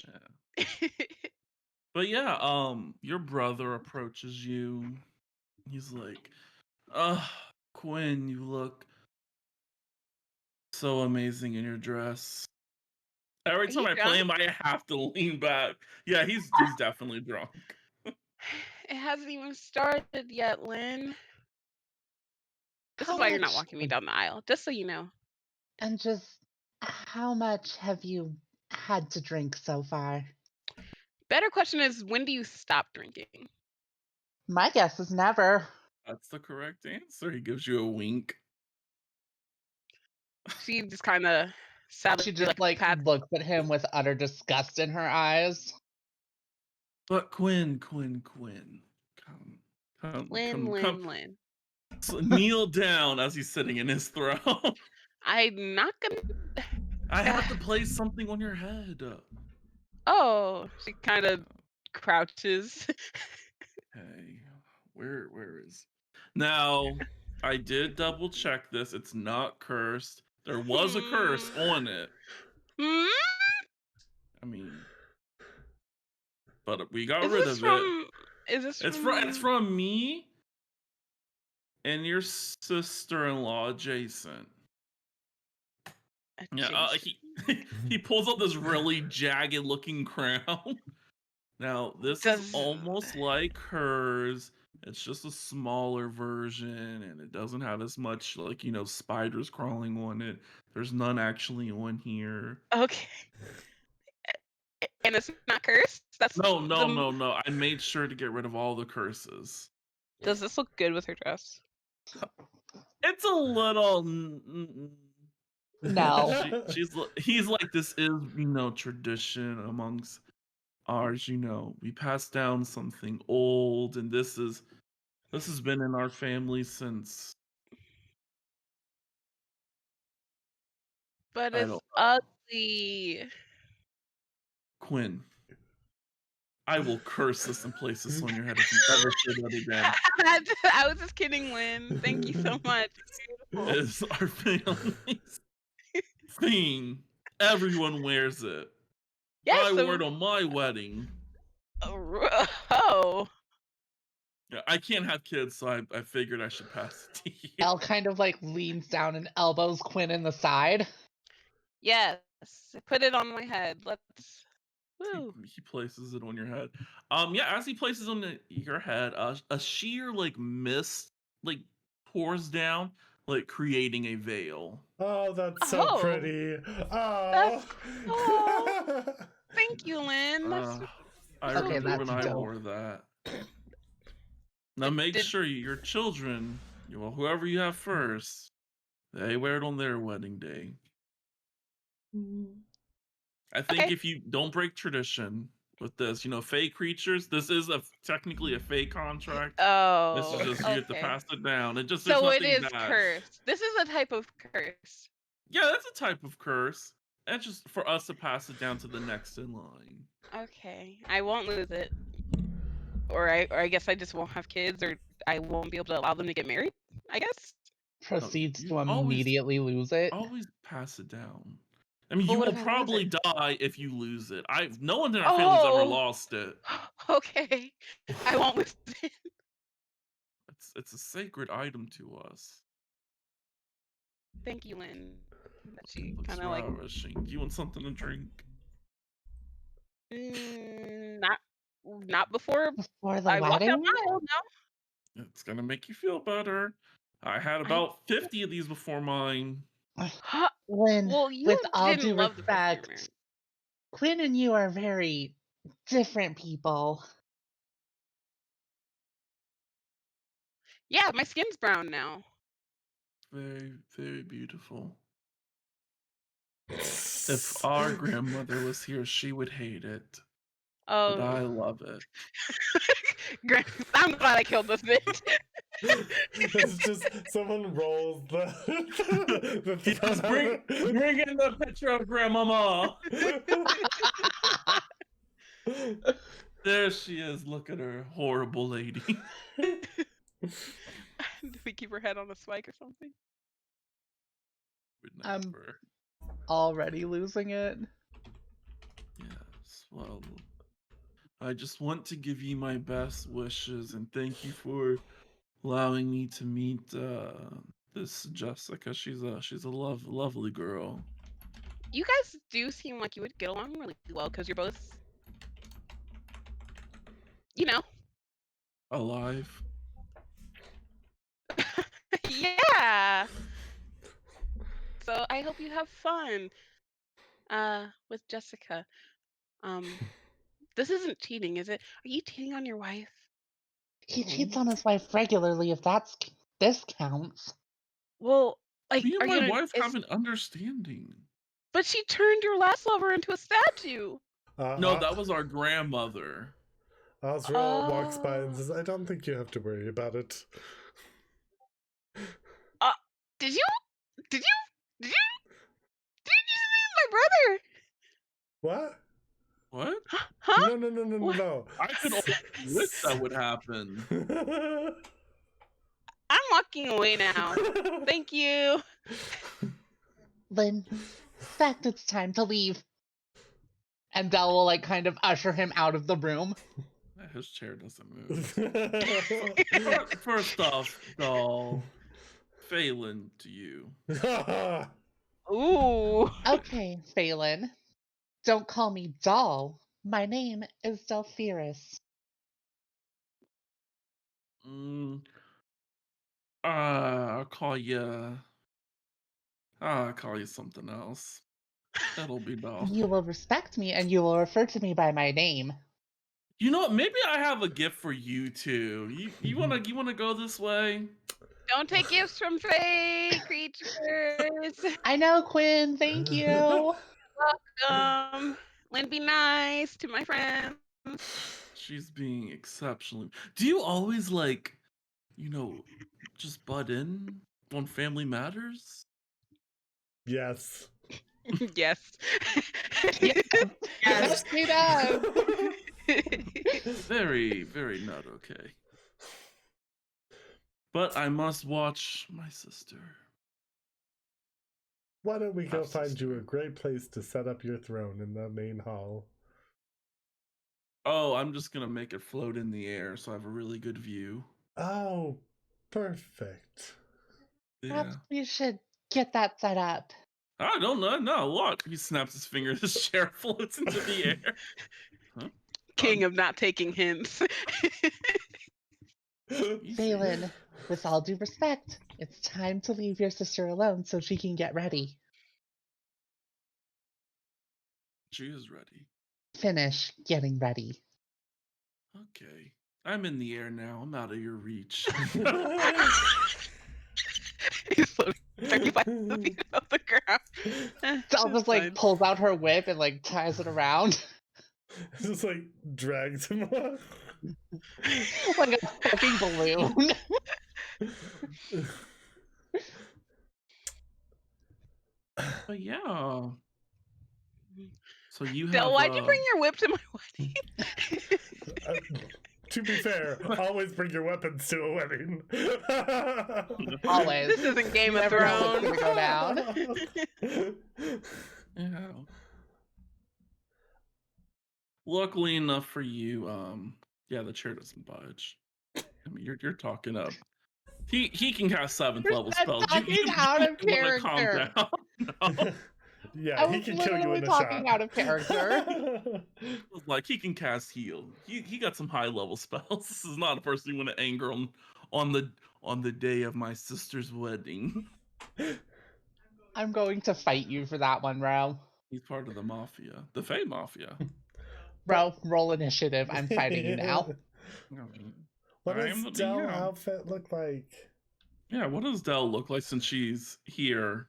But yeah, your brother approaches you. He's like, Quinn, you look so amazing in your dress. Every Are time you I play him, I have to lean back. Yeah, he's definitely drunk. It hasn't even started yet, Lynn. This is How why you're not much walking me down the aisle, just so you know. and just how much have you had to drink so far? Better question is, when do you stop drinking? My guess is never. That's the correct answer. He gives you a wink. She just kind of sadly She just like pats. looks at him with utter disgust in her eyes. But Quinn, come, Lynn. So kneel down as he's sitting in his throne. I'm not gonna. I have to place something on your head. Oh, she kind of crouches. Hey, where is? Now, I did double check this. It's not cursed. There was a curse on it. Hmm? I mean, but we got Is rid this of from? it. Is this It's from me and your sister-in-law, Jason. Yeah, he pulls out this really jagged-looking crown. Now, this is almost like hers. It's just a smaller version, and it doesn't have as much, like, spiders crawling on it. There's none actually on here. Okay. And it's not cursed? That's No. I made sure to get rid of all the curses. Does this look good with her dress? It's a little. No. He's like, this is, tradition amongst ours. We pass down something old, and this has been in our family since. But I it's don't ugly. Quinn, I will curse this and place this on your head if you ever say that again. I was just kidding, Lynn. Thank you so much. It is our family's thing. Everyone wears it. Yes, I wore it on my wedding. Oh. Yeah, I can't have kids, so I figured I should pass it to you. Elle kind of like leans down and elbows Quinn in the side. Yes. Put it on my head. Let's. Woo. He places it on your head. Yeah, as he places it on your head, a sheer like mist like pours down, like creating a veil. Oh, that's so Oh. pretty. Oh. Thank you, Lynn. I Okay, remember when that's I dope. wore that. Now make sure your children, whoever you have first, They wear it on their wedding day. Mm. I think Okay. if you don't break tradition with this, fey creatures, this is technically a fey contract. This is Oh, just you have to okay. pass it down. There's So it nothing is bad. cursed. This is a type of curse. Yeah, that's a type of curse. That's just for us to pass it down to the next in line. Okay, I won't lose it, or I guess I just won't have kids, or I won't be able to allow them to get married. I guess. Proceeds You to immediately lose it. always pass it down. I mean, But you what will if I lose probably it? die if you lose it. No one in our family's ever Oh, lost it. okay. I won't lose it. It's a sacred item to us. Thank you, Lynn. That she Looks kind of like ravishing. Do you want something to drink? not before Before the I walk that wedding? mile. No. It's gonna make you feel better. I had I about 50 of these before mine. Lynn, Well, you with all didn't due love the first year respect, married. Quinn and you are very different people. Yeah, my skin's brown now. Very, very beautiful. If our grandmother was here, she would hate it. But I Oh, love it. I'm glad I killed this bitch. It's just someone rolls the Yes, bring in the picture of Grandmama. There she is. Look at her, horrible lady. Did we keep her head on a spike or something? Would I'm never. already losing it. Yes. Well, I just want to give you my best wishes and thank you for allowing me to meet this Jessica. She's a lovely girl. You guys do seem like you would get along really well because you're both, you know. Alive. Yeah. So I hope you have fun with Jessica. This isn't cheating, is it? Are you cheating on your wife? He cheats on his wife regularly, if this counts. Well, like, Me and are my you gonna? wife have an understanding. But she turned your last lover into a statue. No, that was our grandmother. Osril walks by and Oh. says, I don't think you have to worry about it. Did you just meet my brother? What? What? Huh? No. I could only wish that would happen. I'm walking away now. Thank you. Lynn, in fact, it's time to leave. And Dell will like kind of usher him out of the room. His chair doesn't move. First off, doll, Phelan to you. Ooh. Okay, Phelan. Don't call me Doll. My name is Delphirus. I'll call you. I'll call you something else. That'll be doll. You will respect me and you will refer to me by my name. You know what? Maybe I have a gift for you too. You wanna go this way? Don't take gifts from fey creatures. I know, Quinn. Thank you. Welcome. Lynn, be nice to my friends. She's being exceptionally. Do you always just butt in on family matters? Yes. Yes. Yes, he does. Very, very not okay. But I must watch my sister. Why don't we go Half find you sister. a great place to set up your throne in the main hall? Oh, I'm just gonna make it float in the air so I have a really good view. Oh, perfect. Perhaps Yeah. we should get that set up. I don't know. No, what? He snaps his finger. This chair floats into the air. Huh? King of not taking hints. Easy. Phelan, with all due respect, it's time to leave your sister alone so she can get ready. She is ready. Finish getting ready. Okay. I'm in the air now. I'm out of your reach. He's floating 35 the feet off the ground. Del It's just like fine. pulls out her whip and like ties it around Just like drags him off. like a fucking balloon. But yeah. So you Del, have why'd you bring your whip to my wedding? To be fair, always bring your weapons to a wedding. Always. This isn't Game You of never know what's Thrones. gonna go down. yeah. Luckily enough for you, yeah, the chair doesn't budge. I mean, you're talking up. He can cast 7th level I'm spells. talking out of want to calm character. down. No. Yeah, I he was can kill you literally in a talking shot. out of character. Like he can cast heal. He got some high level spells. This is not a person you want to anger on the day of my sister's wedding. I'm going to fight you for that one, Ro. He's part of the mafia, the Fey Mafia. Ro, roll initiative. I'm fighting you now. What I does am the Del DM. outfit look like? Yeah, what does Del look like since she's here?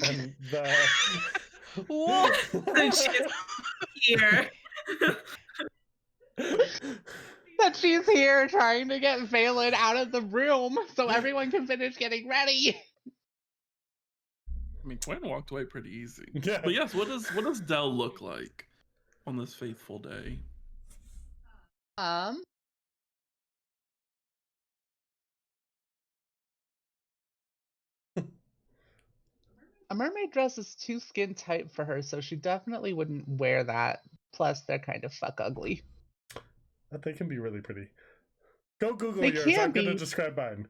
And the What? Since she's here. That she's here trying to get Valen out of the room so everyone can finish getting ready. I mean, Quinn walked away pretty easy. Yeah. But yes, what does Del look like on this faithful day? A mermaid dress is too skin tight for her, so she definitely wouldn't wear that. Plus, they're kind of fuck ugly. They can be really pretty. Go Google They yours. can I'm going to be. describe mine.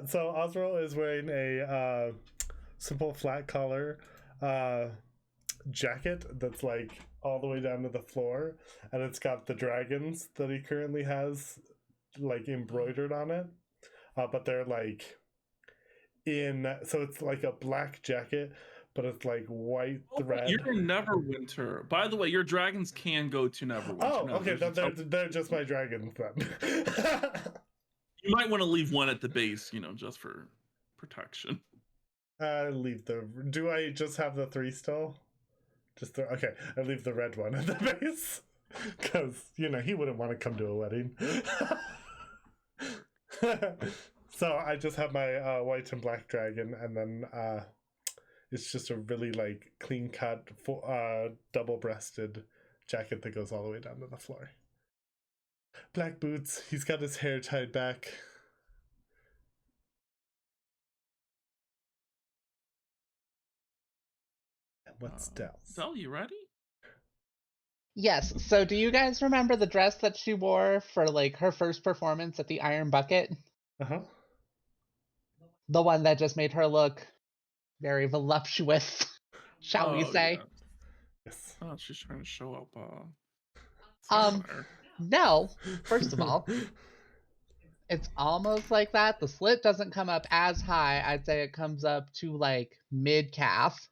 So Osril is wearing a simple flat collar jacket that's like all the way down to the floor, and it's got the dragons that he currently has like embroidered on it, but they're like so it's like a black jacket, but it's like white thread. You're Neverwinter. By the way, your dragons can go to Neverwinter. Oh, No, okay. They're just my dragons then. You might want to leave one at the base, just for protection. Leave the. Do I just have the 3 still? Okay. I leave the red one at the base because he wouldn't want to come to a wedding. So I just have my white and black dragon, and then it's just a really like clean cut, double-breasted jacket that goes all the way down to the floor. Black boots. He's got his hair tied back. And what's Del's? Del, you ready? Yes. So, do you guys remember the dress that she wore for like her first performance at the Iron Bucket? Uh-huh. The one that just made her look very voluptuous, shall we say? Yeah. Yes. Oh, she's trying to show up. Somewhere. No. First of all, it's almost like that. The slit doesn't come up as high. I'd say it comes up to like mid calf.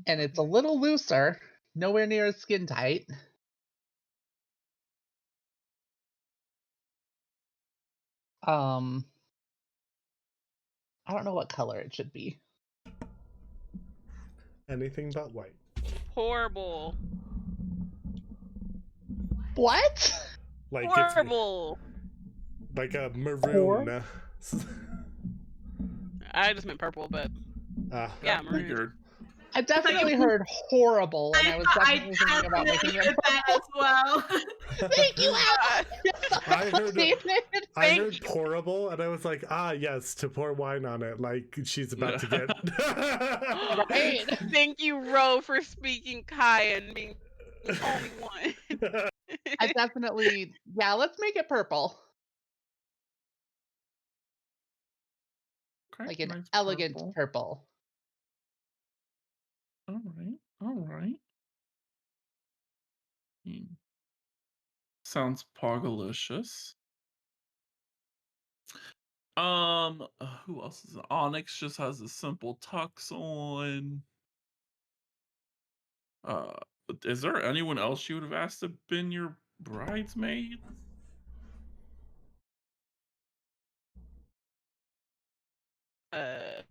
And it's a little looser, nowhere near as skin tight. I don't know what color it should be. Anything but white. Horrible. What? Like Horrible. It's like a maroon. I just meant purple, but yeah, maroon. Figured. I definitely heard horrible, and I was definitely thinking about making it heard that as well. Thank you, Al. I heard pourable, and I was like, yes, to pour wine on it, like she's about to get. Right. Thank you, Ro, for speaking Kai and being the only one. I definitely, let's make it purple. Okay, Like an nice elegant purple. All right. Sounds pogalicious. Who else is it? Onyx just has a simple tux on. Is there anyone else you would have asked to been your bridesmaid? Uh,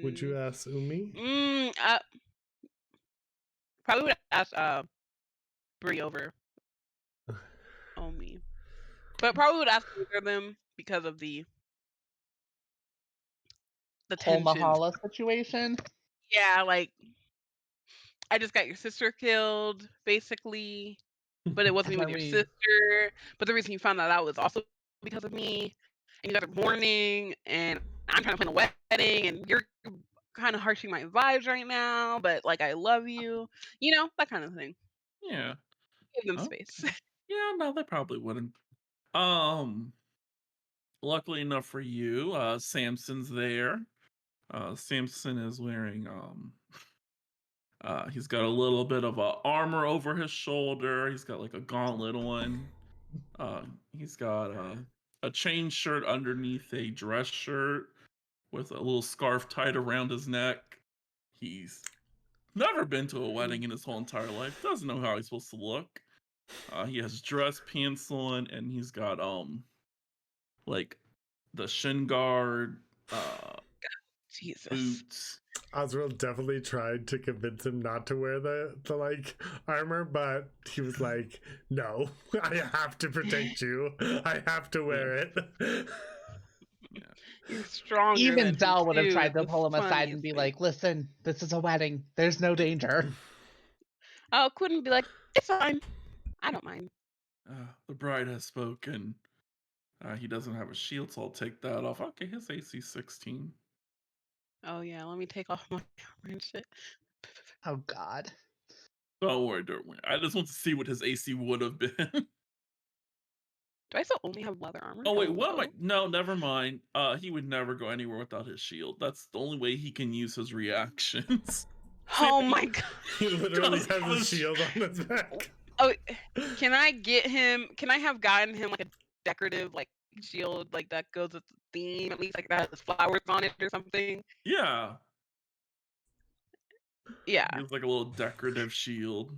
Would you mm, ask Umi? I probably would ask Bree over Omi, but probably would ask either of them because of the Whole tension. Mahala situation. Yeah, like I just got your sister killed, basically, but it wasn't even I your mean, sister. But the reason you found that out was also because of me, and you guys are mourning, and I'm trying to plan a wedding, and you're kind of harshing my vibes right now. But like, I love you, that kind of thing. Yeah. Give them Okay. space. Yeah, no, they probably wouldn't. Luckily enough for you, Samson's there. Samson is wearing he's got a little bit of armor over his shoulder. He's got like a gauntlet on. He's got a chain shirt underneath a dress shirt with a little scarf tied around his neck. He's never been to a wedding in his whole entire life. Doesn't know how he's supposed to look. He has dress pants on, and he's got like the shin guard, Jesus. boots. Osril definitely tried to convince him not to wear the like armor, but he was like, "No, I have to protect you. I have to wear it." Yeah. You're stronger even than him Dal would have too. tried It's to the pull him aside funniest and be thing. like, "Listen, this is a wedding. There's no danger." Oh, couldn't be like, it's fine. I don't mind. The bride has spoken. He doesn't have a shield, so I'll take that off. Okay, his AC 16. Oh yeah, let me take off my armor and shit. Oh God. Don't worry, don't worry. I just want to see what his AC would have been. Do I still only have leather armor? Oh wait, what am I? Hello? No, never mind. He would never go anywhere without his shield. That's the only way he can use his reactions. Oh my god. He literally Doesn't has have a a shield on his back. Oh, can I get him? Can I have gotten him like a decorative like shield like that goes with the theme at least like that has flowers on it or something? Yeah, Yeah, he has like a little decorative shield.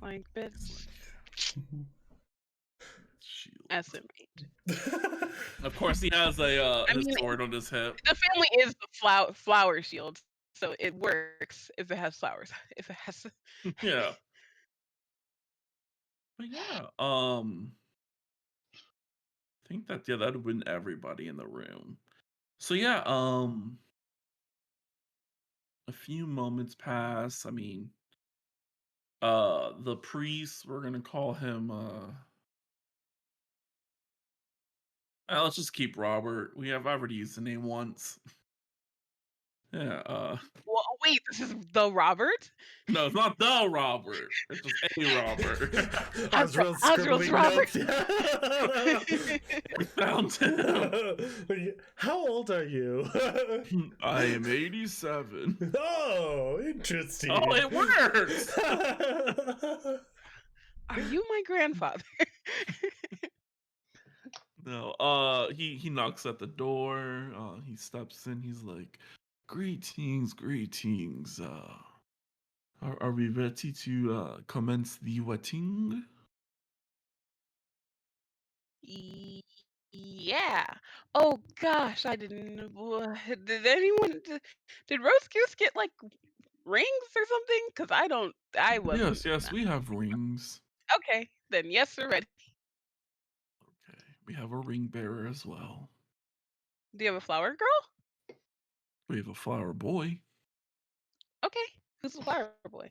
like It's bitch. like shield. SMH. Of course, he has a I his mean, sword on his hip. the family is the flower shield, so it works if it has flowers. If it has, Yeah, but yeah, I think that that would win everybody in the room. So yeah, a few moments pass. I mean, the priest, we're gonna call him let's just keep Robert. I've already used the name once. Yeah, well, wait, this is the Robert. no, it's not the Robert. It's just a Robert. Osril Osril's scribbling Robert. notes. We found him. How old are you? I am 87. Oh, interesting. Oh, it works. Are you my grandfather? No, he knocks at the door. He steps in. He's like, "Greetings, greetings. Are we ready to commence the wedding?" Yeah. Oh gosh, I didn't. Did anyone? Did Roast Goose get like rings or something? Because I don't. I wasn't. Yes, we have rings. Okay, then yes, we're ready. Okay, we have a ring bearer as well. Do you have a flower girl? We have a flower boy, Okay, who's the flower boy?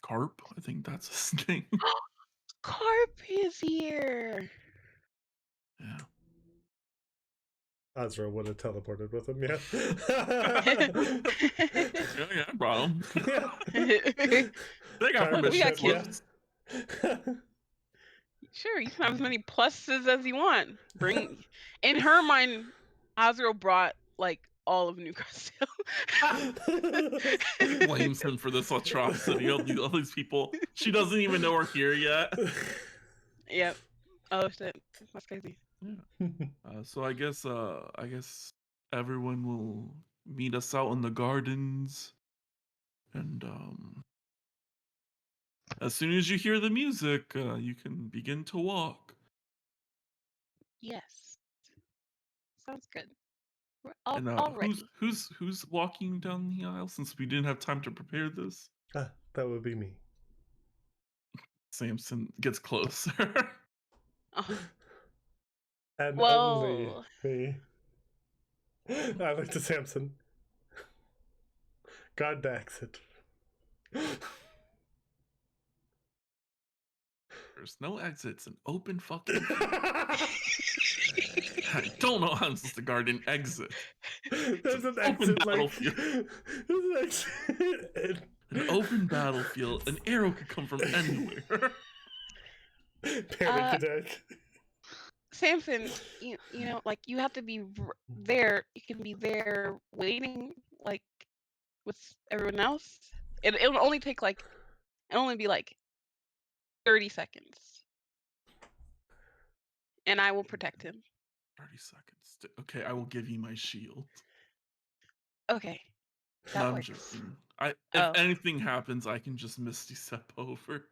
Carp. I think that's his name. Carp is here. Yeah. Osril would have teleported with him, yeah. Yeah, I brought him. They got Carp We got permission. kids. yeah. Sure, you can have as many pluses as you want. Bring. In her mind, Osril brought like all of New Castle. Blames him for this atrocity. All these people. She doesn't even know we're here yet. Yep. Oh shit, that's crazy. Yeah. So I guess everyone will meet us out in the gardens, and as soon as you hear the music, you can begin to walk. Yes. Sounds good. We're all, And all ready. who's walking down the aisle since we didn't have time to prepare this? That would be me. Samson gets closer. Oh, And only well, me. I look to Samson. Guard the exit. There's no exit. It's an open fucking field. I don't know how I'm supposed to guard an exit. There's an open exit, battlefield. There's an exit. An open battlefield. An arrow could come from anywhere. Panic attack. Samson, you know, like you have to be there. You can be there waiting, like with everyone else. It'll only take like, it'll only be like 30 seconds, and I will protect him. 30 seconds. Okay, I will give you my shield. Okay, No, that I'm works. joking. If Oh. anything happens, I can just Misty Step over.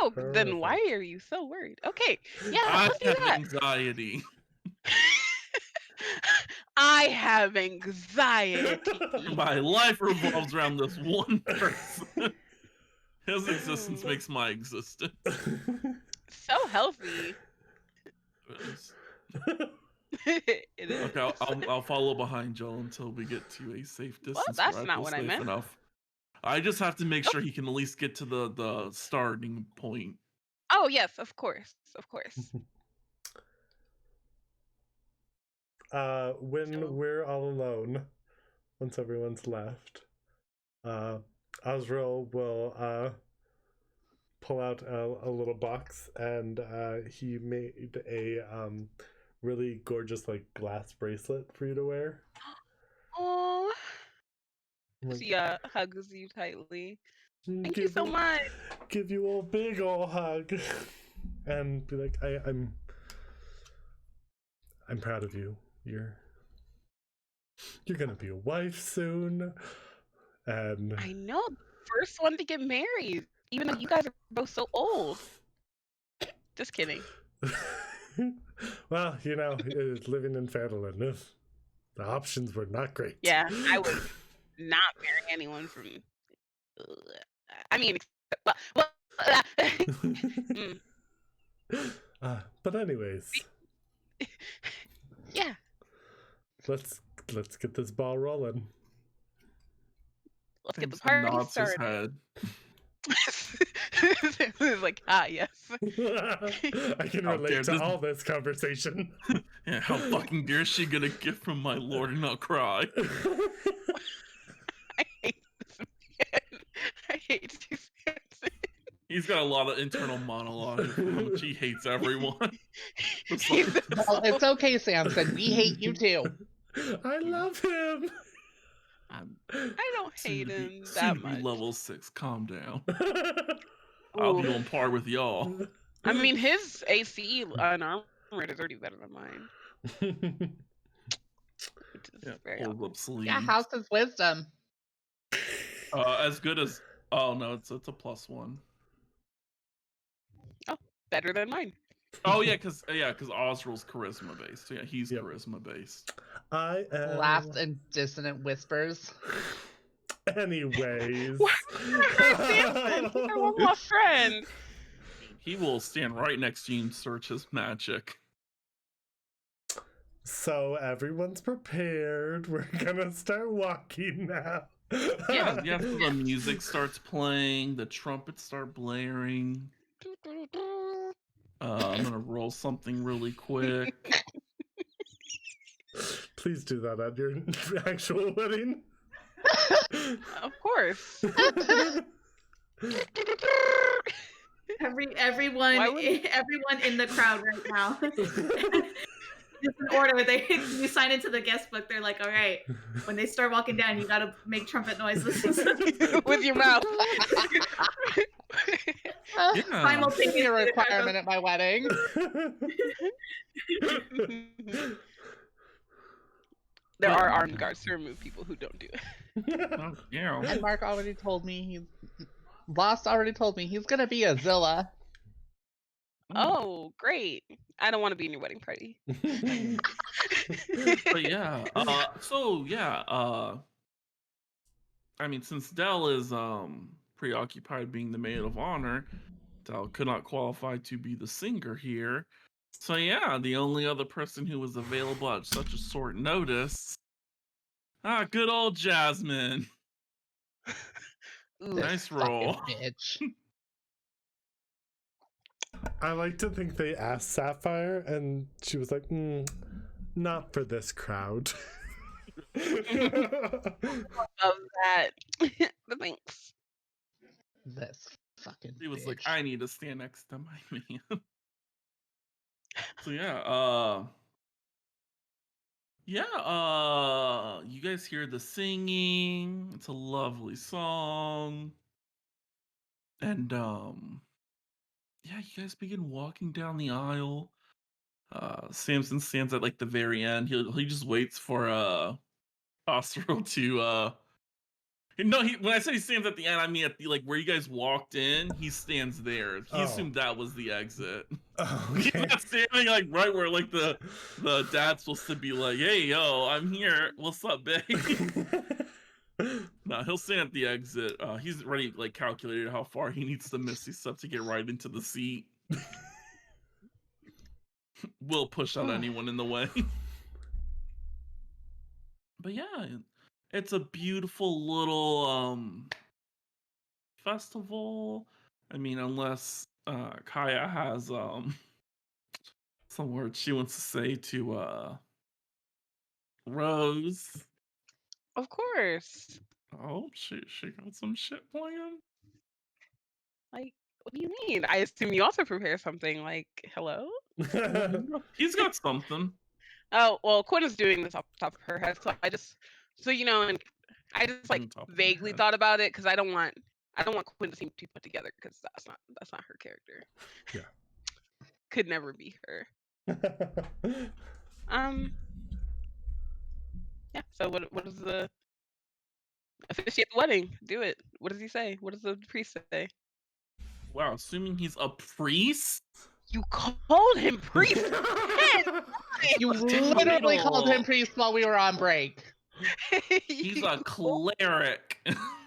Oh, then why are you so worried? Okay, yeah, I let's do have that. anxiety. I have anxiety. My life revolves around this one person. His existence makes my existence. So healthy. It is. Okay, I'll follow behind Joel until we get to a safe distance. Well, that's where not feel what I safe meant. enough. I just have to make sure he can at least get to the starting point. Oh yes, of course, of course. When we're all alone, once everyone's left, Osril will pull out a little box, and he made a really gorgeous like glass bracelet for you to wear. Oh, Like, she hugs you tightly. Thank you give so you- much. Give you a big ol' hug, and be like, I'm proud of you. You're gonna be a wife soon, and I know, first one to get married, even though you guys are both so old. Just kidding. well, you know, living in Fairyland, the options were not great. Yeah, I would not marry anyone from. I mean, well, But anyways, yeah. let's get this ball rolling. Let's get the Samson party nods his started. head. It's like, yes. I can How relate dare to this- all this conversation. Yeah, how fucking dare she get a gift from my lord and not cry? I hate this man. I hate you, Samson. He's got a lot of internal monologue of how much he hates everyone. He's Well, it's okay, Samson. We hate you too. I love him. I don't hate him soon that to be much. level 6. Calm down. I'll be Ooh. on par with y'all. I mean, his AC unarmored is already better than mine. Which is Yeah, very pulled awesome. up sleeves. Yeah, how's his wisdom? As good as. Oh no, it's a +1. Better than mine. Oh yeah, because Osril's charisma based. So yeah, he's Yep. charisma based. I am. Laughs and dissonant whispers. Anyways. Why Samson? He's our one more friend. He will stand right next to you and search his magic. So everyone's prepared. We're gonna start walking now. Yeah, yeah. So the music starts playing. The trumpets start blaring. I'm gonna roll something really quick. Please do that at your actual wedding. Of course. Everyone Why would- everyone in the crowd right now. Just in order, you sign into the guest book. They're like, all right, when they start walking down, you gotta make trumpet noises. With your mouth. Yeah. Simultaneously, A the crowd requirement at my wedding. There are armed guards to remove people who don't do it. Oh, yeah. And Mark already told me Lost already told me he's gonna be a Zilla. Oh, great. I don't want to be in your wedding party. But yeah, I mean, since Dell is preoccupied being the maid of honor, Dell could not qualify to be the singer here. So yeah, the only other person who was available at such a short notice, good old Jasmine. Ooh. This Nice fucking roll. bitch. I like to think they asked Sapphire, and she was like, not for this crowd. Love that. But thanks. This fucking He was like, bitch. I need to stand next to my man. So you guys hear the singing. It's a lovely song. And yeah, you guys begin walking down the aisle. Samson stands at like the very end. He just waits for Osril to no, when I say he stands at the end, I mean at the like where you guys walked in, he stands there. He assumed that was the exit. He's Okay. not standing like right where like the dad's supposed to be like, hey yo, I'm here. What's up, babe? No, he'll stand at the exit. He's already like calculated how far he needs to misty step to get right into the seat. Will push out anyone in the way. But yeah, it's a beautiful little festival. I mean, unless Kaya has some words she wants to say to Rose. Of course. Oh, she got some shit planned. Like, what do you mean? I assume you also prepare something. Like, hello? He's got something. Oh, well, Quinn is doing this off the top of her head, so and I just like On top of my vaguely head. thought about it because I don't want Quinn to seem too put together because that's not her character. Yeah. Could never be her. Yeah. So what is the officiate the wedding? Do it. What does he say? What does the priest say? Wow, assuming he's a priest? You called him priest. You He's literally called him little. priest while we were on break. He's a cleric.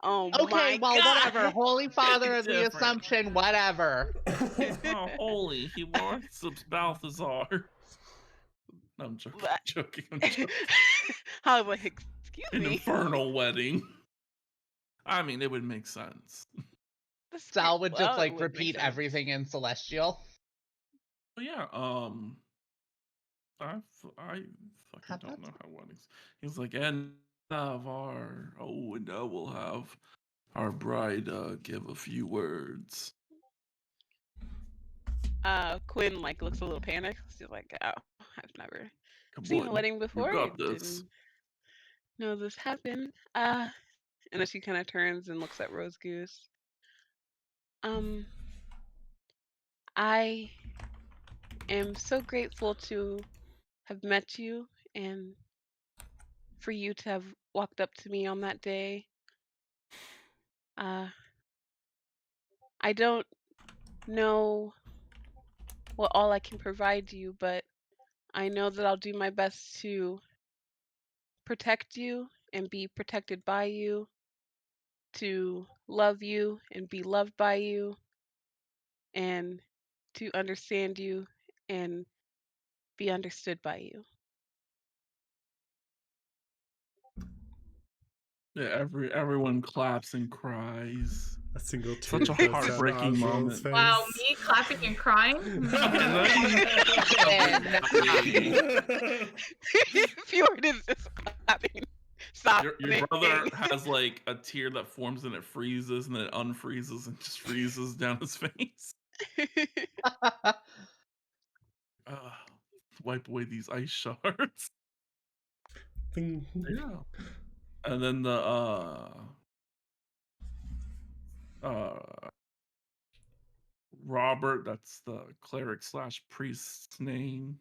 Oh Okay, my well, God. whatever. Holy Father of the Different. Assumption, whatever. Oh, holy, he worships Balthazar. No, I'm joking. I'm joking. I'm joking. I was like, excuse An me. infernal wedding. I mean, it would make sense. Sal would just Well, it like would make repeat sense. everything in Celestial. But yeah, I fucking don't know how weddings. He's like, and and I will have our bride give a few words. Quinn like looks a little panicked. She's like, oh, I've never Come seen a on, wedding you before. got this. Didn't know this happened. And then she kind of turns and looks at Rose Goose. I am so grateful to have met you and for you to have walked up to me on that day. I don't know what all I can provide you, but I know that I'll do my best to protect you and be protected by you, to love you and be loved by you, and to understand you and be understood by you. Yeah, everyone claps and cries. A single tear Such a goes down heartbreaking Osril's moment. face. Wow, me clapping and crying? Fjord is just clapping. Stop. Your brother has like a tear that forms and it freezes and then it unfreezes and just freezes down his face. Wipe away these ice shards. Yeah. And then the Robert, that's the cleric / priest's name.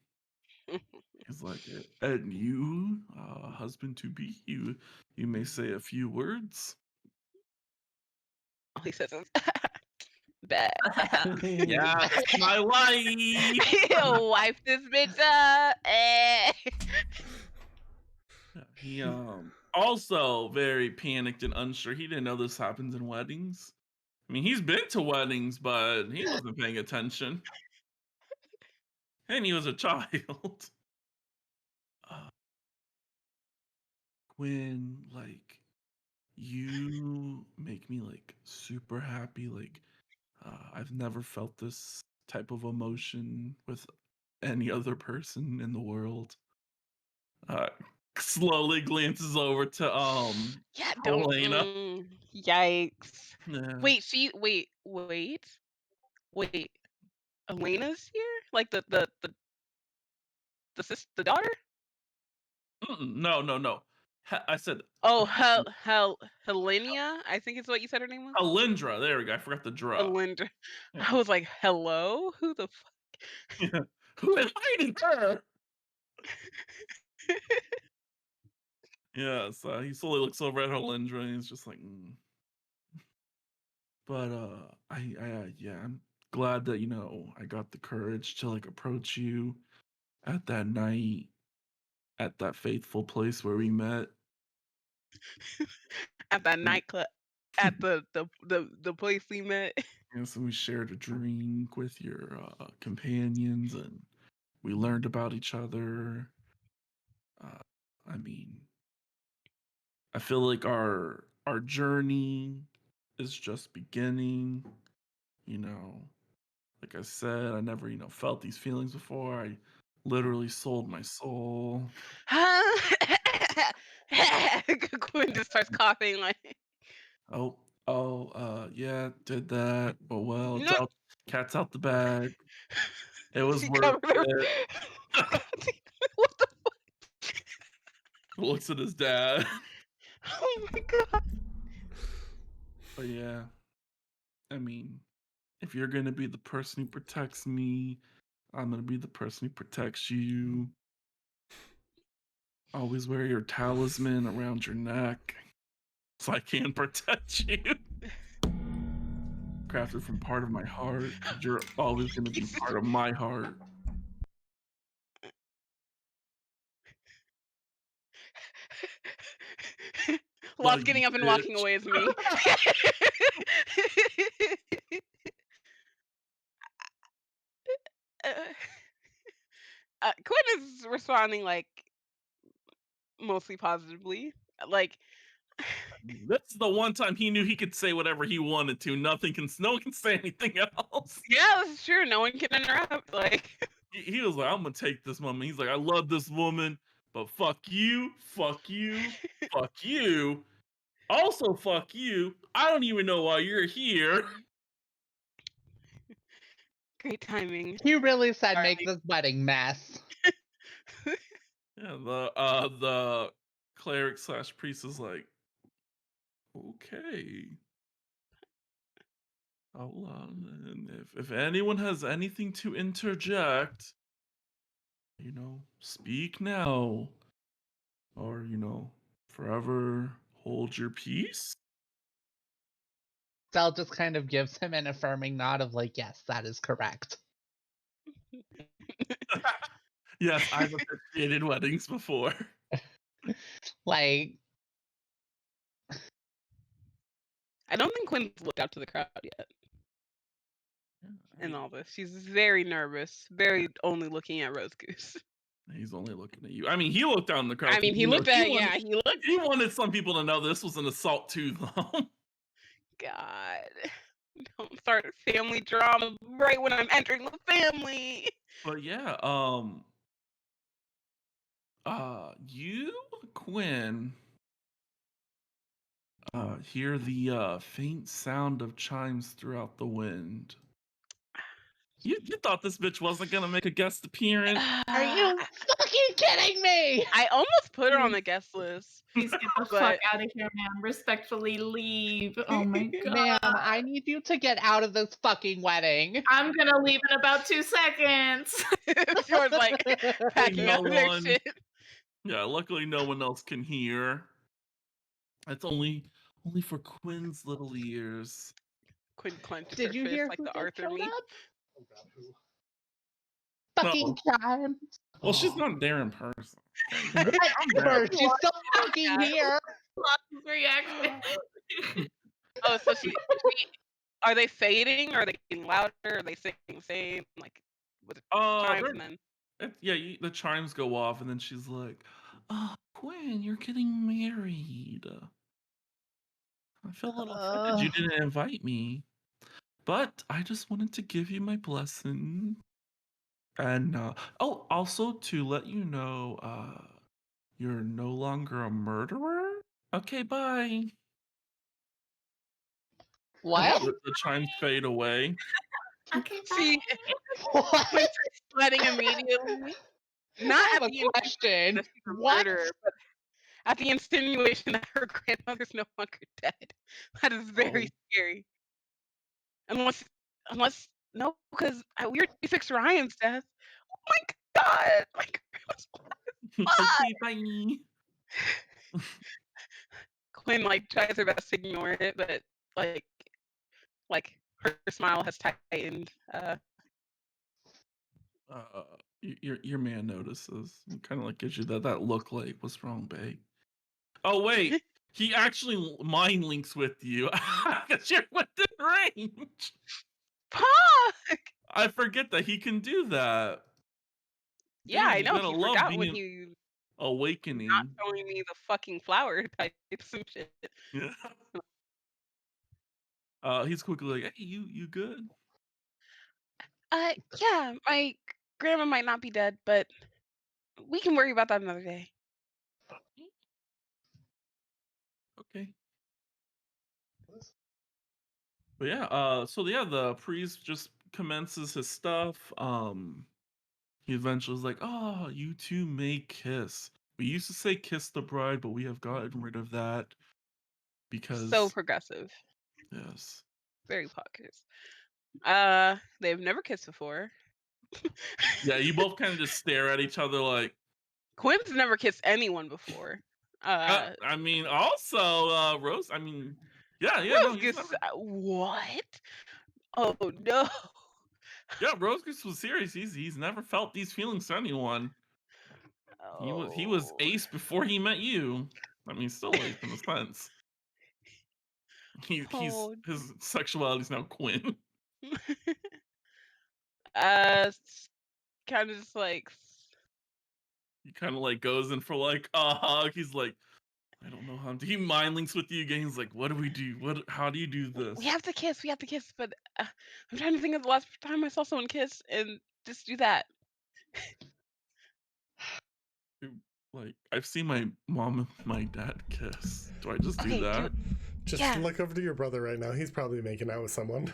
He's like, and you, husband to be, you may say a few words. All he says is, Bet. Yeah, that's my wife. Wipe this bitch up. Eh. He also very panicked and unsure. He didn't know this happens in weddings. I mean, he's been to weddings, but he wasn't paying attention. And he was a child. Uh, Quinn, like, you make me like super happy. Like, I've never felt this type of emotion with any other person in the world. Uh, Slowly glances over to Yeah, don't. Helena. Yikes. Yeah. Wait, wait. Elena's here? Like the daughter? No, no, no. I said Oh, Helenia, I think is what you said her name was. Alindra. There we go. I forgot the draw. Alindra. Yeah. I was like, hello? Who the fuck? Yeah. Who is hiding her? Yeah, so he slowly looks over at Alindra and he's just like, "Mm." But yeah, I'm glad that I got the courage to like approach you at that night at that faithful place where we met. At that And, nightclub, at the place we met. so we shared a drink with your companions and we learned about each other. Uh, I mean, I feel like our journey is just beginning. You know, like I said, I never felt these feelings before. I literally sold my soul. Quinn just starts coughing like Oh, yeah, did that. But well, it's no. out. Cat's out the bag. It was She worth covered her. it. God damn, what the? Looks at his dad. Oh my god. But yeah, I mean, if you're gonna be the person who protects me, I'm gonna be the person who protects you. Always wear your talisman around your neck so I can protect you. Crafted from part of my heart. You're always gonna be part of my heart. Well, Lots you getting up and walking bitch. away is me. Quinn is responding like mostly positively. Like, This is the one time he knew he could say whatever he wanted to. No one can say anything else. yeah, this is true. No one can interrupt. Like, He was like, I'm gonna take this woman. He's like, I love this woman, but fuck you, fuck you, fuck you. Also, fuck you. I don't even know why you're here. great timing. He really said Sorry. make this wedding mess. Yeah, the cleric slash priest is like, okay. Hold on. And if anyone has anything to interject, speak now. Or, forever hold your peace. Del just kind of gives him an affirming nod of like, yes, that is correct. Yes, I've officiated weddings before. Like, I don't think Quinn's looked out to the crowd yet in all this. She's very nervous, very only looking at Rose Goose. He's only looking at you. I mean, he looked down in the crowd. I mean, he looked at, yeah, he looked. He wanted some people to know this was an assault to them. God, don't start family drama right when I'm entering the family. But yeah, you, Quinn, hear the faint sound of chimes throughout the wind. You thought this bitch wasn't gonna make a guest appearance? are you fucking kidding me? I almost put her on the guest list. Please get the fuck out of here, ma'am. Respectfully leave. Oh my god. Ma'am, I need you to get out of this fucking wedding. I'm gonna leave in about 2 seconds. She was like packing up their shit. Yeah, luckily no one else can hear. It's only for Quinn's little ears. Quinn clenches Did her you fist hear like who the just Arthur showed meme. up? Oh God, who? Fucking chimes. Well, she's not there in person. Okay. Whatever. She's still fucking here. Lots reaction. Oh, so she are they fading? Or are they getting louder? Are they saying the same? Like with the chimes and then The chimes go off, and then she's like, Quinn, you're getting married. I feel a little offended you didn't invite me, but I just wanted to give you my blessing. And also to let you know, you're no longer a murderer. Okay, bye. What? The chimes fade away. Okay, she bye. What? Quinn starts sweating immediately. Not I at have the a insinuation question. that she's a What? murderer, but at the insinuation that her grandmother's no longer dead. That is very scary. Unless no, because we already fixed Ryan's death. Oh my god! My grandma's Okay, bye. Quinn like tries her best to ignore it, but like her smile has tightened. Your man notices. He kind of like gives you that look like, what's wrong, babe? Oh wait, he actually mind links with you because you're within range. Fuck! I forget that he can do that. Yeah, Dude, I you know. gotta He love forgot when being he not awakening. showing me the fucking flower types and shit. Yeah. He's quickly like, hey, you good? Yeah, my grandma might not be dead, but we can worry about that another day. Okay. But yeah, the priest just commences his stuff. He eventually is like, oh, you two may kiss. We used to say kiss the bride, but we have gotten rid of that So because progressive. yes. Very podcast. They've never kissed before. Yeah, you both kind of just stare at each other like Quinn's never kissed anyone before. I mean also Rose, I mean yeah, no, Rose he's gets never what? Oh no. Yeah, Rose Goose was serious. He's never felt these feelings to anyone. He was Oh. ace before he met you. I mean, still ace in a sense. He's Oh. his sexuality is now Quinn. Kind of just like He kind of like goes in for like a hug. He's like, I don't know how. He mind links with you again. He's like, what do we do? How do you do this? we have to kiss, but I'm trying to think of the last time I saw someone kiss and just do that. Like I've seen my mom and my dad kiss. Do I just do Okay, that? Just Yeah. look over to your brother right now. He's probably making out with someone.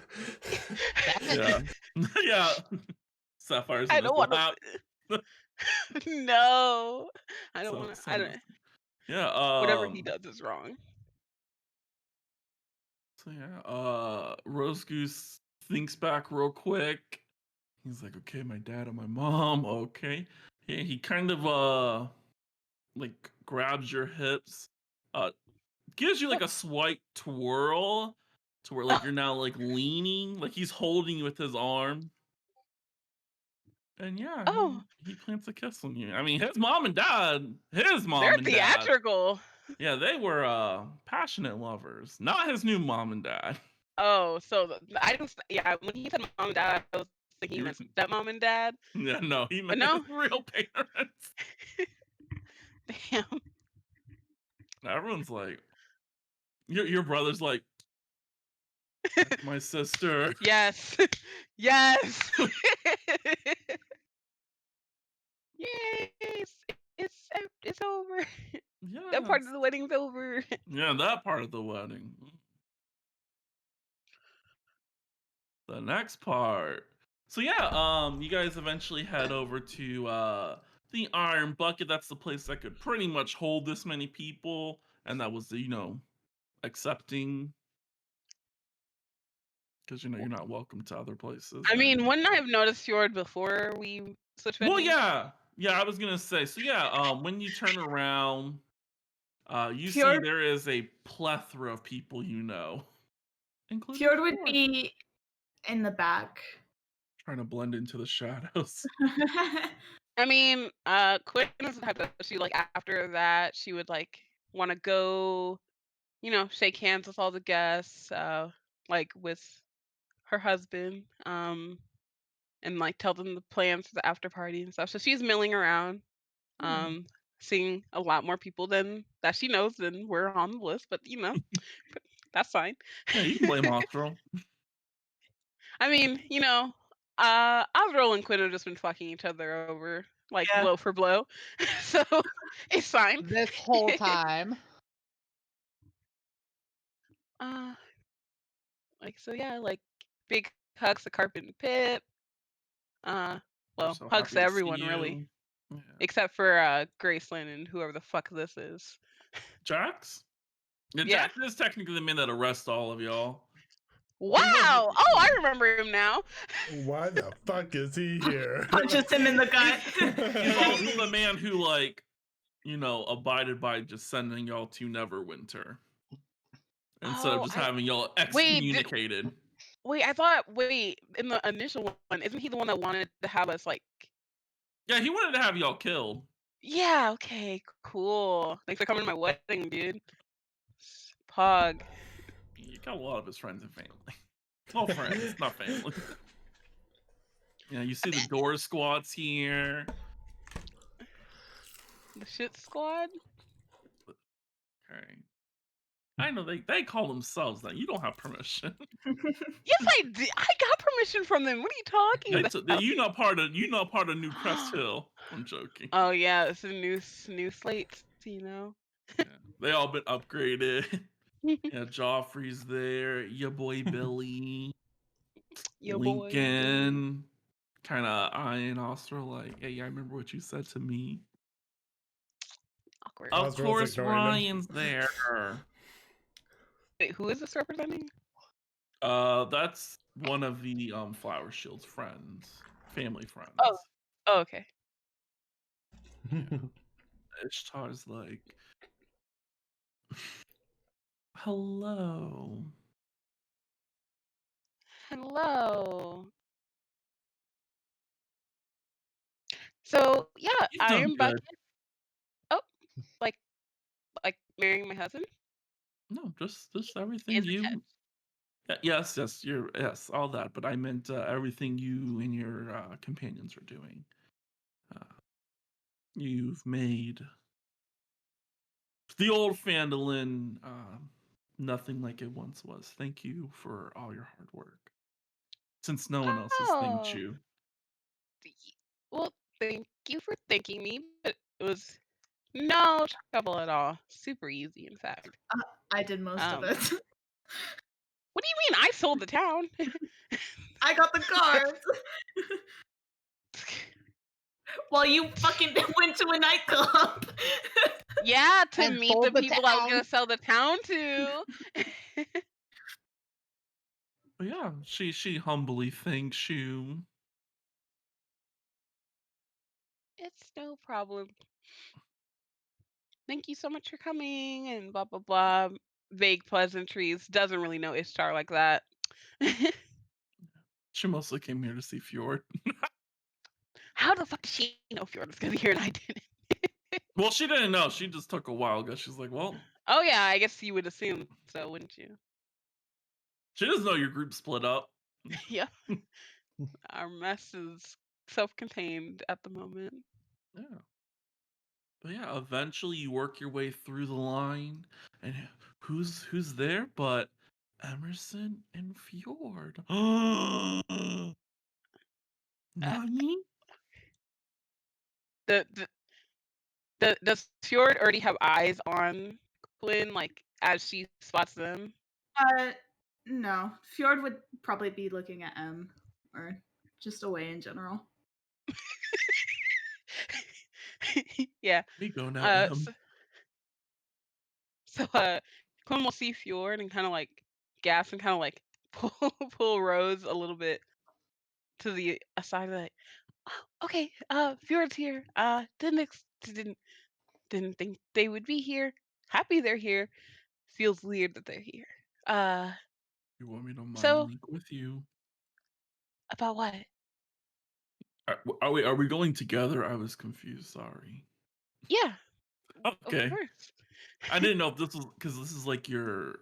Yeah, yeah. Sapphire's I in his don't want lap. to. No, I don't So- want to. so I does- don't. Yeah. Whatever he does is wrong. So yeah, Rose Goose thinks back real quick. He's like, okay, my dad and my mom, okay. Yeah, he kind of like grabs your hips, gives you like a slight twirl to where like you're now like leaning, like he's holding you with his arm. And yeah, Oh, he plants a kiss on you. I mean, his mom and dad, they're theatrical. yeah, they were passionate lovers. Not his new mom and dad. Oh, so I didn't. Yeah, when he said mom and dad, I was thinking he meant stepmom and dad. Yeah, no, he meant no? his real parents. Damn. Everyone's like, your brother's like, that's my sister. Yes. Yes. Yay! It's over. Yeah, That part of the wedding's over. yeah, that part of the wedding. The next part. So yeah, you guys eventually head over to the Iron Bucket. That's the place that could pretty much hold this many people, and that was accepting, because you're not welcome to other places. I mean, and- wouldn't I have noticed Fjord before we switched well, venues? yeah, I was gonna say. So yeah, when you turn around, you see Fjord- there is a plethora of people you know. including Fjord would Fjord. be in the back. Trying to blend into the shadows. I mean, Quinn is the type that she like after that she would like want to go, shake hands with all the guests, like with her husband, and like tell them the plans for the after party and stuff. So she's milling around, um, seeing a lot more people than that she knows than we're on the list, but that's fine. Yeah, you can blame Osril. I mean, Osril and Quinn have just been fucking each other over, like Yeah. blow for blow, so it's fine. This whole time. Uh, like big hugs to Carpet and Pip. We're Well, so hugs happy to to see everyone really, you. Yeah. except for Graceland and whoever the fuck this is. Jax? Yeah, Yeah. Jax is technically the man that arrests all of y'all. Wow! Oh, I remember him now. Why the fuck is he here? Punches him in the gut. He's also the man who, like, abided by just sending y'all to Neverwinter instead of Oh, just having y'all wait, excommunicated. wait, in the initial one, isn't he the one that wanted to have us like? Yeah, he wanted to have y'all killed. Yeah. Okay. Cool. Thanks for coming to my wedding, dude. Pog. You got a lot of his friends and family. Well, friends, not family. Yeah, you see the door squads here. The shit squad. Okay. I know they call themselves that. You don't have permission. Yes, I did. I got permission from them. What are you talking about? You not part of New Crest Hill. I'm joking. Oh yeah, it's a new slate. Yeah, they all been upgraded. Yeah, Joffrey's there. Your boy Billy. Yo, boy. Billy. Lincoln. Kind of eyeing Oscar like, hey, I remember what you said to me. Awkward. Of Oswald's course, ignoring him. Ryan's there. Wait, who is this representing? That's one of the Flower Shield's friends, family friends. Oh, okay. Ishtar's like, hello. Hello. So yeah, He's I done am back. good. Oh, like marrying my husband. No, just everything Is it you. Yes, yes, all that. But I meant everything you and your companions are doing. You've made the old Phandalin nothing like it once was. Thank you for all your hard work. Since no one else has thanked Oh. you. Well, thank you for thanking me, but it was no trouble at all. Super easy, in fact. I did most of it. What do you mean? I sold the town. I got the cards. Well, you fucking went to a nightclub. Yeah, to And meet sold the the people I was town. gonna sell the town to. But yeah, she humbly thanks you. It's no problem. Thank you so much for coming and blah blah blah. Vague pleasantries. Doesn't really know Ishtar like that. She mostly came here to see Fjord. How the fuck does she know Fjord was gonna be here and I didn't? Well, she didn't know. She just took a while ago. She's like, well, Oh yeah, I guess you would assume so, wouldn't you? she doesn't know your group split up. Yeah. Our mess is self-contained at the moment. Yeah. But yeah, eventually you work your way through the line, and who's there but Emerson and Fjord? Nani? The does Fjord already have eyes on Quinn, like as she spots them? No. Fjord would probably be looking at M or just away in general. Yeah. We go now, Uh, Em. so Quinn will see Fjord and kind of like gasp and kind of like pull Rose a little bit to the aside, like, oh, okay, Fjord's here. Didn't think they would be here. Happy they're here. Feels weird that they're here. You want me to mind So, link with you? about what? Are we going together? I was confused. Sorry. Yeah, of Okay. course. I didn't know if this was because this is like your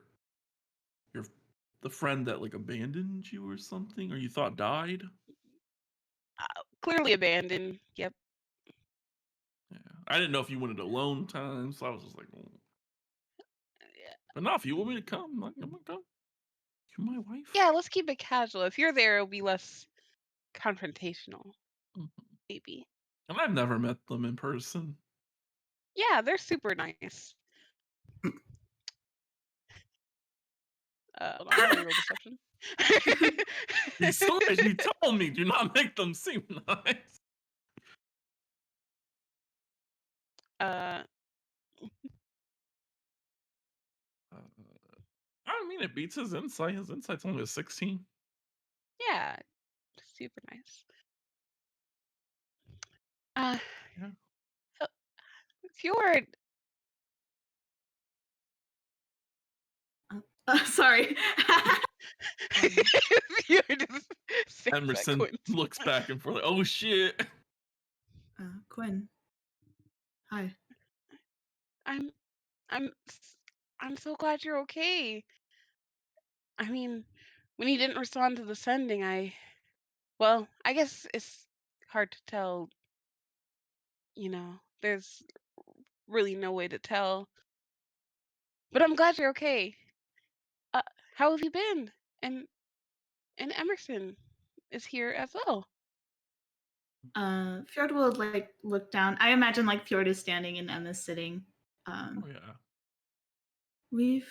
the friend that like abandoned you or something, or you thought died. Clearly abandoned. Yep. Yeah. I didn't know if you wanted alone time, so I was just like, "Oh." Yeah. But not if you want me to come, like, I'm gonna come. You're my wife. Yeah, let's keep it casual. If you're there, it'll be less confrontational, Mhm. maybe. And I've never met them in person. Yeah, they're super nice. Hold on, let me roll deception. You told me, do not make them seem nice. uh, I mean, it beats his insight. His insight's only a 16. yeah, super nice. Uh, Yeah. so, Fjord. Sorry. Fjord just stares at Emerson Quinn. looks back and forth like, oh shit. Quinn. Hi. I'm, I'm, I'm so glad you're okay. I mean, when you didn't respond to the sending, well, I guess it's hard to tell. There's really no way to tell. But I'm glad you're okay. Uh, how have you been? And Emerson is here as well. Fjord will look down. I imagine Fjord is standing and Emma's sitting. Oh yeah. We've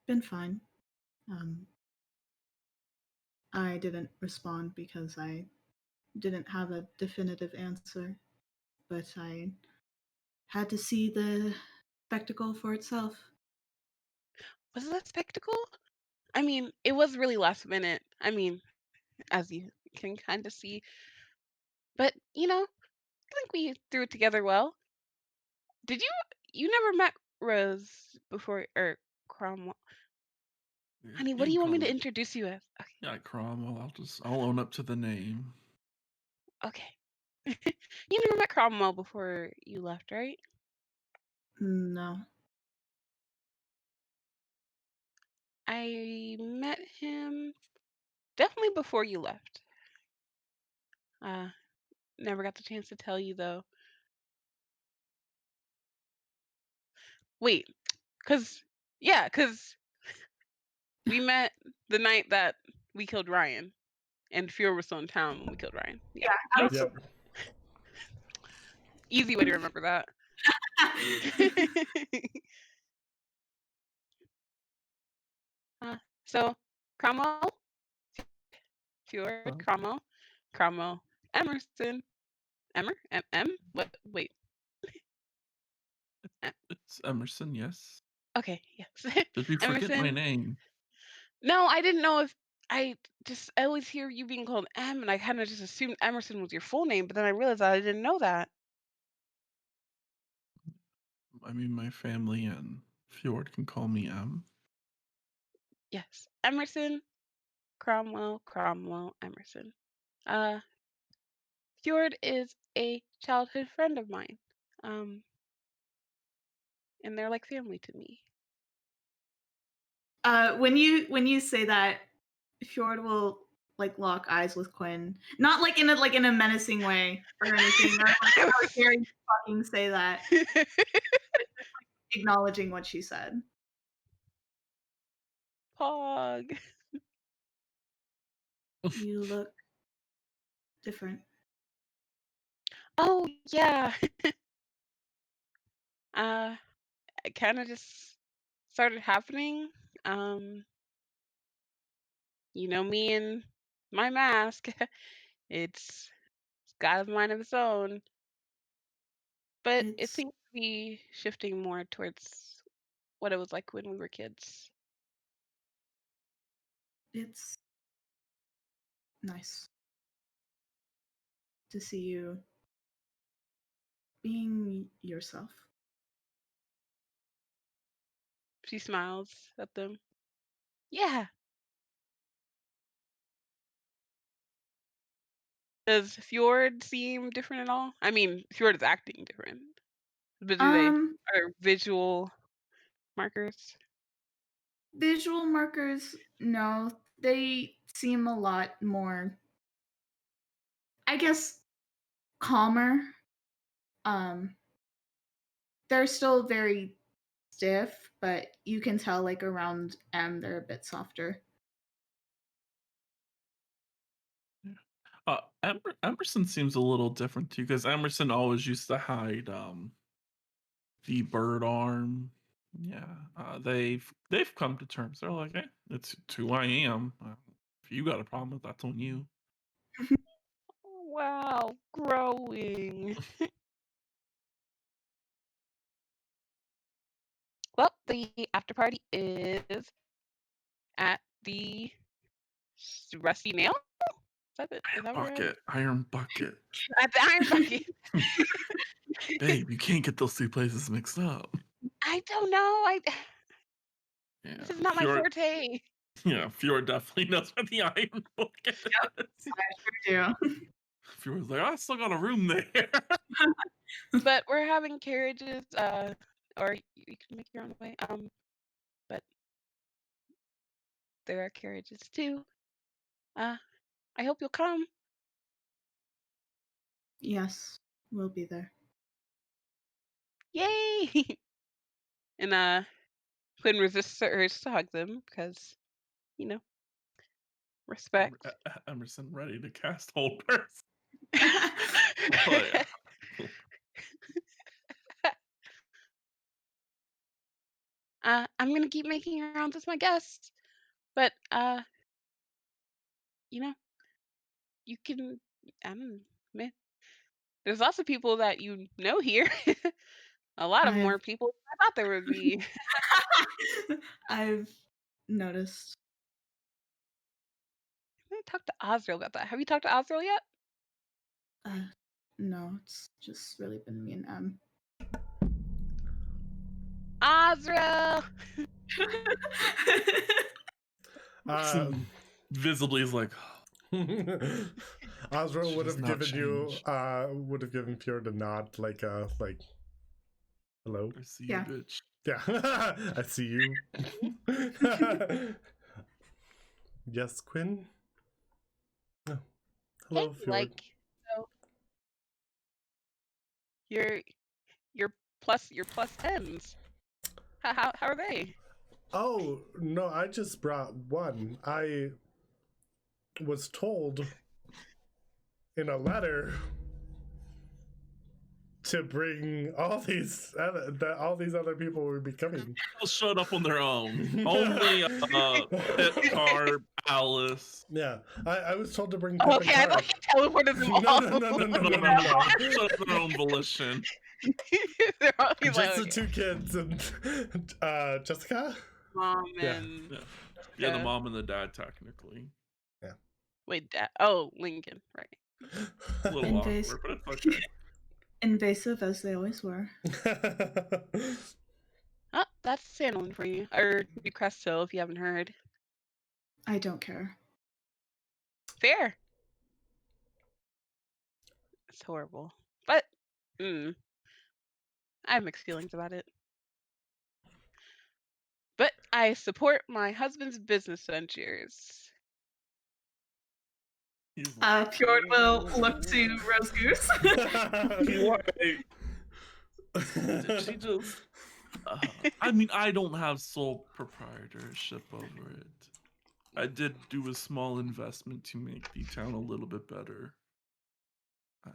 been fine. I didn't respond because I didn't have a definitive answer, but I had to see the spectacle for itself. Was that spectacle? I mean, it was really last minute. I mean, as you can kind of see. But, I think we threw it together well. Did you never met Rose before, or Cromwell? Honey, You what do can you want call me to me. introduce you as? Yeah, Cromwell. I'll own up to the name. Okay. You never met Cromwell before you left, right? No. I met him definitely before you left. Never got the chance to tell you though. Wait, cause we met the night that we killed Ryan, and Fear was still in town when we killed Ryan. Yeah, I was Yep. easy way to remember that. So Cromwell, Fjord, Well, Cromwell, Emerson, M. What? Wait. it's Emerson, yes. Okay, yes. Did you forget my Emerson. name? No, I didn't know if I always hear you being called M, and I kind of just assumed Emerson was your full name, but then I realized I didn't know that. I mean, my family and Fjord can call me M. Yes, Emerson, Cromwell, Emerson. Uh, Fjord is a childhood friend of mine. Um, and they're like family to me. When you say that, Fjord will lock eyes with Quinn, not in a menacing way or anything. Or how dare you fucking say that? Acknowledging what she said. Pog. You look different. Oh yeah. It kind of just started happening. Um, me and my mask. It's got a mind of its own, but it It's seems to be shifting more towards what it was like when we were kids. it's nice to see you being yourself. She smiles at them. Yeah, Does Fjord seem different at all? I mean, Fjord is acting different, but are visual markers? Visual markers, no, they seem a lot more, I guess, calmer. They're still very stiff, but you can tell like around M they're a bit softer. Emerson seems a little different too, because Emerson always used to hide the bird arm. Yeah, they've come to terms. They're like, hey, it's who I am. If you got a problem with that's on you. Wow, growing. Well, the after party is at the Rusty Nail. Is that it? Is that where we're at? Iron bucket. At the Iron Bucket. Babe, you can't get those two places mixed up. I don't know. Yeah, This is not my forte. Yeah, Fjord definitely knows where the Iron bucket is. I sure do. Fjord's like, I still got a room there. But we're having carriages, or you can make your own way. But there are carriages too. I hope you'll come. Yes, we'll be there. Yay! And Quinn resists the urge to hug them because, respect. Emerson ready to cast hold person. Oh yeah. I'm gonna keep making rounds as my guest, but you can. I don't know. There's lots of people that you know here. A lot of I've- more people than I thought there would be. I've noticed. I'm gonna talk to Osril about that. Have you talked to Osril yet? No, it's just really been me and M. Osril! Visibly is like, Osril She would does have not given you change. would have given Fjord a nod, like hello. I see Yeah. you, bitch. Yeah. I see you. Yes, Quinn. Oh. Hello, Hey, Fjord. so your plus ends. How are they? Oh no, I just brought one. I was told in a letter to bring all these other people would be coming. People showed up on their own. Only Pip, Carb, Alice. Yeah, I was told to bring. Oh, Pip okay, and I thought Carb. you teleported them all. No. Showed up on their own volition. They're all Just like, the okay. 2 kids and Jessica. Mom Yeah. and Yeah, the mom and the dad technically. wait, Dad. Oh, Lincoln, right? A little awkward, but it's okay. Invasive as they always were. Oh, that's Sandalin for you, or Cresto if you haven't heard. I don't care. Fair. It's horrible, but I have mixed feelings about it. But I support my husband's business ventures. Fjord will look to Rose Goose. Did she just? I mean, I don't have sole proprietorship over it. I did do a small investment to make the town a little bit better. I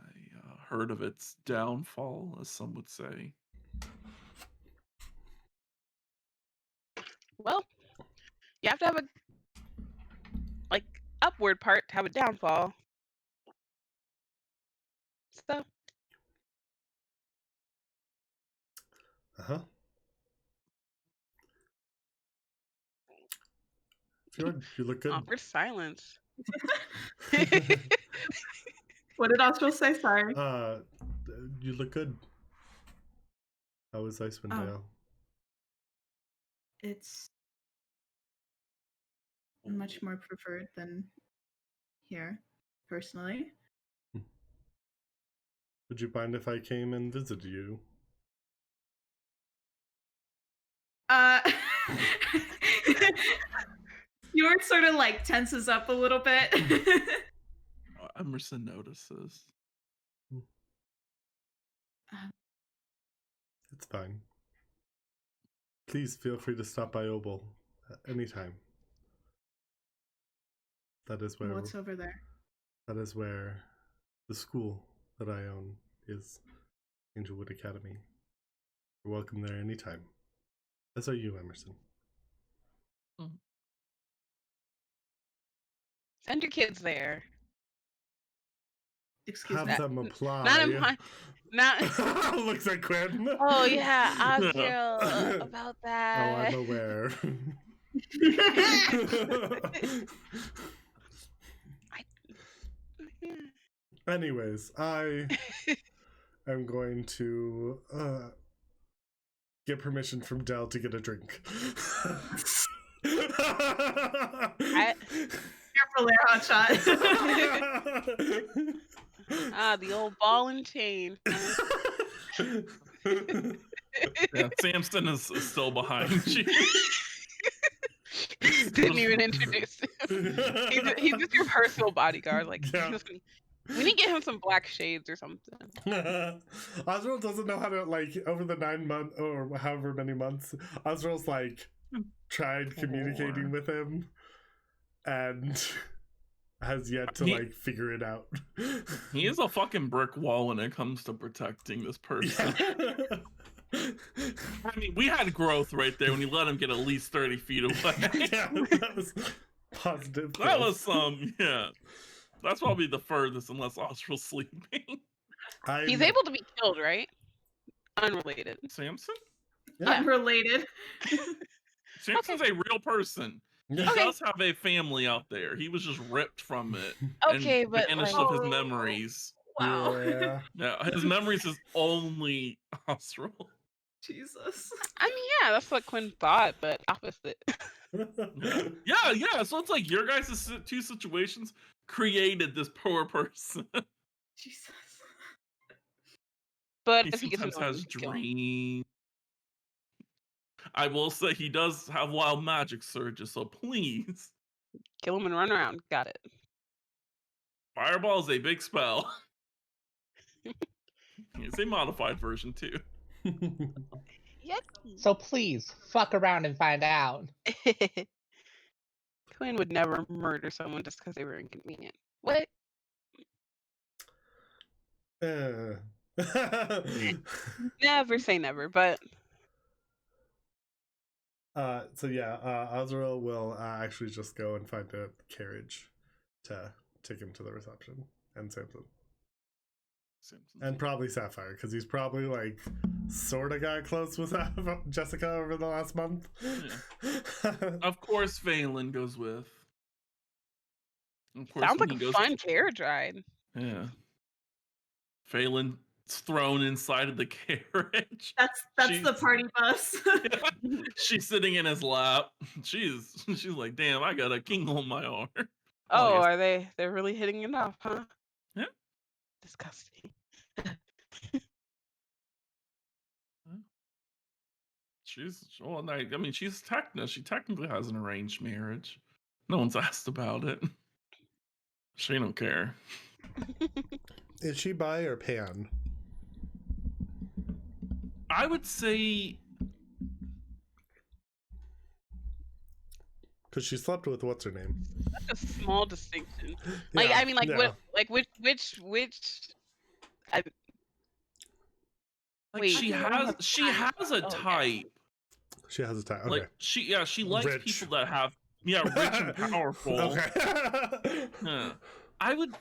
heard of its downfall, as some would say. Well, you have to have a upward part to have a downfall. So. Fjord, you look good. Awkward silence. What did Osril say? Sorry. You look good. How was Icewind Dale? It's much more preferred than here, personally. Would you mind if I came and visited you? Fjord sort of like tenses up a little bit. Emerson notices. It's fine. Please feel free to stop by Obel at any time. That is where What's over there? That is where the school that I own is, Angelwood Academy. You're welcome there anytime. As are you, Emerson. Send your kids there. Excuse Have me. them apply. Not in my, not. Looks at Quinn. Oh yeah, Osril about Oh, that. I'm aware. Anyways, I am going to get permission from Dell to get a drink. Careful there, hotshot. The old ball and chain. Yeah, Samson is still behind you. Didn't even introduce him. He's just your personal bodyguard. Like, Yeah. we need to get him some black shades or something. Osril doesn't know how to, like, over the 9 months or however many months, Osril's like tried communicating with him and has yet to like figure it out. He is a fucking brick wall when it comes to protecting this person. Yeah. I mean, we had growth right there when you let him get at least 30 feet away. Yeah, that was positive. That was some, yeah. That's probably the furthest, unless Osril's sleeping. He's able to be killed, right? Unrelated. Samson? Yeah. Unrelated. Samson's a real person. He does have a family out there. He was just ripped from it. Okay, and but banished like, of his memories. Wow. Yeah. Yeah, his memories is only Osril. Jesus. I mean, yeah, that's what Quinn thought, but opposite. Yeah. So it's like your guys' two situations created this poor person. Jesus. But He if he gets sometimes annoying, has kill him. dreams. I will say he does have wild magic surges, so please. Kill him and run around. Got it. Fireball is a big spell. It's a modified version too. Yep. So please, fuck around and find out. Quinn would never murder someone just because they were inconvenient. What? Never say never, but so yeah, Osril will actually just go and find a carriage to take him to the reception, and Samson. And probably Sapphire, because he's probably like sort of got close with Jessica over the last month. Yeah. Of course, Phelan goes with. Of course, sounds when like he a goes fun carriage ride. Yeah. Phelan's thrown inside of the carriage. That's the party bus. She's sitting in his lap. She's like, damn, I got a king on my arm. Oh, yes. are they? They're really hitting it off, huh? Yeah. Disgusting. She technically has an arranged marriage. No one's asked about it. She don't care. Is she bi or pan? I would say Because she slept with what's her name? That's a small distinction. Like, Yeah, I mean, like, yeah. what? Like, which? like Wait, she has a okay. type. She has a type. Okay. Like she likes Rich. people that have rich and powerful. Okay. Yeah. I would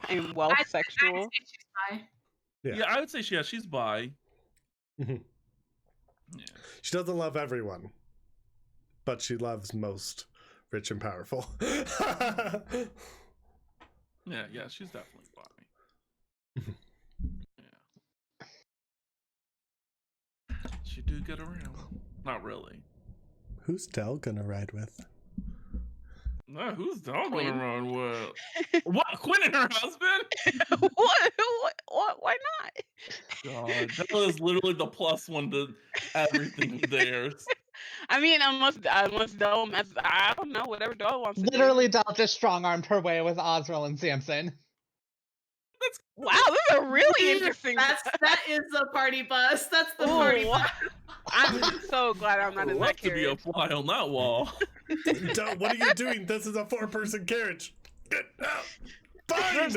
I'm well sexual. Yeah, I would say she's bi. Mhm. Yeah. She doesn't love everyone, but she loves most rich and powerful. Yeah, she's definitely bi. Yeah. She do get around. Not really. Who's Dell gonna ride with? No, who's dog Quinn. gonna run with? What? Quinn and her husband? What? Why not? God, that was literally the +1 to everything of theirs. I mean, unless Dole mess, I don't know, whatever Dole wants to do. Literally, Dell just strong-armed her way with Osril and Samson. That's Wow, this is a really interesting. That is the party bus. That's the party Ooh, bus. I'm so glad I'm not I'd in love that to be a carriage. fly on that wall. Don't, what are you doing? This is a 4-person carriage. Get out. Fine.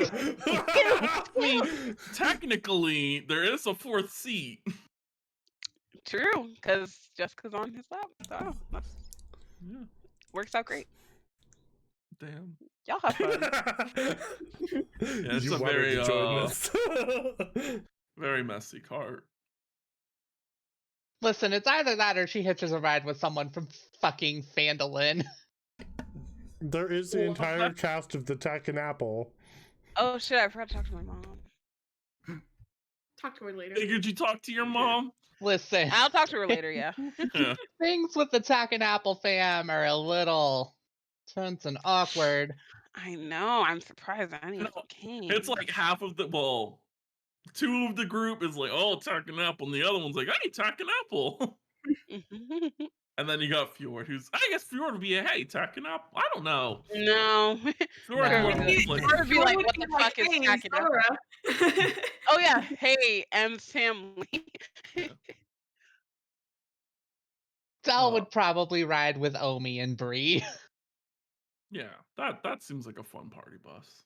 I mean, technically, there is a 4th seat. True, because Jessica's on his lap. So that's Yeah, works out great. damn. Y'all have fun. Yeah, it's You a wanted very to join this. very messy cart. Listen, it's either that or she hitches a ride with someone from fucking Phandalin. There is the Well, entire that- cast of the Tack and Apple. Oh shit, I forgot to talk to my mom. Talk to her later. Figured you talk to your mom. Listen, I'll talk to her later, yeah. Yeah. things with the Tack and Apple fam are a little tense and awkward. I know. I'm surprised anyone No, came. It's like half of the 2 of the group is like, oh, Tack and Apple, and the other one's like, hey, Tack and Apple. And then you got Fjord, who's I guess Fjord would be a hey, Tack and Apple. I don't know. No. Fjord No. would be like, Or be like, would what be the fuck is "Hey, Tack and Apple?" Zora." Oh yeah, hey, M's family. Dell Oh. would probably ride with Omi and Bree. yeah, that seems like a fun party bus.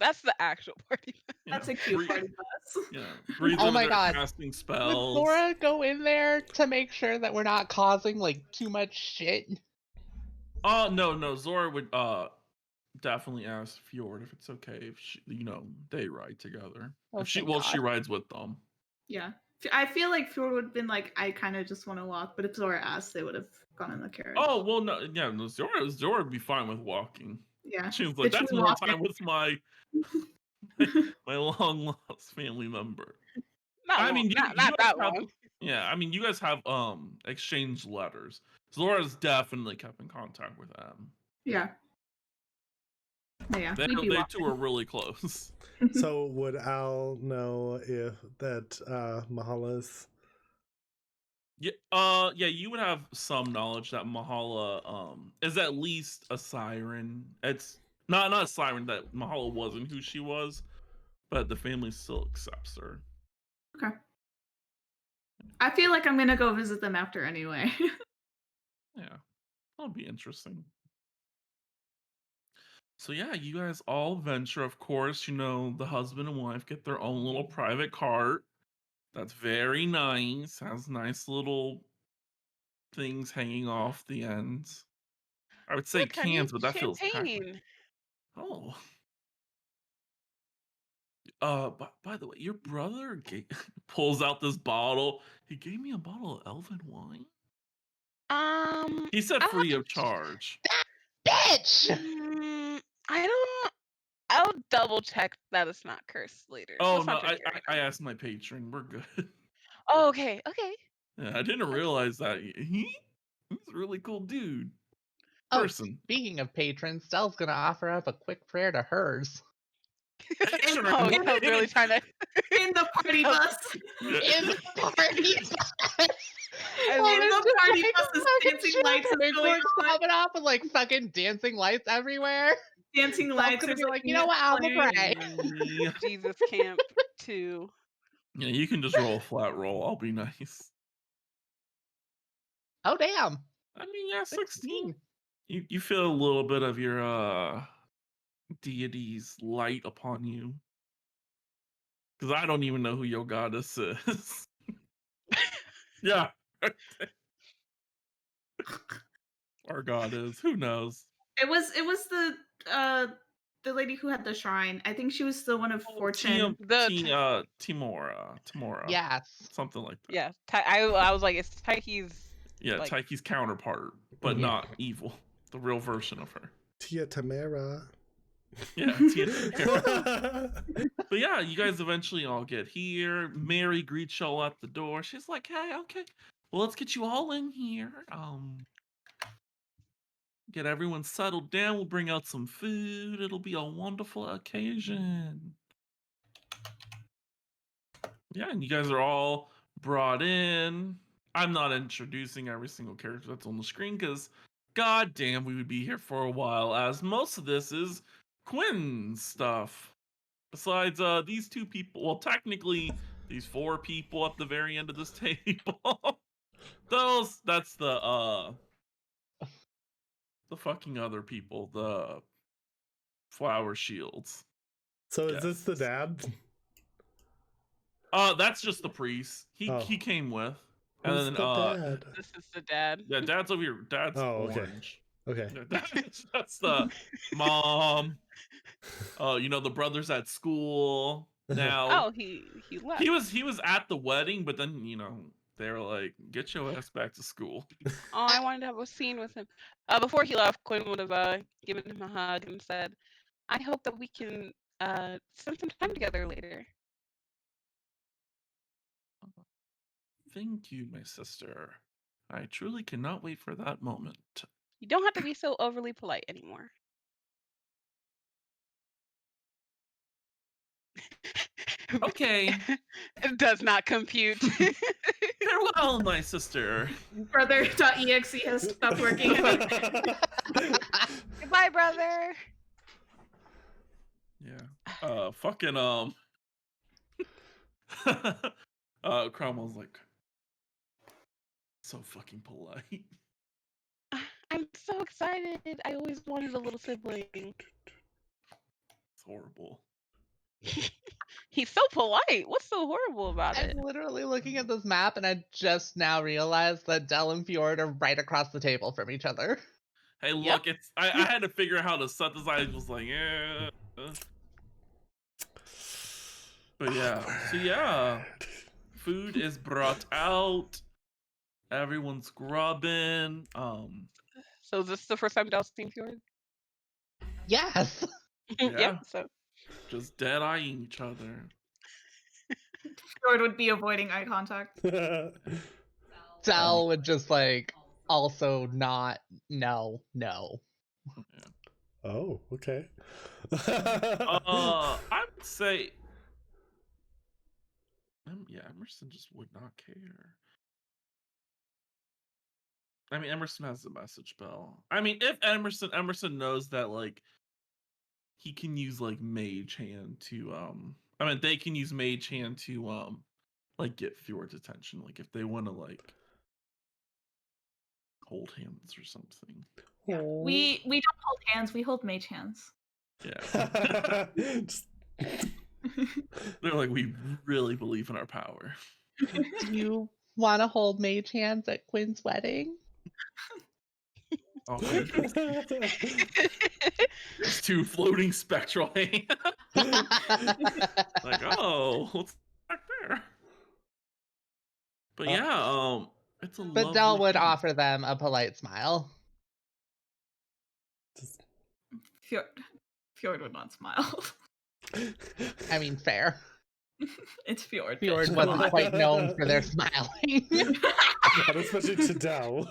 That's the actual party. Yeah, That's a cute Bree- party bus. Yeah, Bree's Oh over my there God. casting Would spells. Zora go in there to make sure that we're not causing like too much shit? Oh no, Zora would definitely ask Fjord if it's okay if she, they ride together. Oh, If she thank she God. rides with them. Yeah. I feel like Fjord would have been like, I kind of just want to walk, but if Zora asked, they would have gone in the carriage. Oh well, no, Zora would be fine with walking. Yeah. She was like, Bitch, that's we more walking. time with my long lost family member. Not I long, mean, not you guys that have, long. yeah, I mean, you guys have exchanged letters. Zora's definitely kept in contact with them. Yeah. Yeah. They we'd be walking. two are really close. So would Al know if that Mahala's? Yeah, you would have some knowledge that Mahala is at least a siren. It's not a siren, that Mahala wasn't who she was, but the family still accepts her. Okay. I feel like I'm going to go visit them after anyway. Yeah, that'll be interesting. So yeah, you guys all venture. Of course, the husband and wife get their own little private cart. That's very nice. Has nice little things hanging off the ends. I would say Look, honey, cans, but that feels tacky. champagne. Oh. By the way, your brother pulls out this bottle. He gave me a bottle of elven wine. He said I'll free have of charge. Bitch! I don't. I'll double check that it's not cursed later. Oh Let's no, not drink it right I now. asked my patron. We're good. Oh, okay, okay. Yeah, I didn't realize that he's a really cool dude. Oh, Person. speaking of patrons, Dell's gonna offer up a quick prayer to hers. Patron. Oh, yeah, I was really trying to. In the party bus. In the party bus! In the party bus is dancing lights is going on. Popping off with like fucking dancing lights everywhere. Dancing Dell's lights. gonna There's be like, you know what, I'll pray. Jesus Camp 2. Yeah, you can just roll a flat roll. I'll be nice. Oh damn. I mean, yeah, 16. You feel a little bit of your deity's light upon you. Because I don't even know who your goddess is. Yeah. Our god is. Who knows? It was the lady who had the shrine. I think she was the one of fortune. Timora. Yes. Something like that. Yeah, I was like, it's Taiki's. Yeah, like, Taiki's counterpart, but Yeah. not evil. The real version of her. Tia Tamara. Yeah, Tia Tamara. But yeah, you guys eventually all get here. Mary greets y'all at the door. She's like, hey, okay. Well, let's get you all in here. Get everyone settled down. We'll bring out some food. It'll be a wonderful occasion. Yeah, and you guys are all brought in. I'm not introducing every single character that's on the screen because, goddamn, we would be here for a while. As most of this is Quinn's stuff. Besides these two people, well, technically these four people at the very end of this table. That's the fucking other people, the flower shields. So is Yes. this the dad? That's just the priest. He came with. And Who's then the dad? This is the dad. yeah, dad's over here. Dad's Oh, okay. orange. Okay. Yeah, that's the mom. You know, the brothers at school. Now Oh, he left. he was at the wedding, but then, you know, they were like, get your ass back to school. Oh, I wanted to have a scene with him. Before he left, Quinn would have given him a hug and said, "I hope that we can spend some time together later." Thank you, my sister. I truly cannot wait for that moment. You don't have to be so overly polite anymore. Okay. It does not compute. Farewell, my sister. Brother.exe has stopped working. Goodbye, brother. Yeah. Fucking Cromwell's like so fucking polite. I'm so excited. I always wanted a little sibling. It's horrible. He's so polite. What's so horrible about I'm it? literally looking at this map and I just now realized that Del and Fjord are right across the table from each other. Hey, Yep. look, it's I had to figure out how to set this. I was like, yeah. But yeah, so yeah, food is brought out. Everyone's grubbing. So is this the first time Del's seen Fjord? Yes. Yeah. Yep. So Just dead eyeing each other. Fjord would be avoiding eye contact. Del would just like also not no. Oh, okay. I would say, yeah, Emerson just would not care. I mean, Emerson has the message bell. I mean, if Emerson knows that like he can use like Mage Hand to I mean, they can use Mage Hand to like get Fjord's attention, like if they want to like hold hands or something. We don't hold hands, we hold mage hands. Yeah. They're like, we really believe in our power. Do you want to hold mage hands at Quinn's wedding? Oh, just two floating spectral hands. Like, oh, what's back there? But yeah, it's a But Del lovely would thing. offer them a polite smile. Fjord would not smile. I mean, fair. It's Fjord. Fjord Come wasn't on. quite known for their smiling. And especially to Del.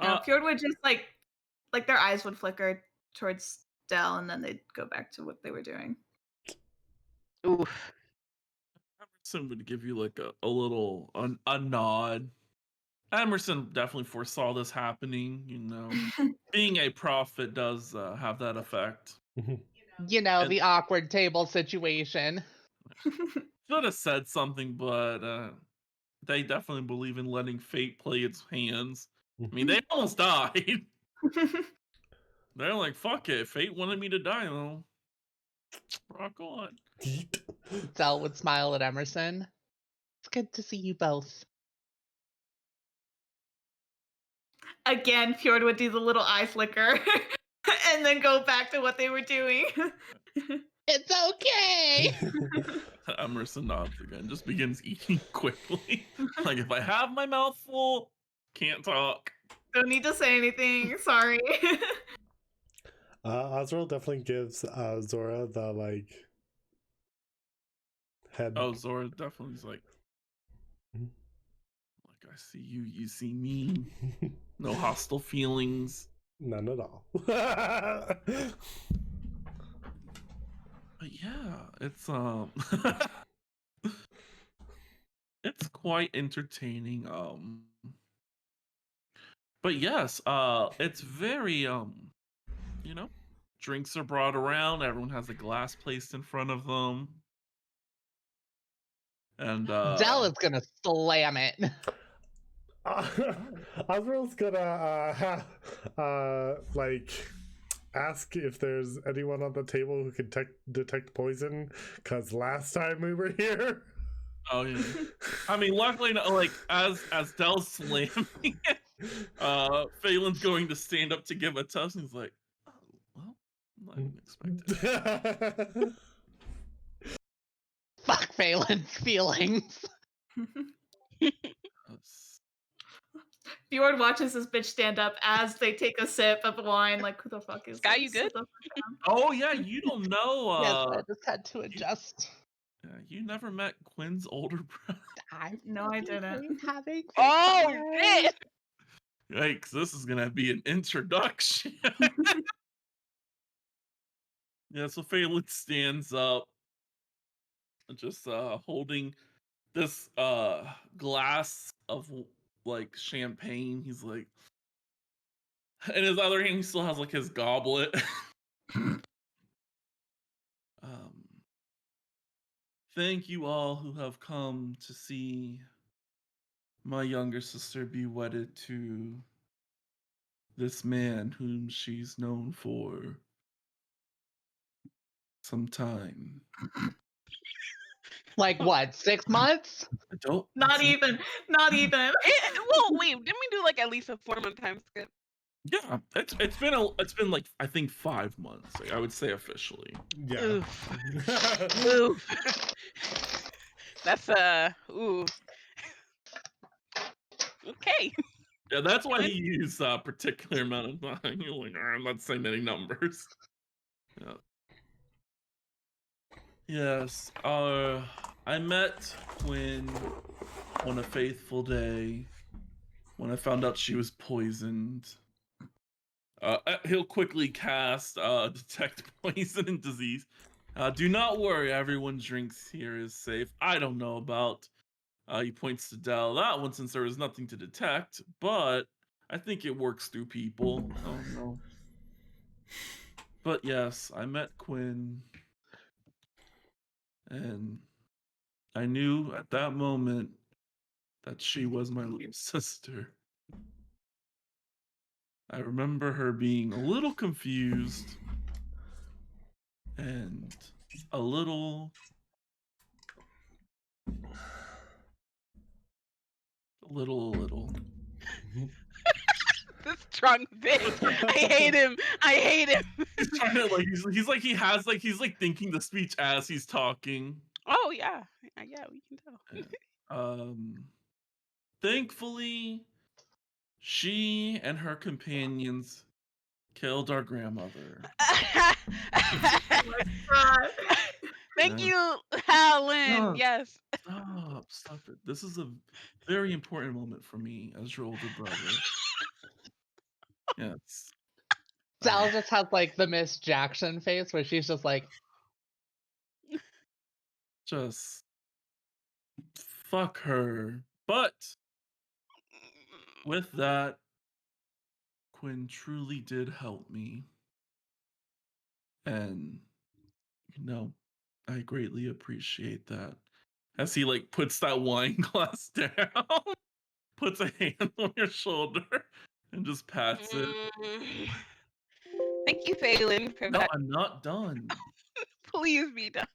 No, Fjord would just like their eyes would flicker towards Del, and then they'd go back to what they were doing. oof. Emerson would give you like a little a nod. Emerson definitely foresaw this happening. You know, being a prophet does have that effect. You know, And- the awkward table situation. Should have said something, but they definitely believe in letting fate play its hands. I mean, they almost died. They're like, fuck it. Fate wanted me to die, though. Rock on. Del would smile at Emerson. It's good to see you both. Again, Fjord would do the little eye flicker and then go back to what they were doing. It's okay. Emerson nods again, just begins eating quickly. Like, if I have my mouth full, can't talk. Don't need to say anything. Sorry. Osril definitely gives Zora the like head. Oh, Zora definitely is like, I see you, you see me. No hostile feelings. None at all. But yeah, it's it's quite entertaining. But yes, it's very you know, drinks are brought around, everyone has a glass placed in front of them. And Dell is gonna slam it. Osril's gonna like ask if there's anyone on the table who can detect poison, because last time we were here. Oh yeah. I mean, luckily, like as Dell's slamming it, Phelan's going to stand up to give a test, and he's like, "Oh, well, I didn't expect it." Fuck Phelan's feelings. Yes. Fjord watches this bitch stand up as they take a sip of wine. Like, who the fuck is Sky, this? you good? Sit the fuck down. Oh yeah, you don't know. Yes, I just had to adjust. Yeah, you never met Quinn's older brother. No, I didn't. Having Oh shit! Yikes! This is gonna be an introduction. Yeah, so Phelan stands up, just holding this glass of like champagne. He's like, in his other hand, he still has like his goblet. Thank you all who have come to see my younger sister be wedded to this man whom she's known for some time. Like what, 6 months? I don't. Not even. Not even. Well, wait, didn't we do like at least a 4-month time skip? Yeah, it's been like I think 5 months. Like, I would say officially. Yeah. Oof. Oof. That's ooh. Okay. Yeah, that's why he used a particular amount of time. You're like, I'm not saying any numbers. Yeah. Yes. I met Quinn on a fateful day when I found out she was poisoned. He'll quickly cast detect poison and disease. Do not worry, everyone drinks here is safe. I don't know about. He points to Dell. That one, since there was nothing to detect, but I think it works through people. Oh no. But yes, I met Quinn, and I knew at that moment that she was my little sister. I remember her being a little confused and a little This drunk bitch. I hate him. I hate him. He's trying to like he's like thinking the speech as he's talking. Oh yeah. Yeah, we can tell. Thankfully, she and her companions killed our grandmother. God. Thank Yeah. you, Helen. No. Yes. Stop it. This is a very important moment for me as your older brother. Yes. Dell just has like the Miss Jackson face where she's just like, Just fuck her. But with that, Quinn truly did help me. And I greatly appreciate that. As he like puts that wine glass down, puts a hand on your shoulder, and just pats it. Mm. Thank you, Phelan, for No, that. I'm not done. Please be done.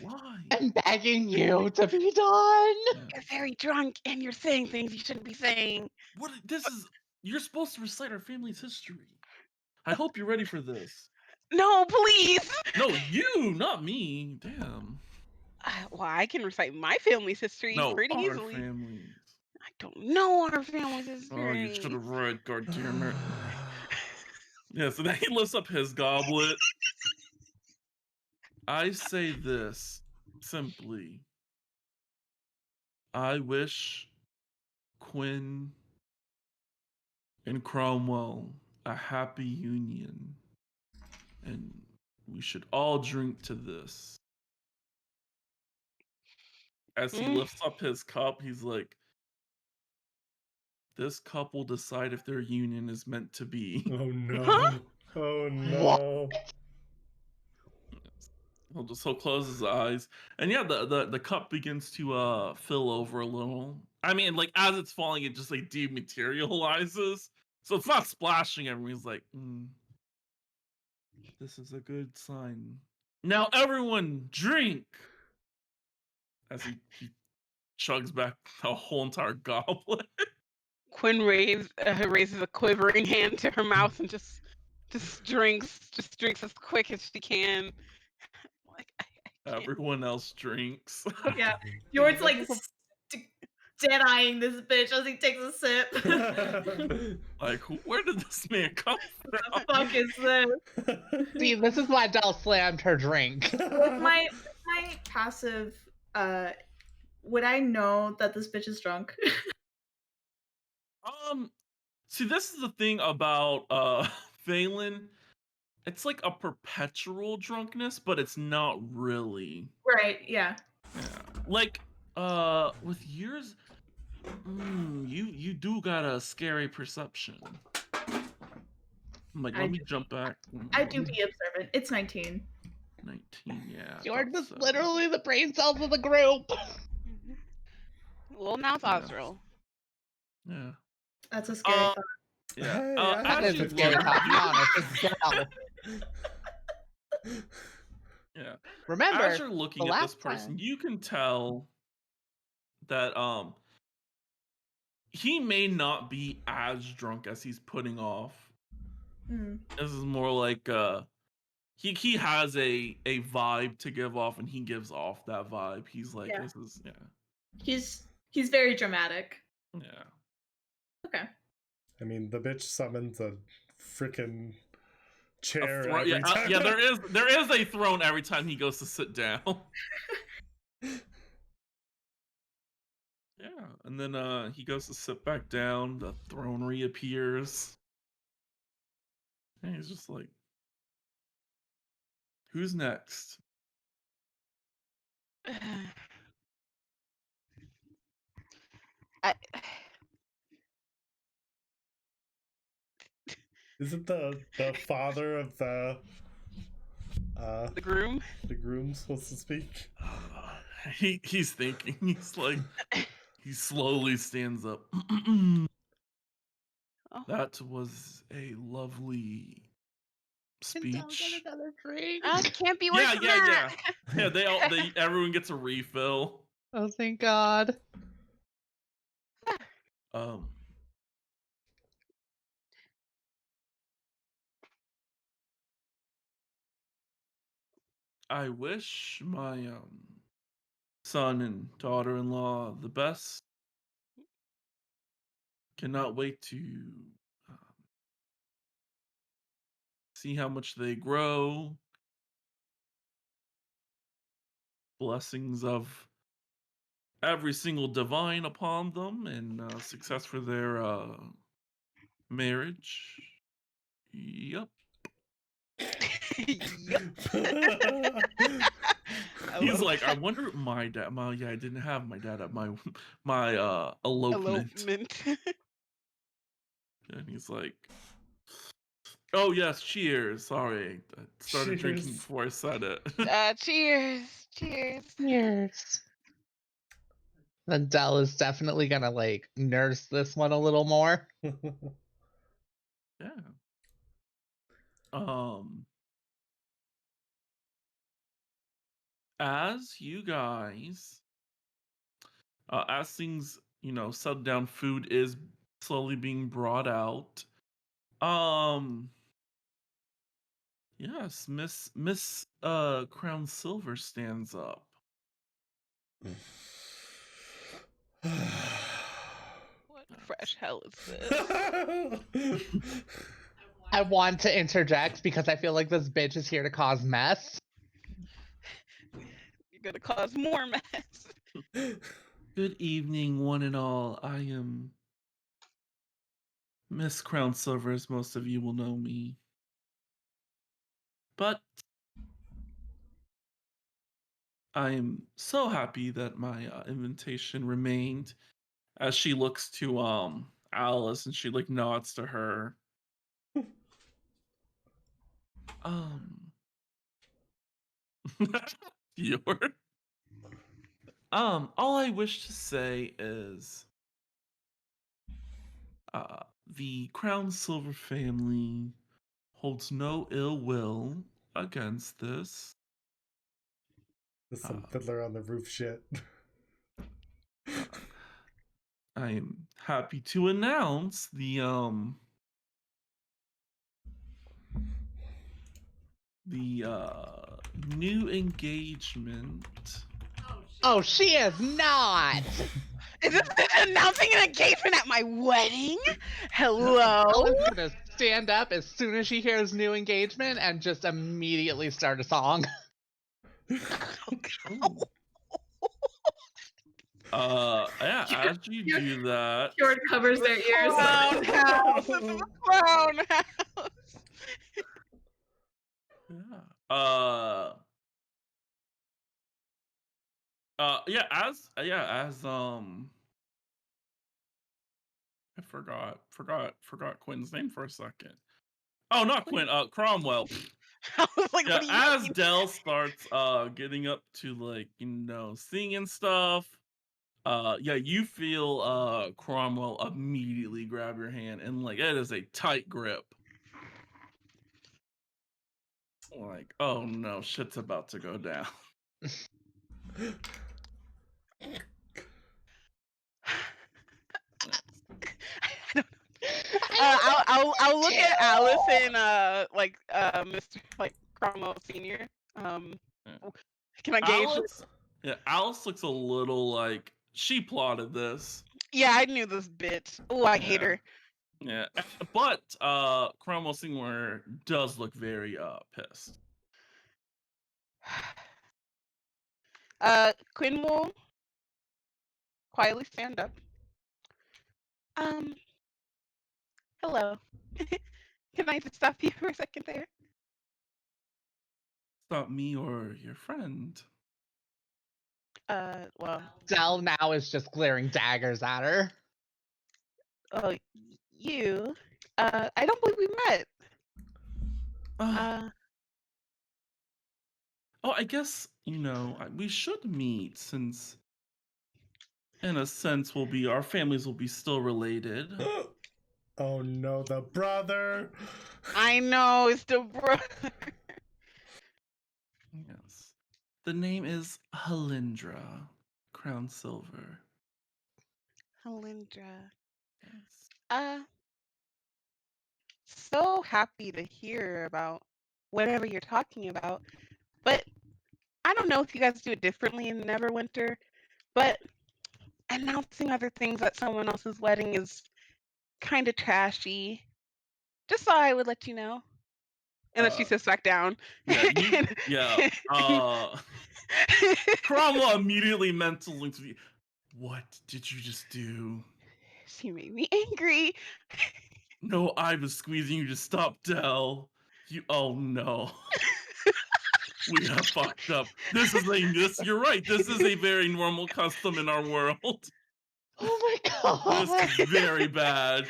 Why? I'm begging you to be done. You're very drunk and you're saying things you shouldn't be saying. What? You're supposed to recite our family's history. I hope you're ready for this. No, please. No, you, not me. Damn. Well, I can recite my family's history No, pretty our easily. families. I don't know our family's history. Oh, you should have read. God damn it. Yeah. So then he lifts up his goblet. I say this simply. I wish Quinn and Cromwell a happy union, and We should all drink to this. As he Mm. lifts up his cup, he's like, this cup will decide if their union is meant to be. Oh no. Huh? Oh no. He'll close his eyes. And yeah, the cup begins to fill over a little. I mean, like as it's falling, it just like dematerializes. So it's not splashing everyone. He's like, this is a good sign. Now everyone drink. As he chugs back a whole entire goblet. Quinn raises a quivering hand to her mouth and just drinks as quick as she can. Like I can't. Everyone else drinks. Yeah. Yor's like dead-eyeing this bitch as he takes a sip. Like, where did this man come What from? the fuck is this? See, this is why Dell slammed her drink. With my passive, would I know that this bitch is drunk? See, this is the thing about Phelan. It's like a perpetual drunkenness, but it's not really. Right, yeah. Yeah. Like, with yours, you do got a scary perception. I'm like, let me jump back. I do be observant. It's 19. 19, yeah. George was literally the brain cells of the group. Well, now it's Yeah. Osril. Yeah. That's a scary thought. Yeah. Hey, That as is you a scary look- thought. Be honest, it's Dell. Yeah. Remember, As you're looking the at this last person, time. you can tell that he may not be as drunk as he's putting off. Hmm. This is more like he has a vibe to give off, and he gives off that vibe. He's like, Yeah. this is He's very dramatic. yeah. Okay. I mean, the bitch summons a freaking A chair thro- every yeah, time. yeah, there is a throne every time he goes to sit down. Yeah, and then he goes to sit back down, the throne reappears. And he's just like, who's next? I, Isn't the father of the groom. the groom supposed to speak? He's thinking. He's like, he slowly stands up. Oh. That was a lovely Can Dell get speech. another drink? Can't be worse Yeah, than yeah, that. yeah. Yeah, everyone gets a refill. Oh, thank God. Um, I wish my son and daughter-in-law the best. Cannot wait to um, see how much they grow. Blessings of every single divine upon them, and success for their marriage. Yep. Yep. He's like, I wonder my dad. Yeah, I didn't have my dad at my elopement. And he's like, oh yes, cheers. Sorry, I started drinking Cheers. before I said it. Cheers. Cheers. Cheers. Then Dell is definitely gonna like nurse this one a little more. Yeah. As you guys, as things, settle down, food is slowly being brought out. Yes, Miss Crown Silver stands up. What fresh hell is this? I want to interject because I feel like this bitch is here to cause mess. You're gonna cause more mess. Good evening, one and all. I am Miss Crown Silver, as most of you will know me. But I am so happy that my invitation remained. As she looks to Alice and she like nods to her. Um, Fjord. All I wish to say is, the Crown Silver family holds no ill will against this. There's some Uh, Fiddler on the Roof shit. I am happy to announce the new engagement. Oh, she is not. Is this announcing an engagement at my wedding? Hello? Ella's gonna stand up as soon as she hears new engagement and just immediately start a song. Yeah, as you do that, Fjord covers their ears. Clown house. This is a clown house. yeah. Yeah, as I forgot Quinn's name for a second. Oh, not Quinn, Cromwell. I was like, Yeah, what do you as mean? Dell starts getting up to like, singing stuff, yeah, you feel Cromwell immediately grab your hand and like it is a tight grip. Like, oh no, shit's about to go down. I don't know. I'll look at Alice and Mr. like Cromwell Senior. Can I gauge? Alice looks a little like she plotted this. Yeah, I knew this bitch. Oh, I hate her. Yeah, but Cromwell Senior does look very pissed. Quinn will quietly stand up. Hello. Can I just stop you for a second there? Stop me or your friend. Well. Dell now is just glaring daggers at her. Oh, you. I don't believe we met. Oh, I guess, we should meet since, in a sense, our families will be still related. Oh no, the brother! I know, it's the brother. Yes. The name is Halindra, Crown Silver. Halindra. Yes. So happy to hear about whatever you're talking about. But I don't know if you guys do it differently in Neverwinter, but announcing other things at someone else's wedding is kind of trashy. Just thought I would let you know. And then she sits back down. Yeah, Cromwell immediately mentally to me, what did you just do? She made me angry. No, I was squeezing you to stop, Dell. Oh no. We have fucked up. You're right. This is a very normal custom in our world. Oh my god. This is very bad.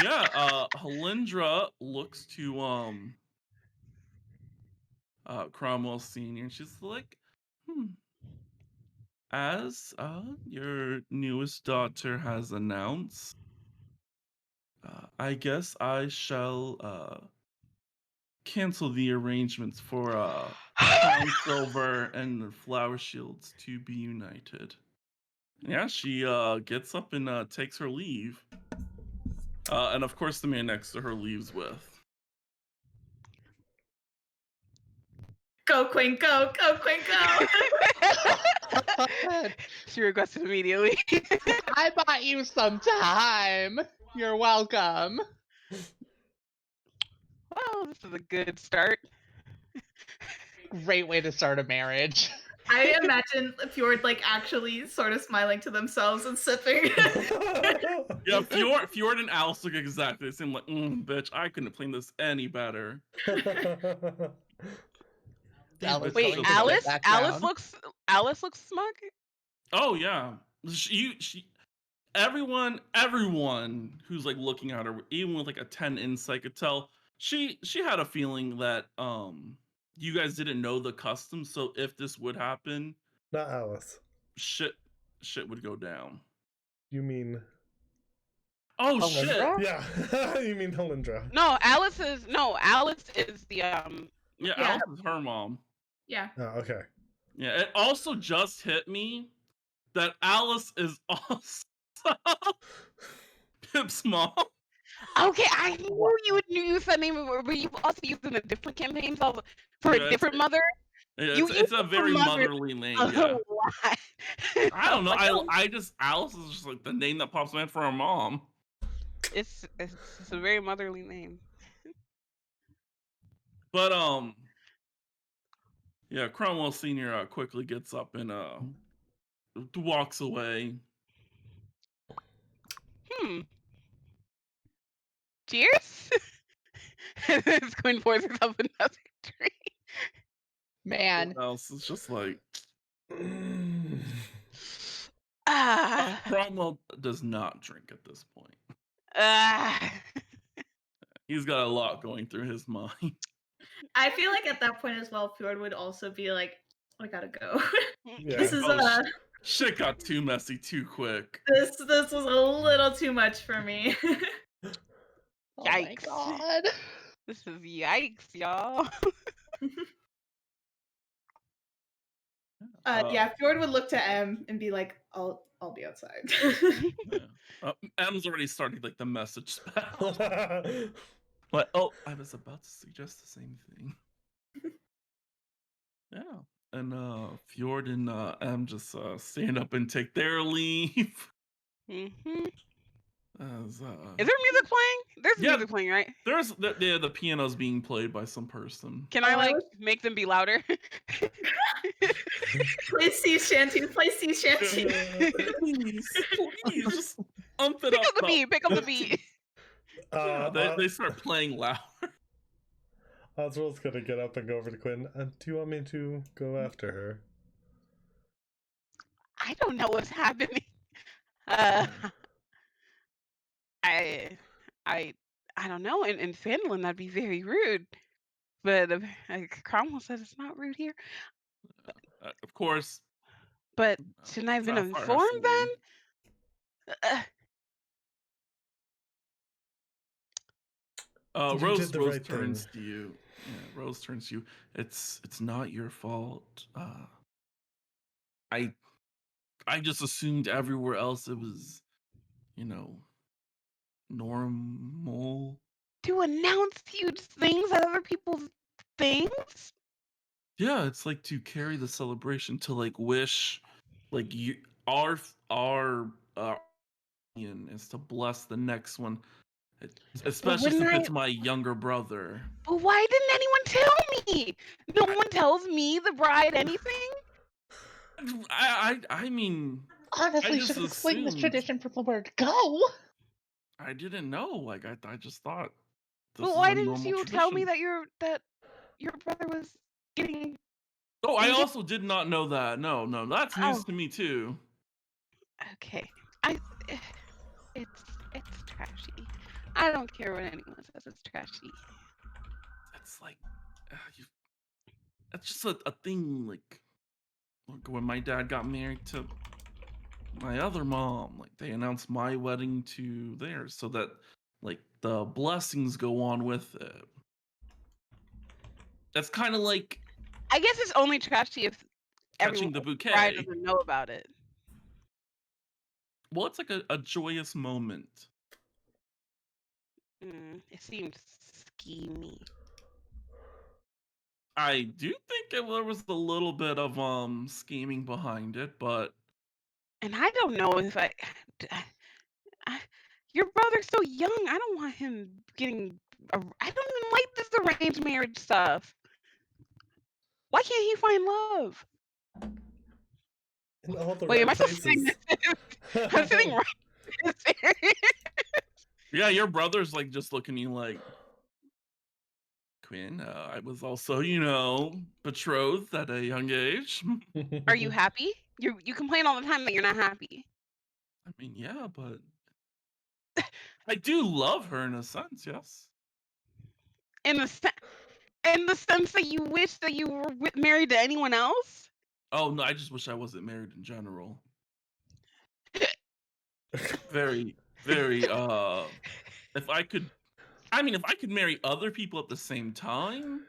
Yeah, Halindra looks to Cromwell Senior and she's like, as your newest daughter has announced, I guess I shall cancel the arrangements for Crown Silver and the Flower Shields to be united. Yeah, she gets up and takes her leave. And of course the man next to her leaves with. Go, Quinn, go, Quinn, go. She regrets it immediately. I bought you some time. You're welcome. Well, this is a good start. Great way to start a marriage. I imagine Fjord like actually sort of smiling to themselves and sipping. Yeah, Fjord and Alice look exactly the same. Like, bitch, I couldn't have planned this any better. Alice Wait, going so to sit Alice? back Alice down. looks smug? Oh yeah, she everyone who's like looking at her, even with like a 10 insight, could tell she had a feeling that you guys didn't know the custom. So if this would happen, Not Alice. shit would go down. You mean? Oh shit! Alindra? Yeah, you mean Helindra. No, Alice is the Yeah, Yeah. Alice is her mom. Yeah. Oh, okay. Yeah, it also just hit me that Alice is also Pip's mom. Okay, I knew What? you would use that name, but you've also used it in a different campaign for Yeah, a different mother. Yeah, You it's use a it for very mothers motherly name. a Yeah, lot. I don't know. Like, I just Alice is just like the name that pops in my head for her mom. it's a very motherly name. But yeah, Cromwell Senior quickly gets up and walks away. Cheers. It's Quinn pours herself another drink. Man, Everyone else is just like Ah. Cromwell does not drink at this point. Ah. He's got a lot going through his mind. I feel like at that point as well, Fjord would also be like, I gotta go. Yeah. This is Oh, shit got too messy too quick. this was a little too much for me. oh my Yikes. god. This is yikes, y'all. Yeah, Fjord would look to M and be like, I'll be outside. Yeah. M's already started like the message spell. Like, oh, I was about to suggest the same thing. Yeah. And Fjord and M just stand up and take their leave. Mm-hmm. As, Is there music playing? There's Yeah. music playing, right? there's the piano's being played by some person. Can I Oh, like make them be louder? Play sea shanty, play sea shanty. Please, just ump it Pick up. up the beat. Pick up the beat. They start playing loud. Osril's gonna get up and go over to Quinn. Do you want me to go after her? I don't know what's happening. I don't know. In Finland, that'd be very rude. But Cromwell says it's not rude here. Of course. But shouldn't I have been Sapphire has to informed then? You Rose did the Rose right turns thing. to you. Yeah, Rose turns to you. It's not your fault. I just assumed everywhere else it was, normal. To announce huge things at other people's things? Yeah, it's like to carry the celebration to like wish, like you our union is to bless the next one, especially wouldn't since I- it's my younger brother. But why didn't anyone tell me? No one tells me, the bride, anything? I mean, Honestly, just should have explained this assumed. tradition from the word go. I didn't know. Like I just thought. This But is why a didn't normal you tell me tradition. that your brother was getting? Oh, I engaged? also did not know that. No, that's news Oh. to me too. Okay, it's trashy. I don't care what anyone says. It's trashy. It's like, it's just a thing. Like when my dad got married to my other mom, like they announced my wedding to theirs, so that like the blessings go on with it. That's kind of like I guess it's only trashy if catching everyone the bride bouquet. doesn't know about it. Well, it's like a joyous moment. It seems schemy. I do think there was a little bit of scheming behind it, but And I don't know if your brother's so young. I don't want him getting. I don't even like this arranged marriage stuff. Why can't he find love? In all the Wait, am I right still sitting? places. I'm sitting right. yeah, your brother's like just looking at you like, Quinn. I was also, betrothed at a young age. Are you happy? You complain all the time that you're not happy. I mean, yeah, but I do love her in a sense, yes. In the sense that you wish that you were married to anyone else? Oh, no, I just wish I wasn't married in general. Very, very, if I could marry other people at the same time,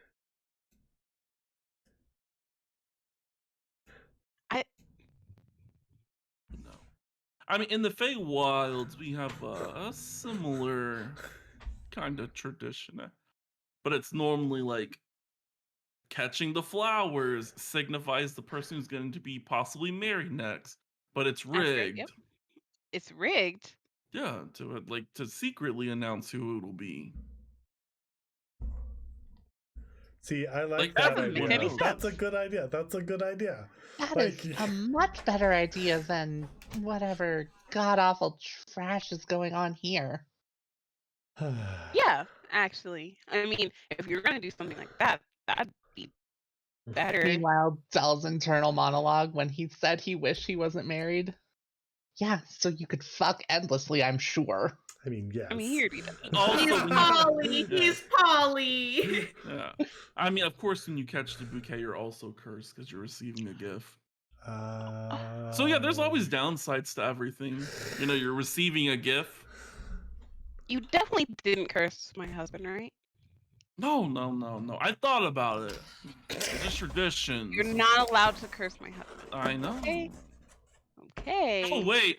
I no. I mean, in the Feywilds, we have a similar kind of tradition, but it's normally like catching the flowers signifies the person who's going to be possibly married next, but it's That's right. Yep. rigged. It's rigged. Yeah, to secretly announce who it'll be. See, I Like, like that doesn't make idea. any That's a sense. good idea. That's a good idea. That Like- is a much better idea than whatever god awful trash is going on here. Yeah, actually. I mean, if you're gonna do something like that, that'd be better. Meanwhile, Dell's internal monologue when he said he wished he wasn't married. Yeah, so you could fuck endlessly, I'm sure. I mean, yes. I mean, he already does. Also, He's when you- Polly. He's Polly. Yeah. I mean, of course, when you catch the bouquet, you're also cursed because you're receiving a gift. So yeah, there's always downsides to everything. You're receiving a gift. You definitely didn't curse my husband, right? No. I thought about it. It's just traditions. You're not allowed to curse my husband. I know. Okay. Okay. Oh wait,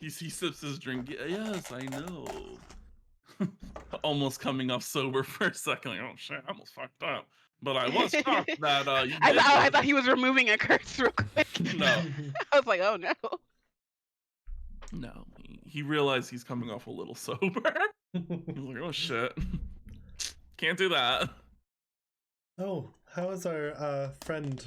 he sips his drink. Yes, I know. Almost coming off sober for a second. Like, oh shit, I almost fucked up. But I was shocked that you I did thought that. he was removing a curse real quick. No. I was like, oh no. No, he realized he's coming off a little sober. He's like, oh shit, can't do that. Oh, how is our friend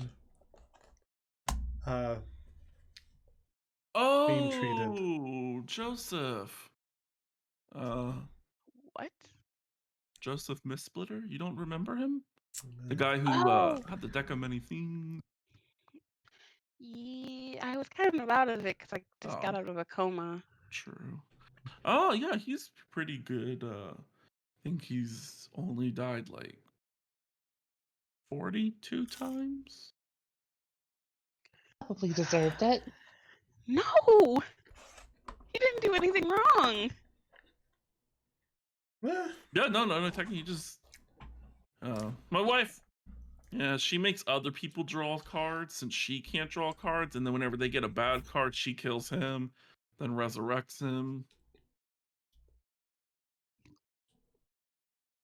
being treated? Oh, Joseph. What? Joseph Mistsplitter? You don't remember him? The guy who Oh. had the deck of many things. Yeah, I was kind of out of it because I just got Oh. out of a coma. True. Oh yeah, he's pretty good. I think he's only died like 42 times. Probably deserved it. No, he didn't do anything wrong. Eh, Yeah, no. Technically, just my wife. Yeah, she makes other people draw cards since she can't draw cards, and then whenever they get a bad card, she kills him, then resurrects him.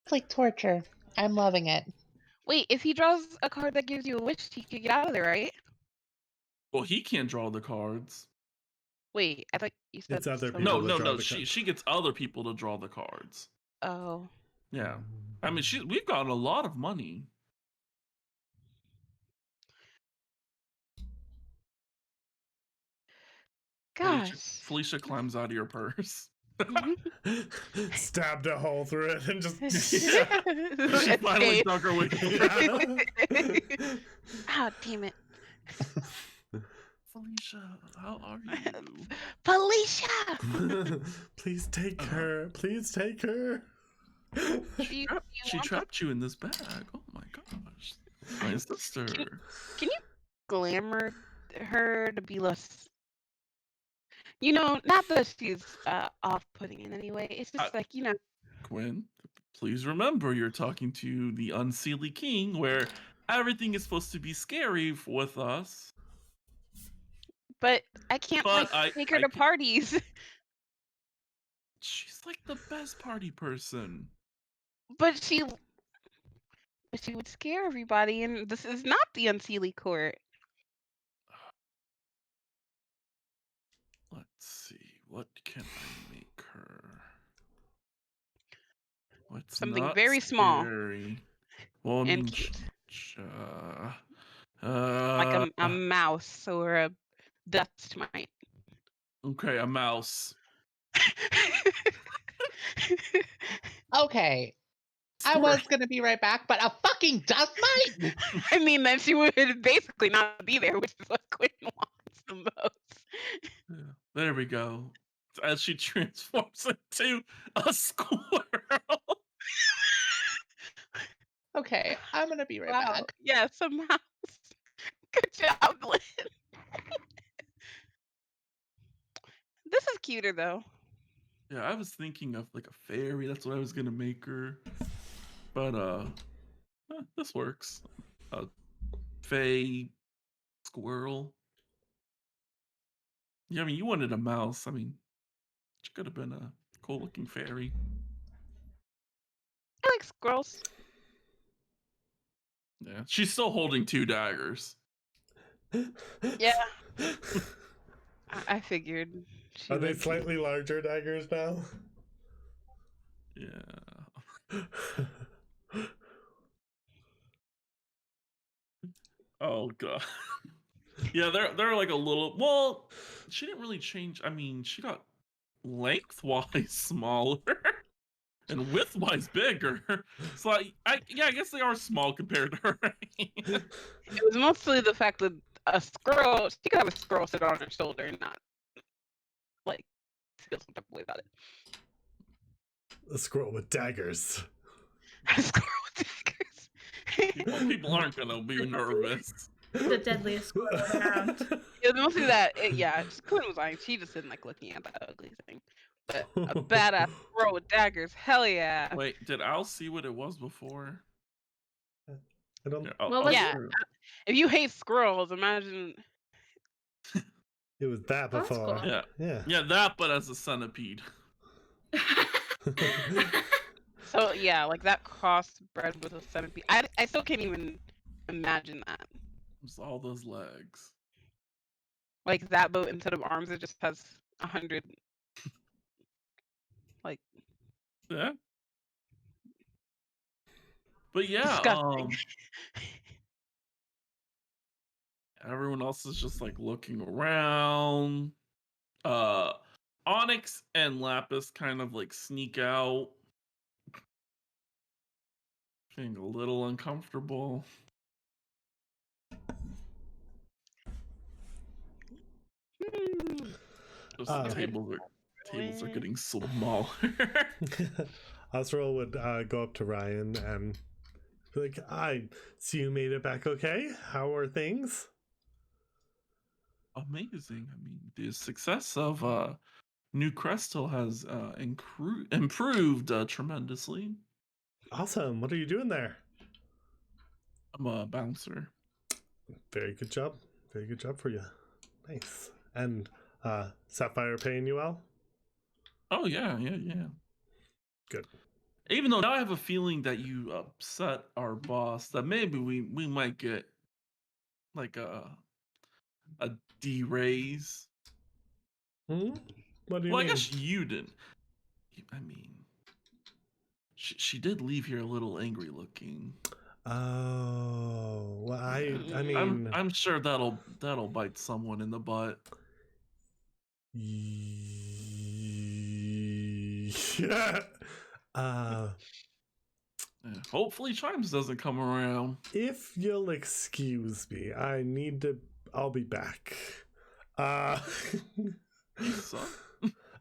It's like torture. I'm loving it. Wait, if he draws a card that gives you a wish, he could get out of there, right? Well, he can't draw the cards. Wait, I thought you said It's other someone- people No, that draw the She cards. she gets other people to draw the cards. Oh, Yeah, I mean, we've got a lot of money. gosh. Felicia climbs out of your purse. Stabbed a hole through it and just. She finally Escape. dug her way through. Ah, damn it. Felicia, how are you? Felicia! Please take her. Please take her. You She want trapped you in this bag. Oh my gosh. My sister. Can you glamour her to be less? Not that she's off-putting in any way. It's just like, Quinn, please remember you're talking to the Unseelie King, where everything is supposed to be scary with us. but I can't But take her I to can- parties. She's like the best party person. But she would scare everybody, and this is not the Unseelie court. Let's see. What can I make her? What's Something not very small scary? Well, I and mean, cute. Like a mouse or a dust mite. okay, a mouse. Okay. I was gonna be right back, but a fucking dust mite. I mean, then she would basically not be there, which is what Quinn wants the most. Yeah, there we go. As she transforms into a squirrel. Okay, I'm gonna be right Wow. back. Yeah, somehow. Good job, Glenn. This is cuter though. Yeah, I was thinking of like a fairy. That's what I was gonna make her. But this works. A fey squirrel. Yeah, I mean, you wanted a mouse. I mean, she could have been a cool-looking fairy. I like squirrels. Yeah, she's still holding 2 daggers. Yeah. I figured she Are they would. slightly larger daggers now? Yeah. Oh god. Yeah, they're like a little. Well, she didn't really change. I mean, she got lengthwise smaller and widthwise bigger. So I guess they are small compared to her. It was mostly the fact that a squirrel, she could have a squirrel sit on her shoulder and not like feel some type of way about it. A squirrel with daggers. A squirrel with daggers. People aren't gonna be nervous. The deadliest squirrel around. It was mostly that, Quinn was lying. She just didn't like looking at that ugly thing. But a badass squirrel with daggers, hell yeah. Wait, did Al see what it was before? I don't. Yeah, What was Yeah. it? If you hate squirrels, imagine. It was that That's before. cool. Yeah, Yeah. yeah, that, but as a centipede. So yeah, like that crossbred with a centipede. I still can't even imagine that. Just all those legs. Like that boat, instead of arms, it just has 100. Like Yeah. But yeah, disgusting. everyone else is just like looking around. Onyx and Lapis kind of like sneak out. Feeling a little uncomfortable. Just the tables are getting smaller. Osril would go up to Ryan and be like, I see you made it back okay. How are things? Amazing. I mean, the success of New Crestel has improved tremendously. Awesome. What are you doing there? I'm a bouncer. Very good job. Very good job for you. Nice. And Sapphire paying you well? Oh yeah. Good. Even though now I have a feeling that you upset our boss, that maybe we might get like a D raise. What do you Well, mean? I guess you didn't. I mean, she did leave here a little angry looking. Oh, well, I mean, I'm sure that'll bite someone in the butt. Yeah. Hopefully Chimes doesn't come around. If you'll excuse me, I'll be back. So,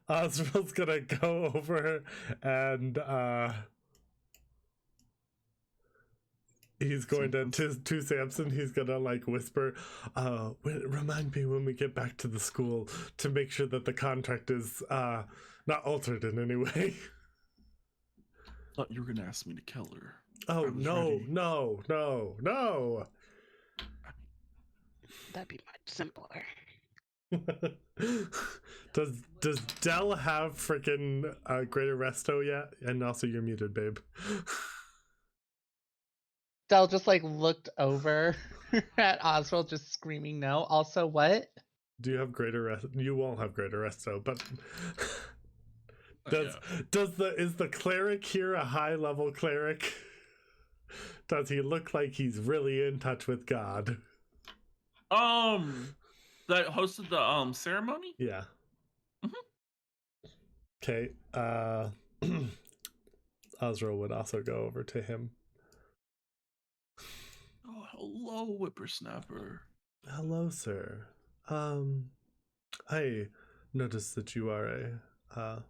Osril's gonna go over and he's going to Samson. He's gonna like whisper, remind me when we get back to the school to make sure that the contract is not altered in any way. Thought you were gonna ask me to kill her. Oh no. That'd be much simpler. Does Dell have freaking Greater Resto yet? And also, you're muted, babe. Dell just like looked over at Oswald, just screaming no. Also, what? Do you have Greater Resto? You won't have Greater Resto, but is the cleric here a high level cleric? Does he look like he's really in touch with God? That hosted the ceremony? Yeah. Mm-hmm. Okay. Osril would also go over to him. Oh, hello, whippersnapper. Hello, sir. I noticed that you are a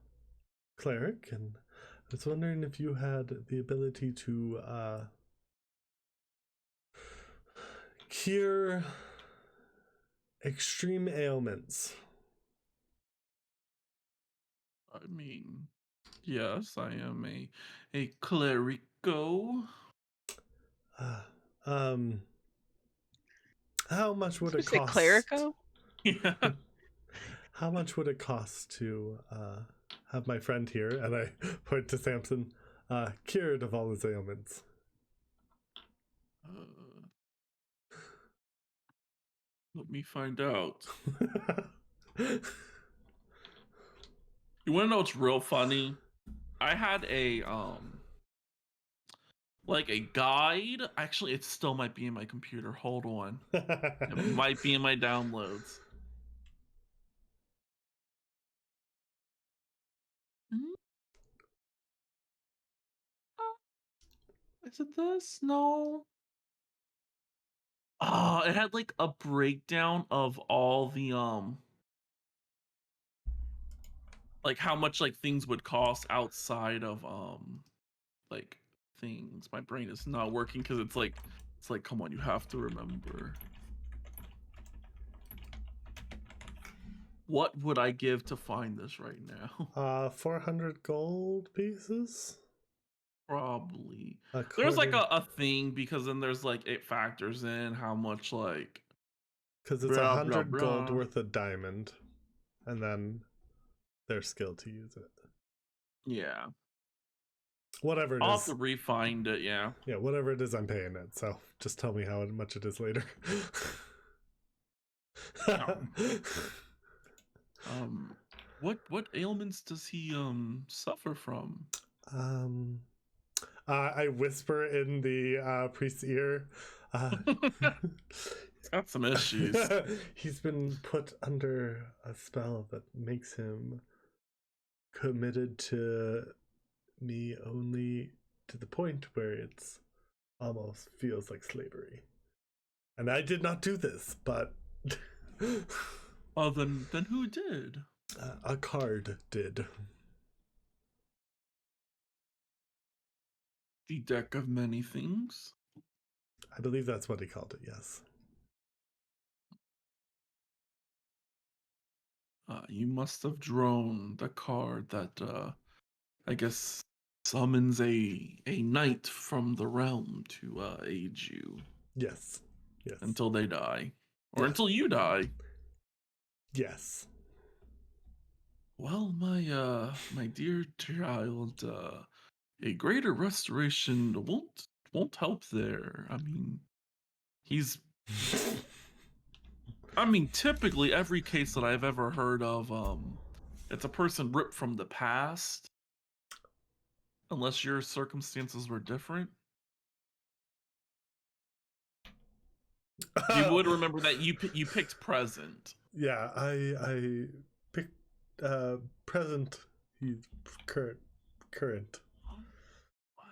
cleric, and I was wondering if you had the ability to cure extreme ailments. I mean, yes, I am a clerico. How much would You it say cost? clerico? Yeah. How much would it cost to have my friend here, and I point to Samson, cured of all his ailments? Let me find out. You want to know what's real funny? I had a like a guide. Actually, it still might be in my computer. Hold on. It might be in my downloads. Is it this? No. It had like a breakdown of all the like how much like things would cost outside of like things. My brain is not working because it's like come on, you have to remember. What would I give to find this right now? 400 gold pieces? Probably. There's like a thing, because then there's like it factors in how much like, because it's blah, 100 blah, gold blah. worth of diamond, and then their skill to use it. Yeah. Whatever it I'll is. have to refind it, yeah. Yeah, whatever it is, I'm paying it. So just tell me how much it is later. What ailments does he suffer from? I whisper in the priest's ear. He's got some issues. He's been put under a spell that makes him committed to me only to the point where it's almost feels like slavery. And I did not do this, but Oh, then who did? A card did. The deck of many things. I believe that's what he called it, yes. You must have drawn the card that I guess summons a knight from the realm to aid you. Yes. Yes. Until they die. Or Yeah. until you die. Yes. Well, my dear child, a greater restoration won't help there. I mean, typically every case that I've ever heard of, it's a person ripped from the past. Unless your circumstances were different. You would remember that you picked present. Yeah, I picked present. He's current. Wow.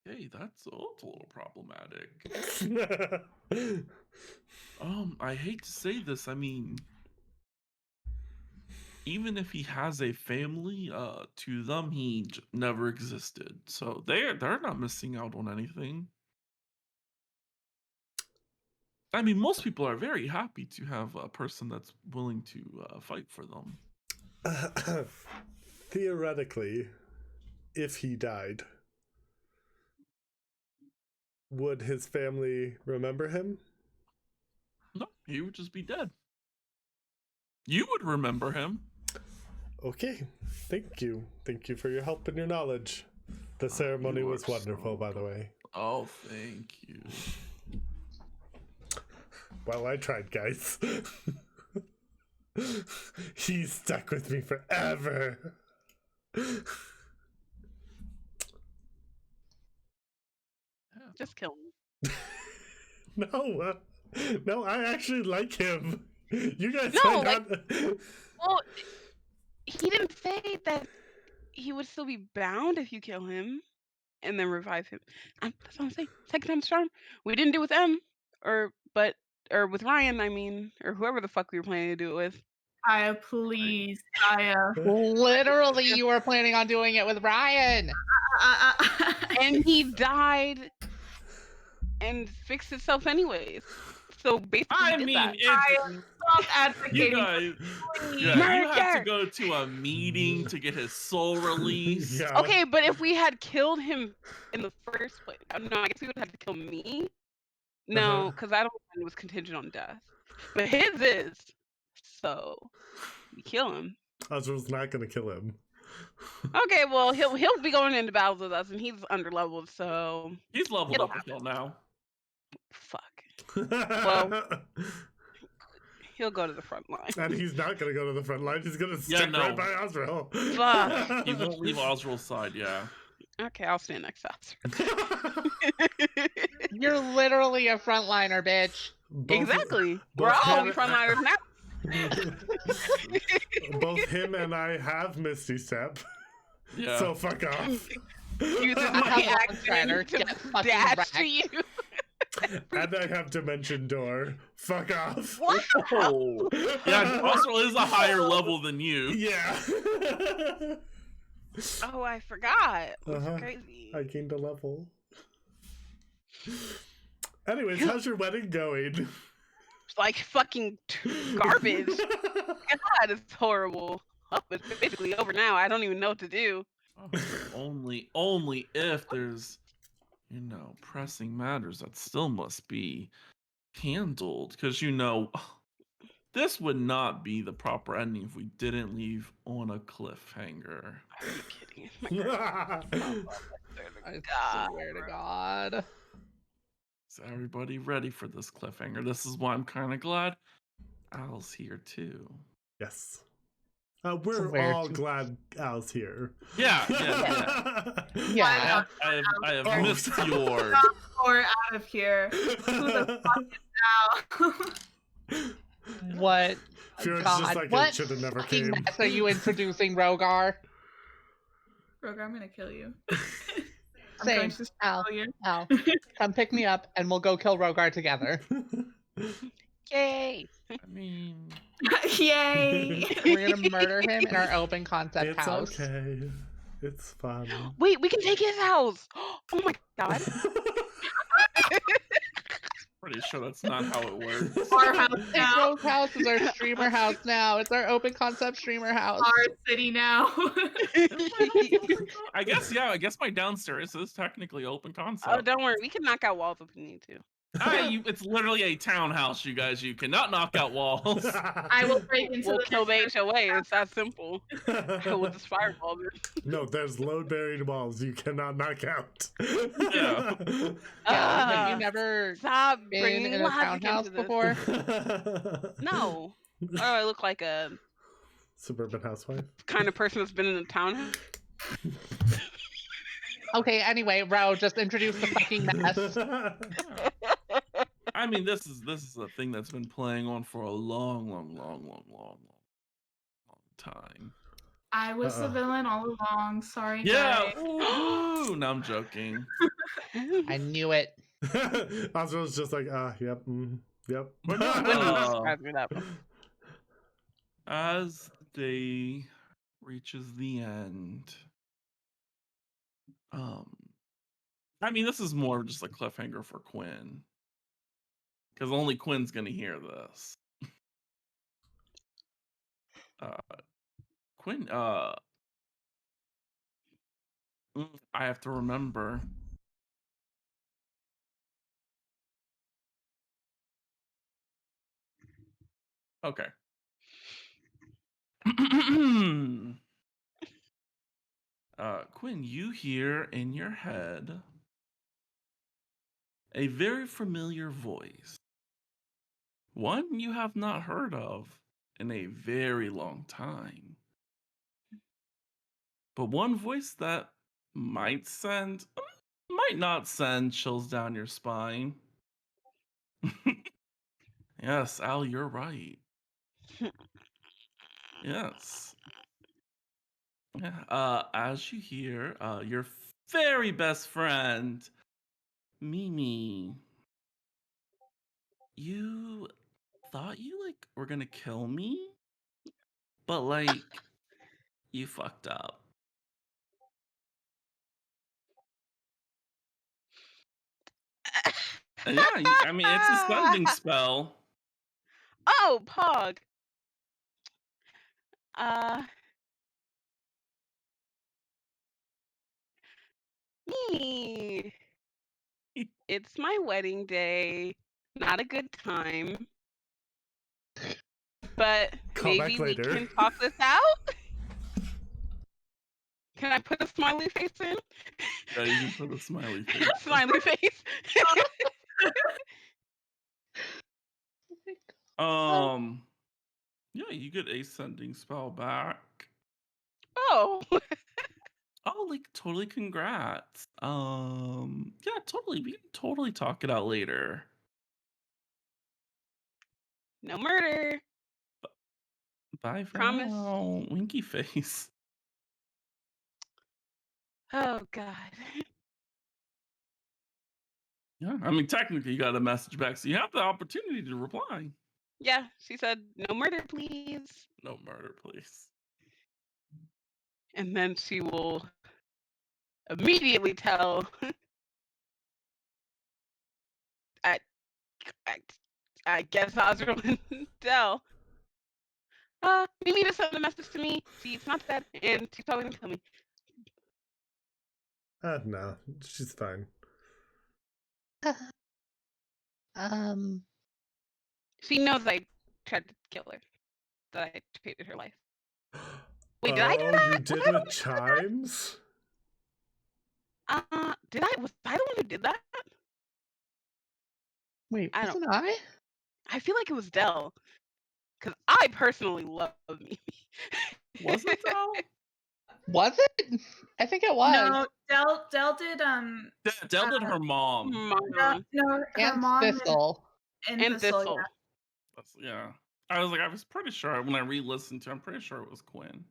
Okay, that's a little problematic. I hate to say this. I mean, even if he has a family, to them he never existed. So they're not missing out on anything. I mean, most people are very happy to have a person that's willing to fight for them. Theoretically, if he died, would his family remember him? No, he would just be dead. You would remember him. Okay, thank you. Thank you for your help and your knowledge. The ceremony was wonderful, by the way. Oh, thank you. Well, I tried, guys. He's stuck with me forever. Just kill him. No, I actually like him. You guys No, might not. Well, He didn't say that he would still be bound if you kill him and then revive him. That's what I'm saying. Second time's charm. We didn't do it with M, or with Ryan. I mean, or whoever the fuck we were planning to do it with. Kaya, please, Kaya. Literally, you were planning on doing it with Ryan. And he died and fixed itself anyways. So basically, I did mean, that. it's Stop you advocating. guys. Please. Yeah, you have to Murder! go to a meeting to get his soul released. Yeah. Okay, but if we had killed him in the first place, no, I guess we would have to kill me. No, because I don't think it was contingent on death. But his is. So we kill him. Osril's not gonna kill him. Okay, well he'll be going into battles with us, and he's underleveled, so He's leveled It'll up as well now. fuck. Well, he'll go to the front line. And he's not gonna go to the front line. He's gonna stick no. right by Osril. Fuck. He won't leave Osril's side, yeah. Okay, I'll stand next to us. You're literally a frontliner, bitch. Exactly. We're both all him- frontliners now. Both him and I have Misty Step. Yeah. So fuck off. Use I my have action Strider to get to fucking dash wrecked. to you. And I have Dimension Door. Fuck off. Wow. Yeah, Osril is a higher level than you. Yeah. Oh, I forgot. That's Uh-huh. crazy. I gained a level. Anyways, how's your wedding going? Like fucking garbage. God, it's horrible. Oh, it's basically over now. I don't even know what to do. Only if there's, pressing matters that still must be handled. Because, this would not be the proper ending if we didn't leave on a cliffhanger. Are you kidding? My God. I God. swear to God. Is everybody ready for this cliffhanger? This is why I'm kind of glad Al's here too. Yes. We're Somewhere all to- glad Al's here. Yeah. Yeah. I have Oh, missed your. Or out of here. Who the fuck is Al? What? Fiona's God, just like, what it should have never fucking came. mess are you introducing, Rogar? Rogar, I'm gonna kill you. I'm Same. going to Al, kill you. Al, come pick me up and we'll go kill Rogar together. Yay. I mean, Yay! We're gonna murder him in our open concept It's house. okay. It's fun. Wait, we can take his house. Oh my God. pretty sure that's not how it works. Our house Big now. Rose house is our streamer house now. It's our open concept streamer house. Our city now. I guess my downstairs is technically open concept. Oh, don't worry. We can knock out walls if we need to. It's literally a townhouse, you guys. You cannot knock out walls. I will break into We'll the kill the HOA. It's that simple. We'll just fireball it. No, there's load buried walls you cannot knock out. Yeah. Have Ah, you never Stop been bringing in a logic townhouse into this. before? No. Oh, I look like a Suburban housewife. kind of person that's been in a townhouse. Okay, anyway, Ro, just introduce the fucking mess. I mean, this is a thing that's been playing on for a long time. I was the villain all along. Sorry, Yeah. guys. Ooh, no, I'm joking. I knew it. Oswald's just like, yep, yep. We're not Quinn gonna- describes it up. As the day reaches the end, I mean, this is more just a cliffhanger for Quinn, because only Quinn's gonna hear this. Quinn, I have to remember. Okay. Quinn, you hear in your head a very familiar voice. One you have not heard of in a very long time. But one voice that might not send chills down your spine. Yes, Al, you're right. Yes. As you hear, your very best friend, Mimi, you thought you like were gonna kill me, but like you fucked up. And yeah, I mean it's a sending spell. Oh, Pog. Uh, Mimi. It's my wedding day. Not a good time. But Call back maybe we later. can talk this out? Can I put a smiley face in? Yeah, you can put a smiley face. Smiley face. Yeah, you get a sending spell back. Oh. Oh, like totally congrats. Yeah, totally. We can totally talk it out later. No murder. Bye for Promise. now. Winky face. Oh God. Yeah, I mean technically you got a message back, so you have the opportunity to reply. Yeah, she said no murder, please. No murder, please. And then she will immediately tell I I, I guess Osril and Dell. Mimi just sent a message to me. She's not dead, and she's probably gonna kill me. No, she's fine. She knows I tried to kill her. That I traded her life. Wait, did I do that? You did with Chimes? Did I? Was I the one who did that? Wait, I don't. wasn't I? I feel like it was Dell, because I personally love Mimi. Was it though? Was it? I think it was. No, Dell did Del did her mom. Mom. no, her And mom Thistle. and And Thistle, Thistle. yeah. Yeah. I was pretty sure when I re-listened to it, I'm pretty sure it was Quinn.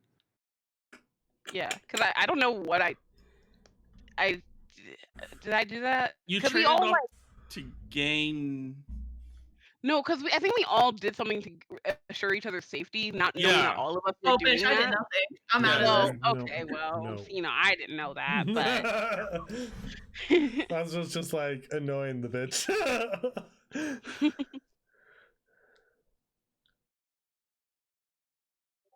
Yeah, because I don't know what I did I do that? You 'Cause we traded all off like to gain. no, because I think we all did something to assure each other's safety, not knowing that Yeah. all of us were Oh, doing bitch, I did that. nothing. I'm out Yeah, of Well, this. No, okay, well, no. you know, I didn't know that, but I was just like annoying the bitch.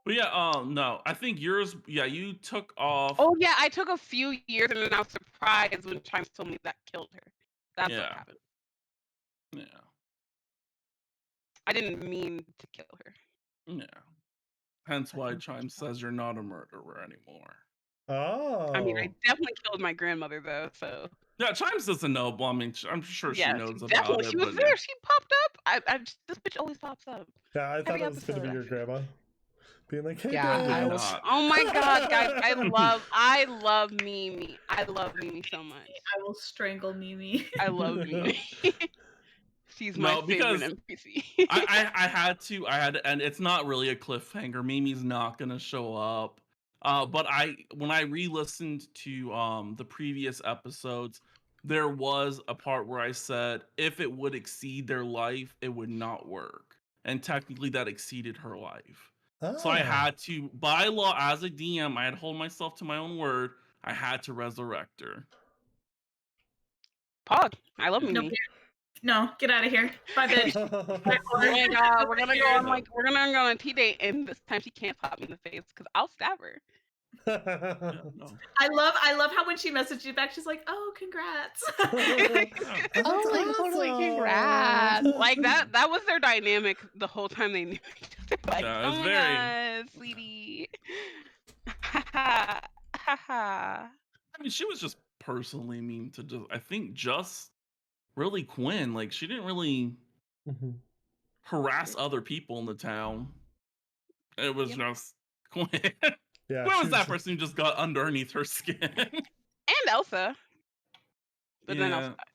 But yeah, no. I think yours, yeah, you took off. oh yeah, I took a few years and then I was surprised when Chimes told me that killed her. That's what Yeah. happened. Yeah. I didn't mean to kill her. Yeah. Hence why Chime says you're not a murderer anymore. I mean, I Oh. definitely killed my grandmother though, so Yeah, Chimes doesn't know. Well, I mean, I'm sure she yeah, knows about definitely it. she was But there. She popped up. This bitch always pops up. Yeah, I thought Every it was gonna episode, be your actually. grandma. Being like, hey, Yeah, probably I bitch. was. not. Oh my god, guys, I love Mimi. I love Mimi so much. I will strangle Mimi. I love Mimi. She's my No, favorite because NPC. I had to, and it's not really a cliffhanger. Mimi's not gonna show up. But when I re-listened to the previous episodes, there was a part where I said if it would exceed their life, it would not work. And technically that exceeded her life. So I Ah. had to, by law, as a DM, I had to hold myself to my own word. I had to resurrect her. Pog, I love Yeah. Mimi. No, get out of here. Bye, bitch. Oh my god, we're gonna go on a tea date, and this time she can't pop me in the face because I'll stab her. Yeah, no. I love how when she messaged you back, she's like, "Oh, congrats." Yeah. Oh, like totally congrats. Like that was their dynamic the whole time they knew each other. Like, Yeah, it oh was my very. god, sweetie. Ha ha. I mean, she was just personally mean to I think just really Quinn. Like, she didn't really Mhm. harass other people in the town. It was Yep. just Quinn. Yeah, Quinn she was that person who just got underneath her skin. And Elsa. But then Elsa Yeah. died.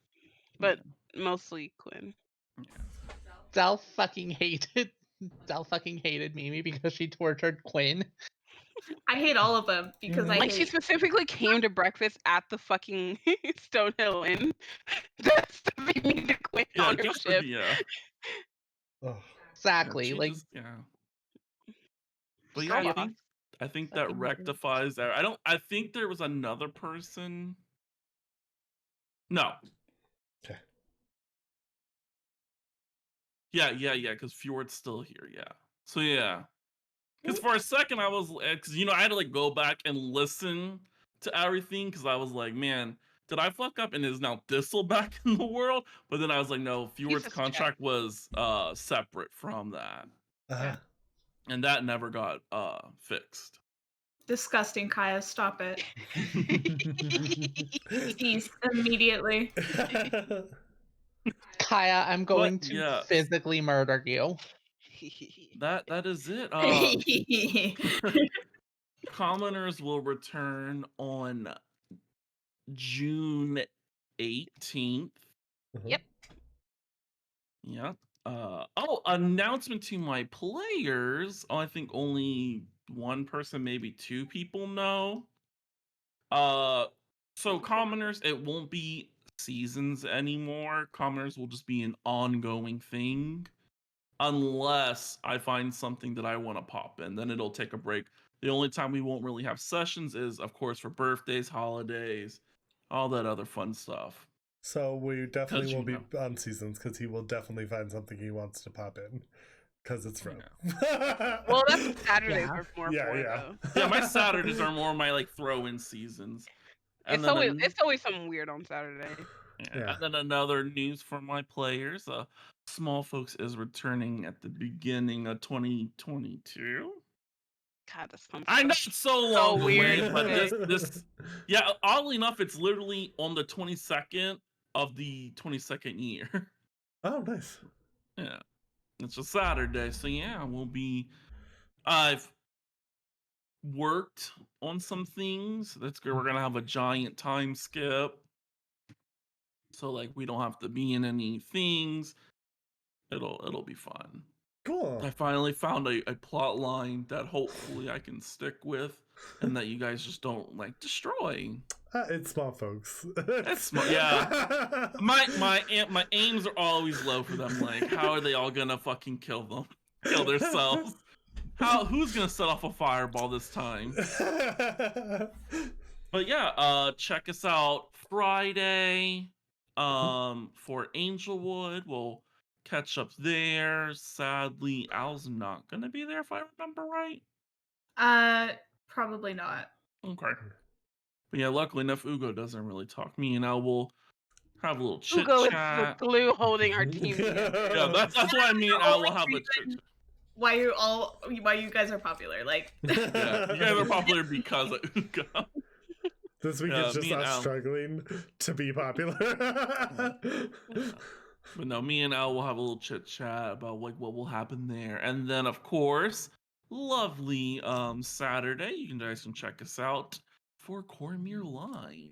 But mostly Quinn. Del fucking hated Mimi because she tortured Quinn. I hate all of them because I Like, she hate. specifically came to breakfast at the fucking Stonehill Inn just to be mean to Quinn Yeah, on her just for shift. yeah. Oh, Exactly. She Like, just yeah. But Girl yeah, boss. I think that Fucking rectifies that. I think there was another person. No. okay. Yeah, because Fjord's still here, yeah. So yeah. Because for a second I was, because I had to like go back and listen to everything because I was like, man, did I fuck up and is now Thistle back in the world? But then I was like, no, Fjord's just checked. contract was separate from that, Uh-huh. and that never got fixed. Disgusting, Kaya. Stop it. Cease immediately. Kaya, I'm But going to yes, physically murder you. that is it. Commoners will return on June 18th. Uh-huh. Yeah. Announcement to my players. Oh, I think only one person, maybe two people know. So commoners, it won't be seasons anymore. Commoners will just be an ongoing thing. Unless I find something that I want to pop in, then it'll take a break. The only time we won't really have sessions is, of course, for birthdays, holidays, all that other fun stuff. So we definitely 'Cause won't be on seasons because he will definitely find something he wants to pop in because it's from. Well, that's what Saturdays Yeah. are more Yeah, for, yeah. though. Yeah, my Saturdays are more my like throw-in seasons. And It's then always something weird on Saturday. Yeah. and then another news for my players. Small Folks is returning at the beginning of 2022. God, that's some I know stuff. it's so long away, weird but to this yeah, oddly enough, it's literally on the 22nd of the 22nd year. Oh, nice. Yeah. It's a Saturday, so yeah, I've worked on some things. That's good. We're gonna have a giant time skip. So like we don't have to be in any things. It'll be fun. Cool. I finally found a plot line that hopefully I can stick with and that you guys just don't like destroy. It's Small Folks. It's small, yeah. My aims are always low for them. Like, how are they all gonna fucking kill themselves? Who's gonna set off a fireball this time? But yeah, check us out Friday. For Angelwood, we'll catch up there. Sadly, Al's not gonna be there if I remember right. Probably not. Okay. But yeah, luckily enough, Ugo doesn't really talk. Me and Al will have a little chit Ugo is the chat. glue holding our team together. Yeah, that's why me and Al will have a chit chat. Why you guys are popular? Like, Yeah, you guys are popular because of Ugo. This week Yeah, is just me and us Al. struggling to be popular. But no, me and Al will have a little chit chat about like what will happen there, and then of course, lovely Saturday, you guys can check us out for Cormier Line,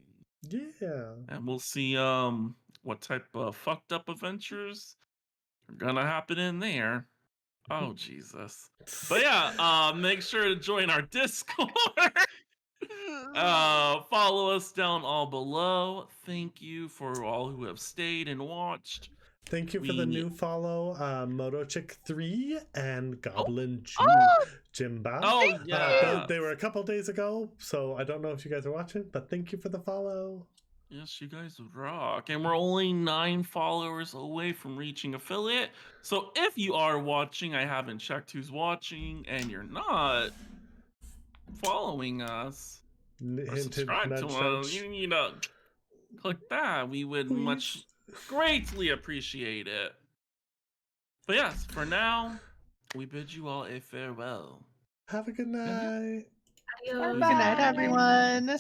Yeah. and we'll see what type of fucked up adventures are gonna happen in there. Oh Jesus! But yeah, make sure to join our Discord. Follow us down all below. Thank you for all who have stayed and watched. Thank you for the new follow, MotoChick3 and Goblin Jimba. Oh yeah. They were a couple days ago, so I don't know if you guys are watching, but thank you for the follow. Yes, you guys rock. And we're only 9 followers away from reaching affiliate. So if you are watching, I haven't checked who's watching, and you're not following us or Hinted, subscribe to nudge, us, nudge. you need to click that. We would Please. much greatly appreciate it. But yes, for now, we bid you all a farewell. Have a good night. adios. Good night, everyone.